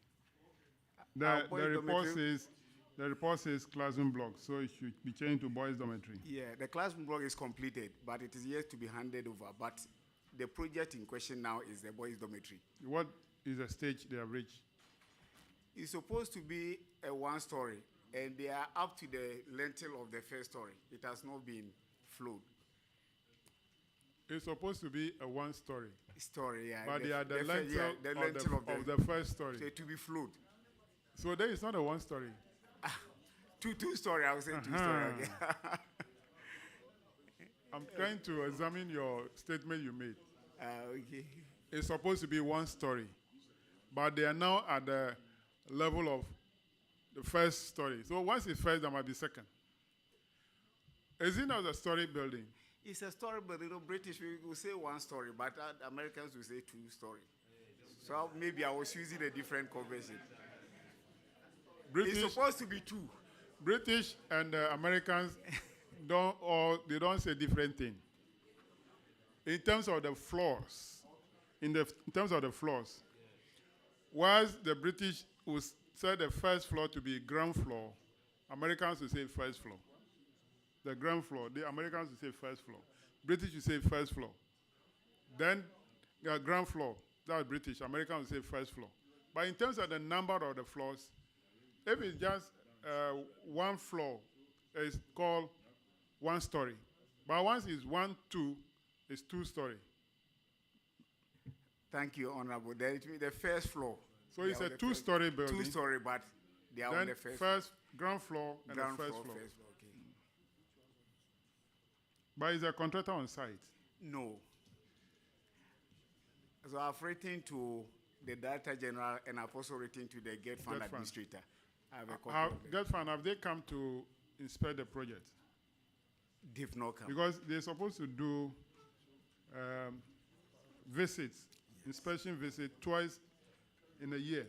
Speaker 1: The report says classroom block, so it should be changed to boys' dormitory.
Speaker 24: Yeah, the classroom block is completed, but it is yet to be handed over. But the project in question now is the boys' dormitory.
Speaker 1: What is the stage they have reached?
Speaker 24: It's supposed to be a one-story, and they are up to the lintel of the first story. It has not been flowed.
Speaker 1: It's supposed to be a one-story.
Speaker 24: Story, yeah.
Speaker 1: But they are the lintel of the first story.
Speaker 24: So to be flowed.
Speaker 1: So there is not a one-story.
Speaker 24: Two-story, I would say two-story. Okay.
Speaker 1: I'm trying to examine your statement you made.
Speaker 24: Okay.
Speaker 1: It's supposed to be one story, but they are now at the level of the first story. So once it's first, there might be second. Is it not a story building?
Speaker 24: It's a story, but British will say one story, but Americans will say two-story. So maybe I was using a different conversion. It's supposed to be two.
Speaker 1: British and Americans they don't say different thing. In terms of the floors, whilst the British would say the first floor to be ground floor, Americans will say first floor. The ground floor, the Americans will say first floor. British will say first floor. Then the ground floor, that's British, Americans will say first floor. But in terms of the number of the floors, if it's just one floor, it's called one story. But once it's 1, 2, it's two-story.
Speaker 24: Thank you, Honorable. Then it will be the first floor.
Speaker 1: So it's a two-story building.
Speaker 24: Two-story, but they are on the
Speaker 1: first ground floor and the first floor.
Speaker 24: Okay.
Speaker 1: But is a contractor on site?
Speaker 24: No. So I've written to the Director General and I've also written to the Get Fund Administrator. I have a copy of them.
Speaker 1: Get Fund, have they come to inspect the project?
Speaker 24: They've not come.
Speaker 1: Because they're supposed to do visits, inspection visit twice in a year.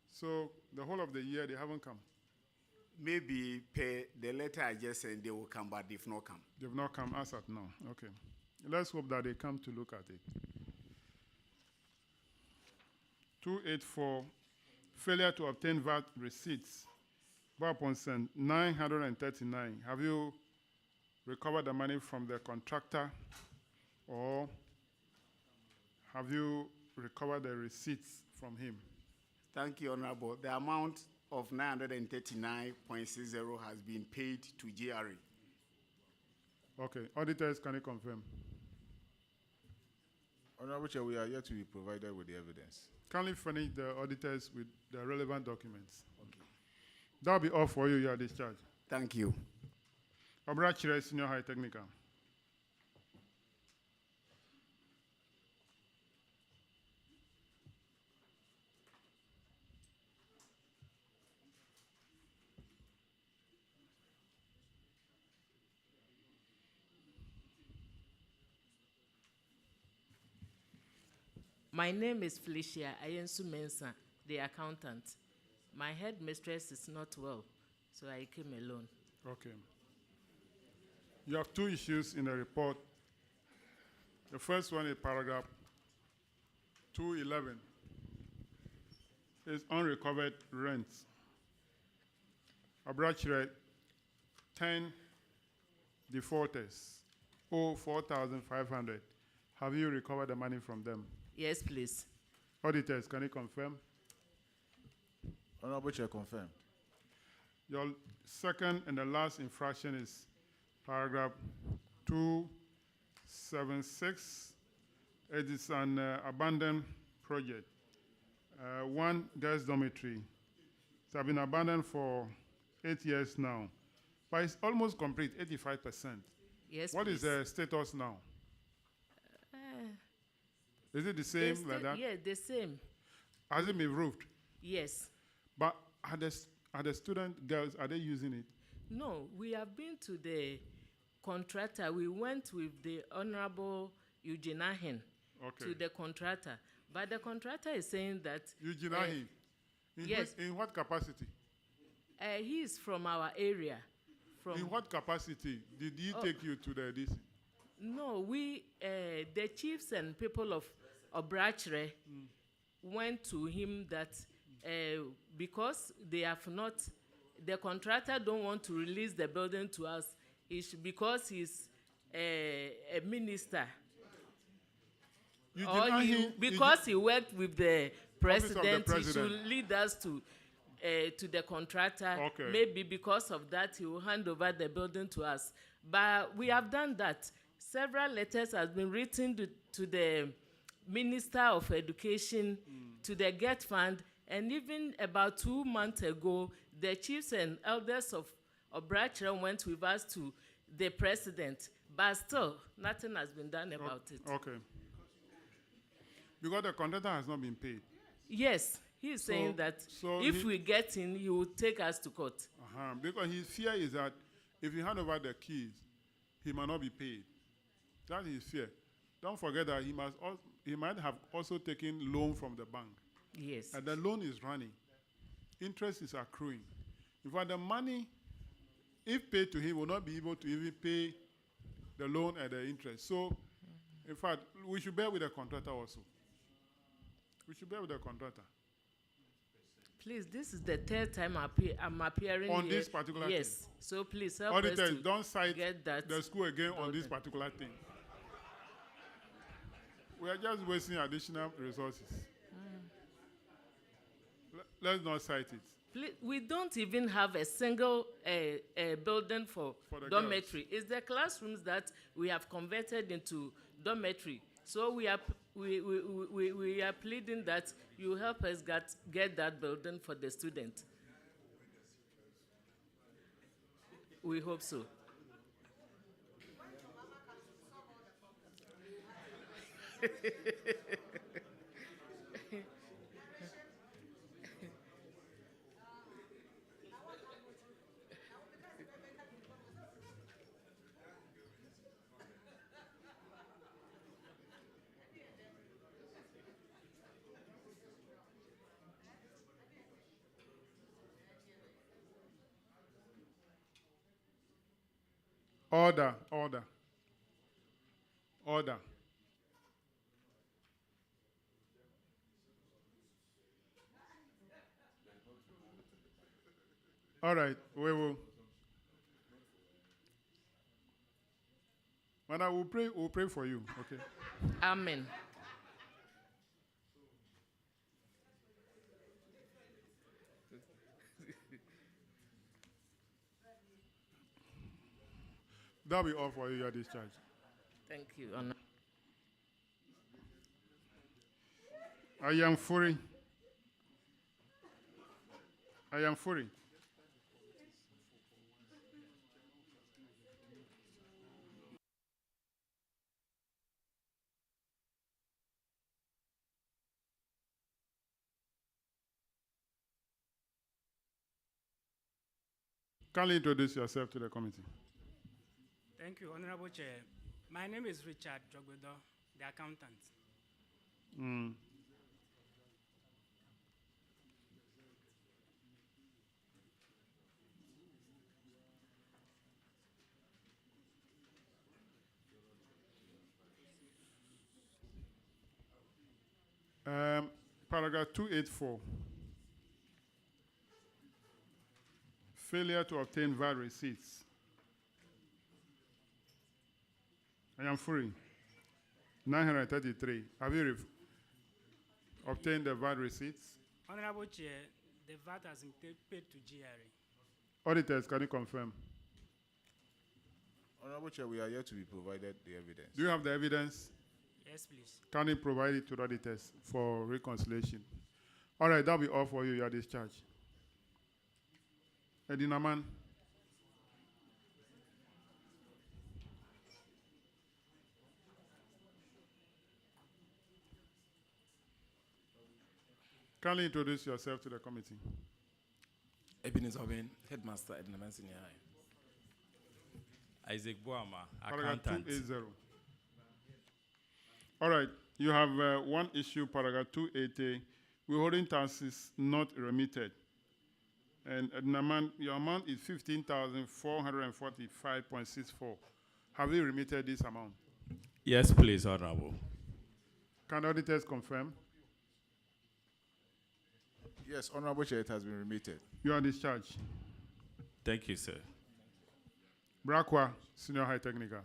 Speaker 1: So the whole of the year they haven't come.
Speaker 24: Maybe per the letter I just sent, they will come, but they've not come.
Speaker 1: They've not come as at now. Okay. Let's hope that they come to look at it. 284, failure to obtain VAT receipts. Baponsend, 939. Have you recovered the money from the contractor, or have you recovered the receipts from him?
Speaker 24: Thank you, Honorable. The amount of 939.60 has been paid to GRA.
Speaker 1: Okay. Auditors, can you confirm?
Speaker 3: Honorable Chair, we are yet to be provided with the evidence.
Speaker 1: Kindly furnish the auditors with the relevant documents. Okay. That'll be all for you. You are discharged.
Speaker 24: Thank you.
Speaker 1: Obrachire, Senior High Technical.
Speaker 15: My name is Felicia Ayensu Mensah, the accountant. My headmistress is not well, so I came alone.
Speaker 1: Okay. You have two issues in the report. The first one is paragraph 211. It's unrecovered rents. Abrachire, 10 defaulters, owe 4,500. Have you recovered the money from them?
Speaker 15: Yes, please.
Speaker 1: Auditors, can you confirm?
Speaker 3: Honorable Chair, confirmed.
Speaker 1: Your second and the last infraction is paragraph 276. It is an abandoned project. One girls' dormitory. It has been abandoned for 8 years now, but it's almost complete, 85%.
Speaker 15: Yes,
Speaker 1: What is the status now? Is it the same like that?
Speaker 15: Yeah, the same.
Speaker 1: Has it been roofed?
Speaker 15: Yes.
Speaker 1: But Are the student girls, are they using it?
Speaker 15: No, we have been to the contractor. We went with the Honorable Eugene Ahen to the contractor. But the contractor is saying that...
Speaker 1: Eugene Ahen?
Speaker 15: Yes.
Speaker 1: In what capacity?
Speaker 15: He is from our area.
Speaker 1: In what capacity did he take you to the DC?
Speaker 15: No, the chiefs and people of Obrachre went to him that because they have not, the contractor don't want to release the building to us, because he's a minister. Because he worked with the president, he should lead us to the contractor.
Speaker 1: Okay.
Speaker 15: Maybe because of that, he will hand over the building to us. But we have done that. Several letters have been written to the Minister of Education, to the GET Fund, and even about 2 months ago, the chiefs and elders of Obrachra went with us to the president. But still, nothing has been done about it.
Speaker 1: Okay. Because the contractor has not been paid.
Speaker 15: Yes, he's saying that if we get in, he will take us to court.
Speaker 1: Because his fear is that if you hand over the keys, he might not be paid. That is his fear. Don't forget that he might have also taken loan from the bank.
Speaker 15: Yes.
Speaker 1: And the loan is running. Interest is accruing. In fact, the money, if paid to him, will not be able to even pay the loan and the interest. So, in fact, we should bear with the contractor also. We should bear with the contractor.
Speaker 15: Please, this is the third time I'm appearing
Speaker 1: on
Speaker 15: here.
Speaker 1: This particular
Speaker 15: yes.
Speaker 1: thing.
Speaker 15: So please help
Speaker 1: Auditors,
Speaker 15: us to
Speaker 1: don't cite
Speaker 15: get that
Speaker 1: the school again on this particular thing. We are just wasting additional resources. Let's not cite it.
Speaker 15: Please, we don't even have a single building for dormitory.
Speaker 1: Girls.
Speaker 15: It's the classrooms that we have converted into dormitory. So we are pleading that you help us get that building for the student. We hope so.
Speaker 1: Order, order, order. All right, we will. Madam, we'll pray for you, okay?
Speaker 15: Amen.
Speaker 1: That'll be all for you, your discharge.
Speaker 15: Thank you, Honor.
Speaker 1: I am Fury. I am Fury. Kindly introduce yourself to the committee.
Speaker 2: Thank you, Honorable Chair. My name is Richard Jogwedo, the accountant.
Speaker 1: Paragraph 284. Failure to obtain VAT receipts. I am free. 933. Have you obtained the VAT receipts?
Speaker 2: Honorable Chair, the VAT has been paid to GRA.
Speaker 1: Auditors, can you confirm?
Speaker 3: Honorable Chair, we are yet to be provided the evidence.
Speaker 1: Do you have the evidence?
Speaker 2: Yes, please.
Speaker 1: Can you provide it to the auditors for reconciliation? All right, that'll be all for you. You are discharged. Edinaman. Kindly introduce yourself to the committee.
Speaker 14: Ebenezer Oben, headmaster at the Senior High. Isaac Boama,
Speaker 1: Paragraph
Speaker 14: accountant.
Speaker 1: 280. All right, you have one issue, paragraph 280, withholding taxes not remitted. And your amount is 15,445.64. Have you remitted this amount?
Speaker 14: Yes, please, Honorable.
Speaker 1: Can auditors confirm?
Speaker 3: Yes, Honorable Chair, it has been remitted.
Speaker 1: You are discharged.
Speaker 14: Thank you, sir.
Speaker 1: Brakwa, Senior High Technical.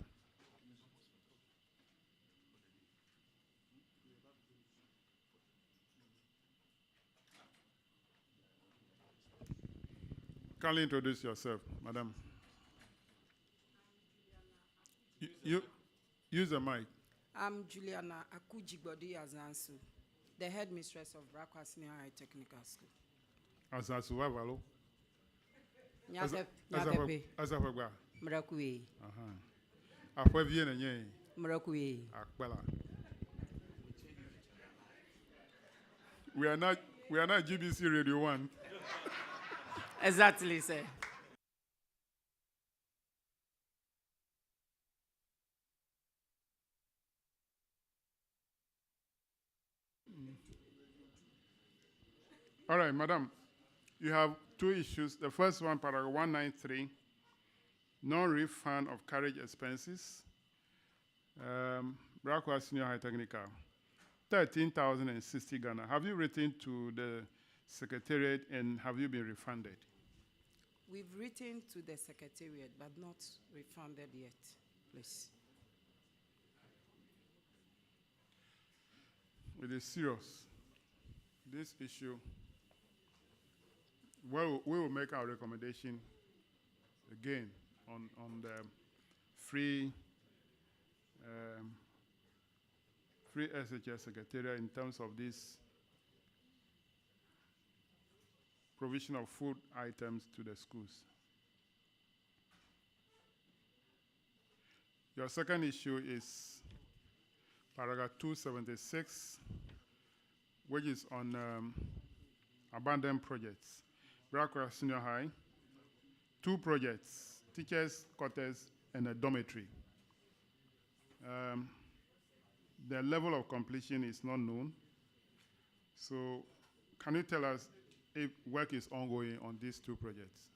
Speaker 1: Kindly introduce yourself, madam. You use the mic.
Speaker 19: I'm Juliana Akujigbodi Azansu, the headmistress of Brakwa Senior High Technical School.
Speaker 1: Azansu, Wavalo.
Speaker 19: Nyapepe.
Speaker 1: Azafagba.
Speaker 19: Mrakwe.
Speaker 1: Afwe viene nye.
Speaker 19: Mrakwe.
Speaker 1: Akbala. We are not GBC Radio 1.
Speaker 19: Exactly, sir.
Speaker 1: All right, madam. You have two issues. The first one, paragraph 193, non-refund of carriage expenses. Brakwa Senior High Technical, 13,060 Ghana. Have you written to the Secretariat and have you been refunded?
Speaker 19: We've written to the Secretariat, but not refunded yet, please.
Speaker 1: It is serious. This issue, well, we will make our recommendation again on the free SHS Secretariat in terms of this provision of food items to the schools. Your second issue is paragraph 276, which is on abandoned projects. Brakwa Senior High, 2 projects, teachers' quarters and a dormitory. The level of completion is not known. So can you tell us if work is ongoing on these 2 projects?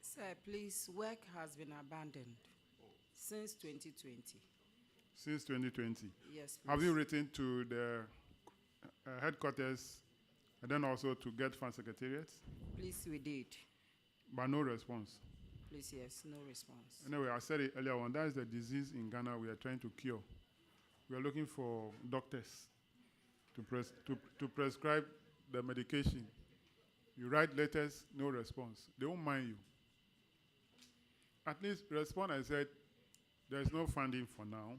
Speaker 19: Sir, please, work has been abandoned since 2020.
Speaker 1: Since 2020?
Speaker 19: Yes, please.
Speaker 1: Have you written to the headquarters and then also to Get Fund Secretariat?
Speaker 19: Please, we did.
Speaker 1: But no response?
Speaker 19: Please, yes, no response.
Speaker 1: Anyway, I said it earlier on, that is the disease in Ghana we are trying to cure. We are looking for doctors to prescribe the medication. You write letters, no response. They won't mind you. At least respond and said, there is no funding for now.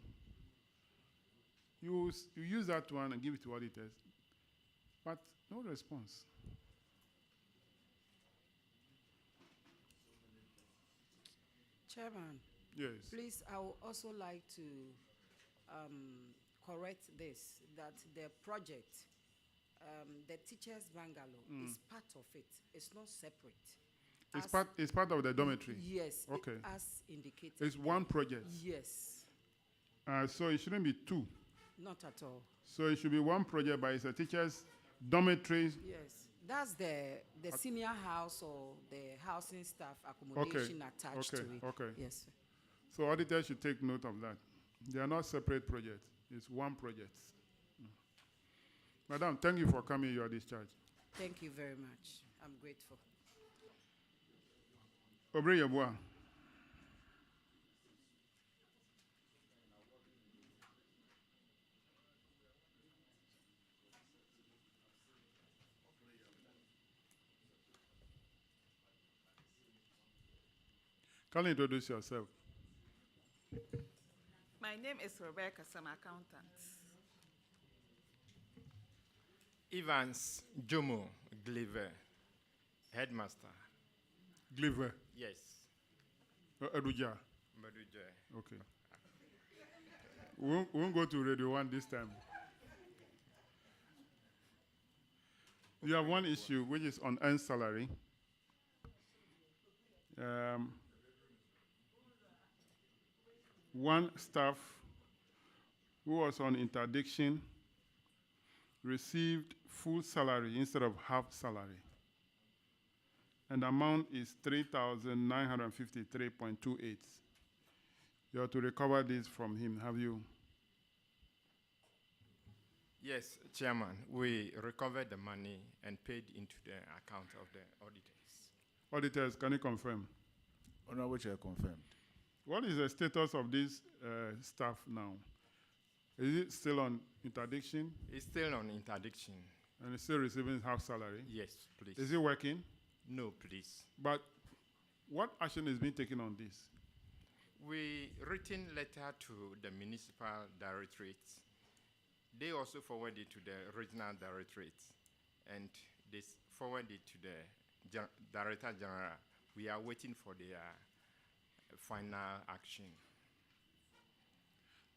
Speaker 1: You use that one and give it to auditors, but no response.
Speaker 19: Chairman.
Speaker 1: Yes.
Speaker 19: Please, I would also like to correct this, that the project, the teachers' bungalow, is part of it. It's not separate.
Speaker 1: It's part of the dormitory?
Speaker 19: Yes.
Speaker 1: Okay.
Speaker 19: As indicated.
Speaker 1: It's one project?
Speaker 19: Yes.
Speaker 1: So it shouldn't be 2?
Speaker 19: Not at all.
Speaker 1: So it should be one project, but it's a teacher's dormitory?
Speaker 19: Yes. That's the senior house or the housing staff accommodation attached to it.
Speaker 1: Okay.
Speaker 19: Yes, sir.
Speaker 1: So auditors should take note of that. They are not separate projects. It's one project. Madam, thank you for coming. You are discharged.
Speaker 19: Thank you very much. I'm grateful.
Speaker 1: Obre Yeboah. Can you introduce yourself?
Speaker 21: My name is Rebecca, I'm an accountant.
Speaker 18: Evans Jomo Gliver, headmaster.
Speaker 1: Gliver?
Speaker 18: Yes.
Speaker 1: Aduja?
Speaker 18: Maduja.
Speaker 1: Okay. We won't go to Radio 1 this time. You have one issue, which is on earned salary. one staff who was on interdiction received full salary instead of half salary. And the amount is 3,953.28. You have to recover this from him, have you?
Speaker 18: Yes, Chairman, we recovered the money and paid into the account of the auditors.
Speaker 1: Auditors, can you confirm?
Speaker 3: Honorable Chair, confirmed.
Speaker 1: What is the status of this staff now? Is it still on interdiction?
Speaker 18: It's still on interdiction.
Speaker 1: And it's still receiving half salary?
Speaker 18: Yes, please.
Speaker 1: Is it working?
Speaker 18: No, please.
Speaker 1: But what action is being taken on this?
Speaker 18: We written letter to the municipal directorates. They also forwarded to the regional directorates, and they forwarded to the Director General. We are waiting for their final action.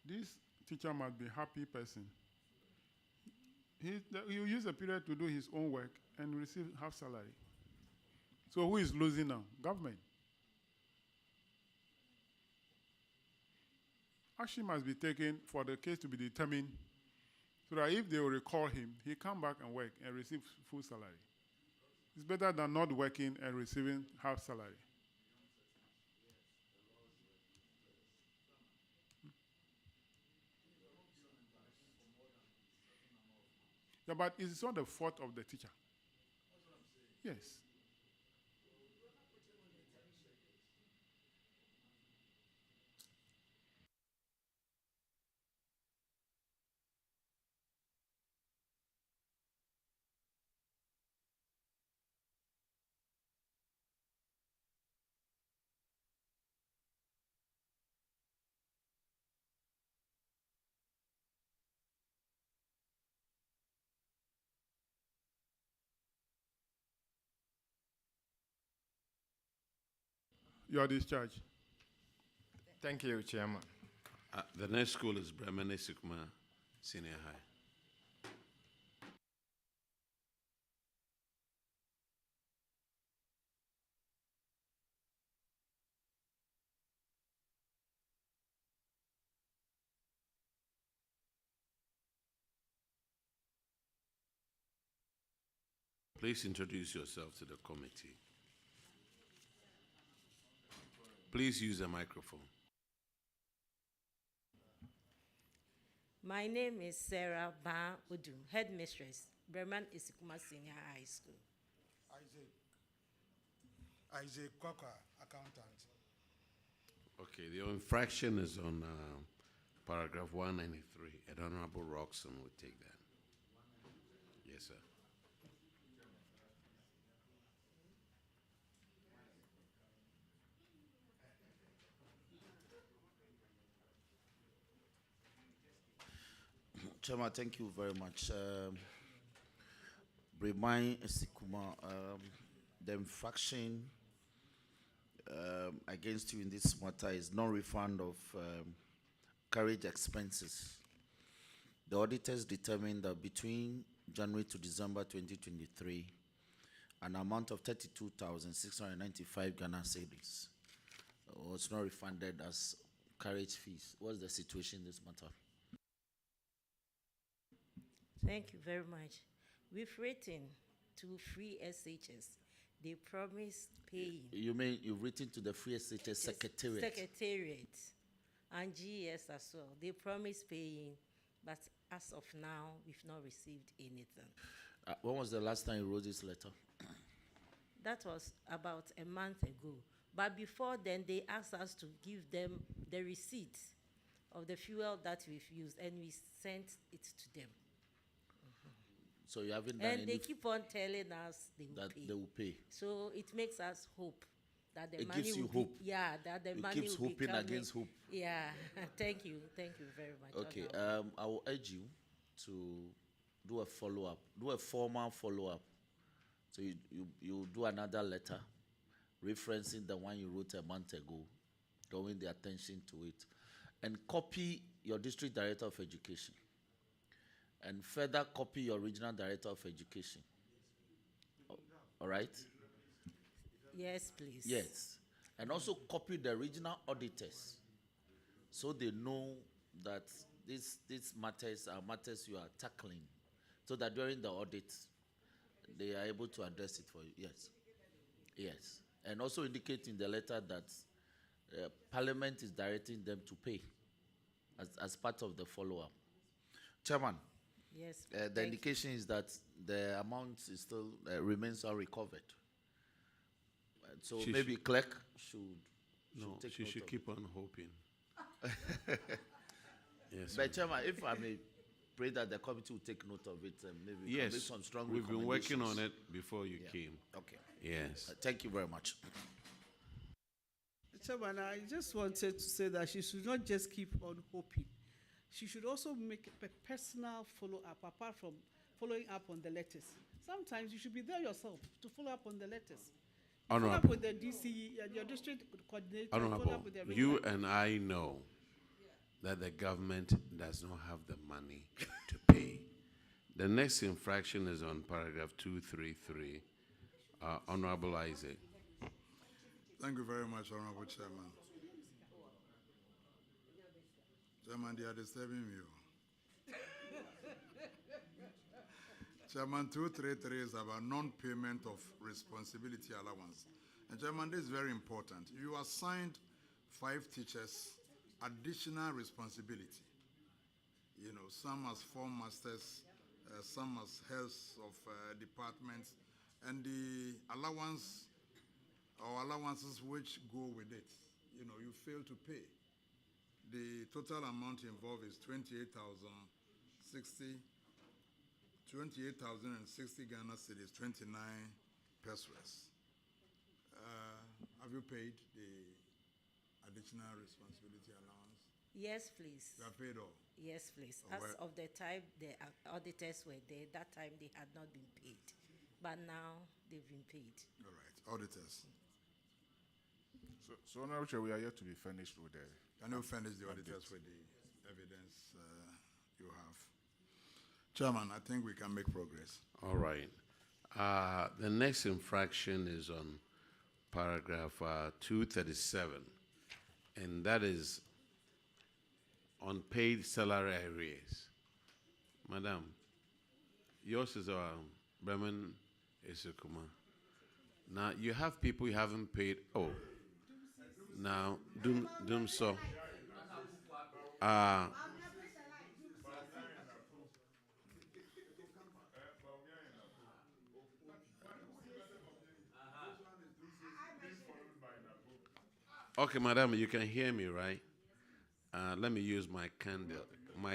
Speaker 1: This teacher must be a happy person. He use a period to do his own work and receive half salary. So who is losing now? Government. Action must be taken for the case to be determined so that if they will recall him, he come back and work and receive full salary. It's better than not working and receiving half salary. Yeah, but it's not the fault of the teacher. Yes. You are discharged.
Speaker 18: Thank you, Chairman.
Speaker 17: The next school is Asikuma Senior High. Please introduce yourself to the committee. Please use a microphone.
Speaker 9: My name is Sarah Ba Udu, headmistress, Bremen Asikuma Senior High School.
Speaker 12: Isaac Kwakwa, accountant.
Speaker 17: Okay, the infraction is on paragraph 193. And Honorable Roxon will take that. Yes, sir.
Speaker 20: Chairman, thank you very much. Bremen Asikuma, the infraction against you in this matter is non-refund of carriage expenses. The auditors determined that between January to December 2023, an amount of 32,695 Ghana cedis was not refunded as carriage fees. What's the situation in this matter?
Speaker 9: Thank you very much. We've written to Free SHS. They promised paying.
Speaker 20: You mean you've written to the Free SHS Secretariat?
Speaker 9: Secretariat and GES as well. They promised paying, but as of now, we've not received anything.
Speaker 20: When was the last time you wrote this letter?
Speaker 9: That was about a month ago. But before then, they asked us to give them the receipt of the fuel that we've used, and we sent it to them.
Speaker 20: So you haven't done
Speaker 9: and they keep on telling us
Speaker 20: they will pay.
Speaker 9: So it makes us hope that the
Speaker 20: it
Speaker 9: money
Speaker 20: gives you
Speaker 9: will
Speaker 20: hope.
Speaker 9: Be, yeah, that the
Speaker 20: it
Speaker 9: money
Speaker 20: keeps
Speaker 9: will
Speaker 20: hoping
Speaker 9: be coming.
Speaker 20: Against hope.
Speaker 9: Yeah, thank you very much.
Speaker 20: Okay, I will urge you to do a follow-up, do a formal follow-up. So you do another letter referencing the one you wrote a month ago, drawing the attention to it, and copy your district director of education. And further copy your regional director of education. All right?
Speaker 9: Yes, please.
Speaker 20: Yes. And also copy the regional auditors so they know that these matters are matters you are tackling, so that during the audit they are able to address it for you. Yes. Yes. And also indicate in the letter that Parliament is directing them to pay as part of the follow-up. Chairman.
Speaker 9: Yes.
Speaker 20: The indication is that the amount is still remains unrecovered. So maybe clerk should take
Speaker 17: she
Speaker 20: note
Speaker 17: should
Speaker 20: of
Speaker 17: keep on hoping. Yes.
Speaker 20: But Chairman, if I may pray that the committee will take note of it and maybe
Speaker 17: Yes,
Speaker 20: make some strong
Speaker 17: we've been working on
Speaker 20: recommendations.
Speaker 17: it before you came.
Speaker 20: Okay.
Speaker 17: Yes.
Speaker 20: Thank you very much.
Speaker 11: Chairman, I just wanted to say that she should not just keep on hoping. She should also make a personal follow-up, apart from following up on the letters. Sometimes you should be there yourself to follow up on the letters. Follow up with the DC and your district coordinator. Follow up with the
Speaker 17: You
Speaker 11: regional.
Speaker 17: and I know that the government does not have the money to pay. The next infraction is on paragraph 233. Honorable Isaac.
Speaker 13: Thank you very much, Honorable Chairman. Chairman, they are disturbing me. Chairman, 233 is about non-payment of responsibility allowance. And Chairman, this is very important. You assigned 5 teachers additional responsibility. You know, some as form masters, some as heads of departments, and the allowance or allowances which go with it, you know, you fail to pay. The total amount involved is 28,060 Ghana cedis, 29 pesos. Have you paid the additional responsibility allowance?
Speaker 9: Yes, please.
Speaker 13: You have paid all?
Speaker 9: Yes, please.
Speaker 13: Oh,
Speaker 9: As of the time the auditors were there, that time they had not been paid. But now they've been paid.
Speaker 13: All right. Auditors.
Speaker 3: So Honorable Chair, we are yet to be finished with the...
Speaker 13: Can you finish the auditors with the evidence you have? Chairman, I think we can make progress.
Speaker 17: All right. The next infraction is on paragraph 237, and that is unpaid salary arrears. Madam, yours is Bremen Asikuma. Now, you have people you haven't paid. Oh, now, doom so. Okay, madam, you can hear me, right? Let me use my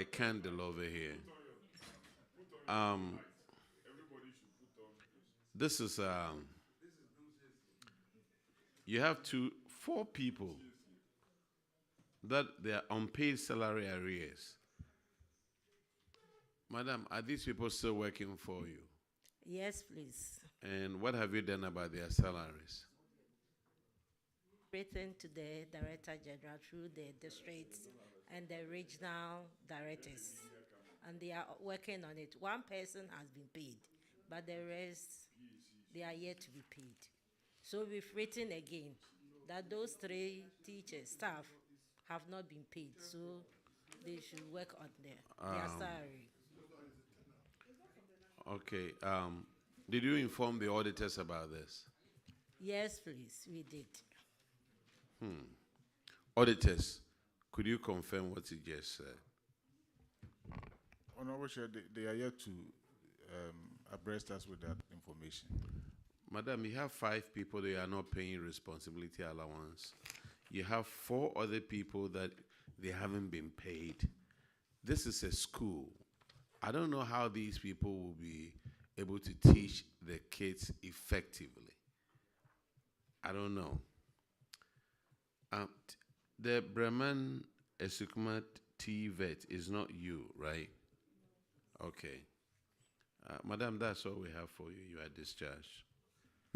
Speaker 17: candle over here. This is you have 4 people that they are unpaid salary arrears. Madam, are these people still working for you?
Speaker 9: Yes, please.
Speaker 17: And what have you done about their salaries?
Speaker 9: Written to the Director General through the districts and the regional directors. And they are working on it. One person has been paid, but the rest, they are yet to be paid. So we've written again that those 3 teachers, staff, have not been paid. So they should work on their salary.
Speaker 17: Okay. Did you inform the auditors about this?
Speaker 9: Yes, please, we did.
Speaker 17: Auditors, could you confirm what you just said?
Speaker 3: Honorable Chair, they are yet to abreast us with that information.
Speaker 17: Madam, you have 5 people that are not paying responsibility allowance. You have 4 other people that they haven't been paid. This is a school. I don't know how these people will be able to teach the kids effectively. I don't know. The Bremen Asikuma TVET is not you, right? Okay. Madam, that's all we have for you. You are discharged.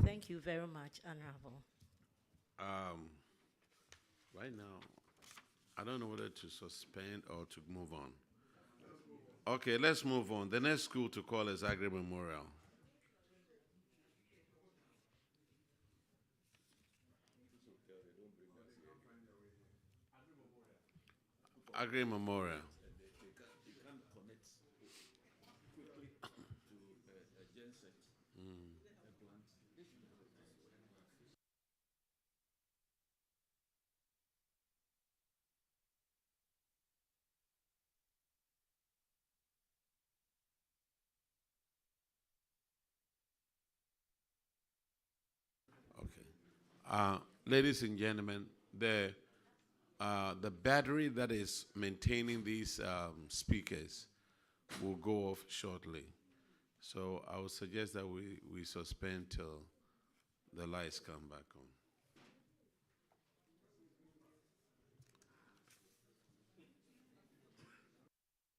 Speaker 9: Thank you very much, Honorable.
Speaker 17: Right now, I don't know whether to suspend or to move on. Okay, let's move on. The next school to call is Agri Memorial. Agri Memorial. Ladies and gentlemen, the battery that is maintaining these speakers will go off shortly. So I would suggest that we suspend till the lights come back on.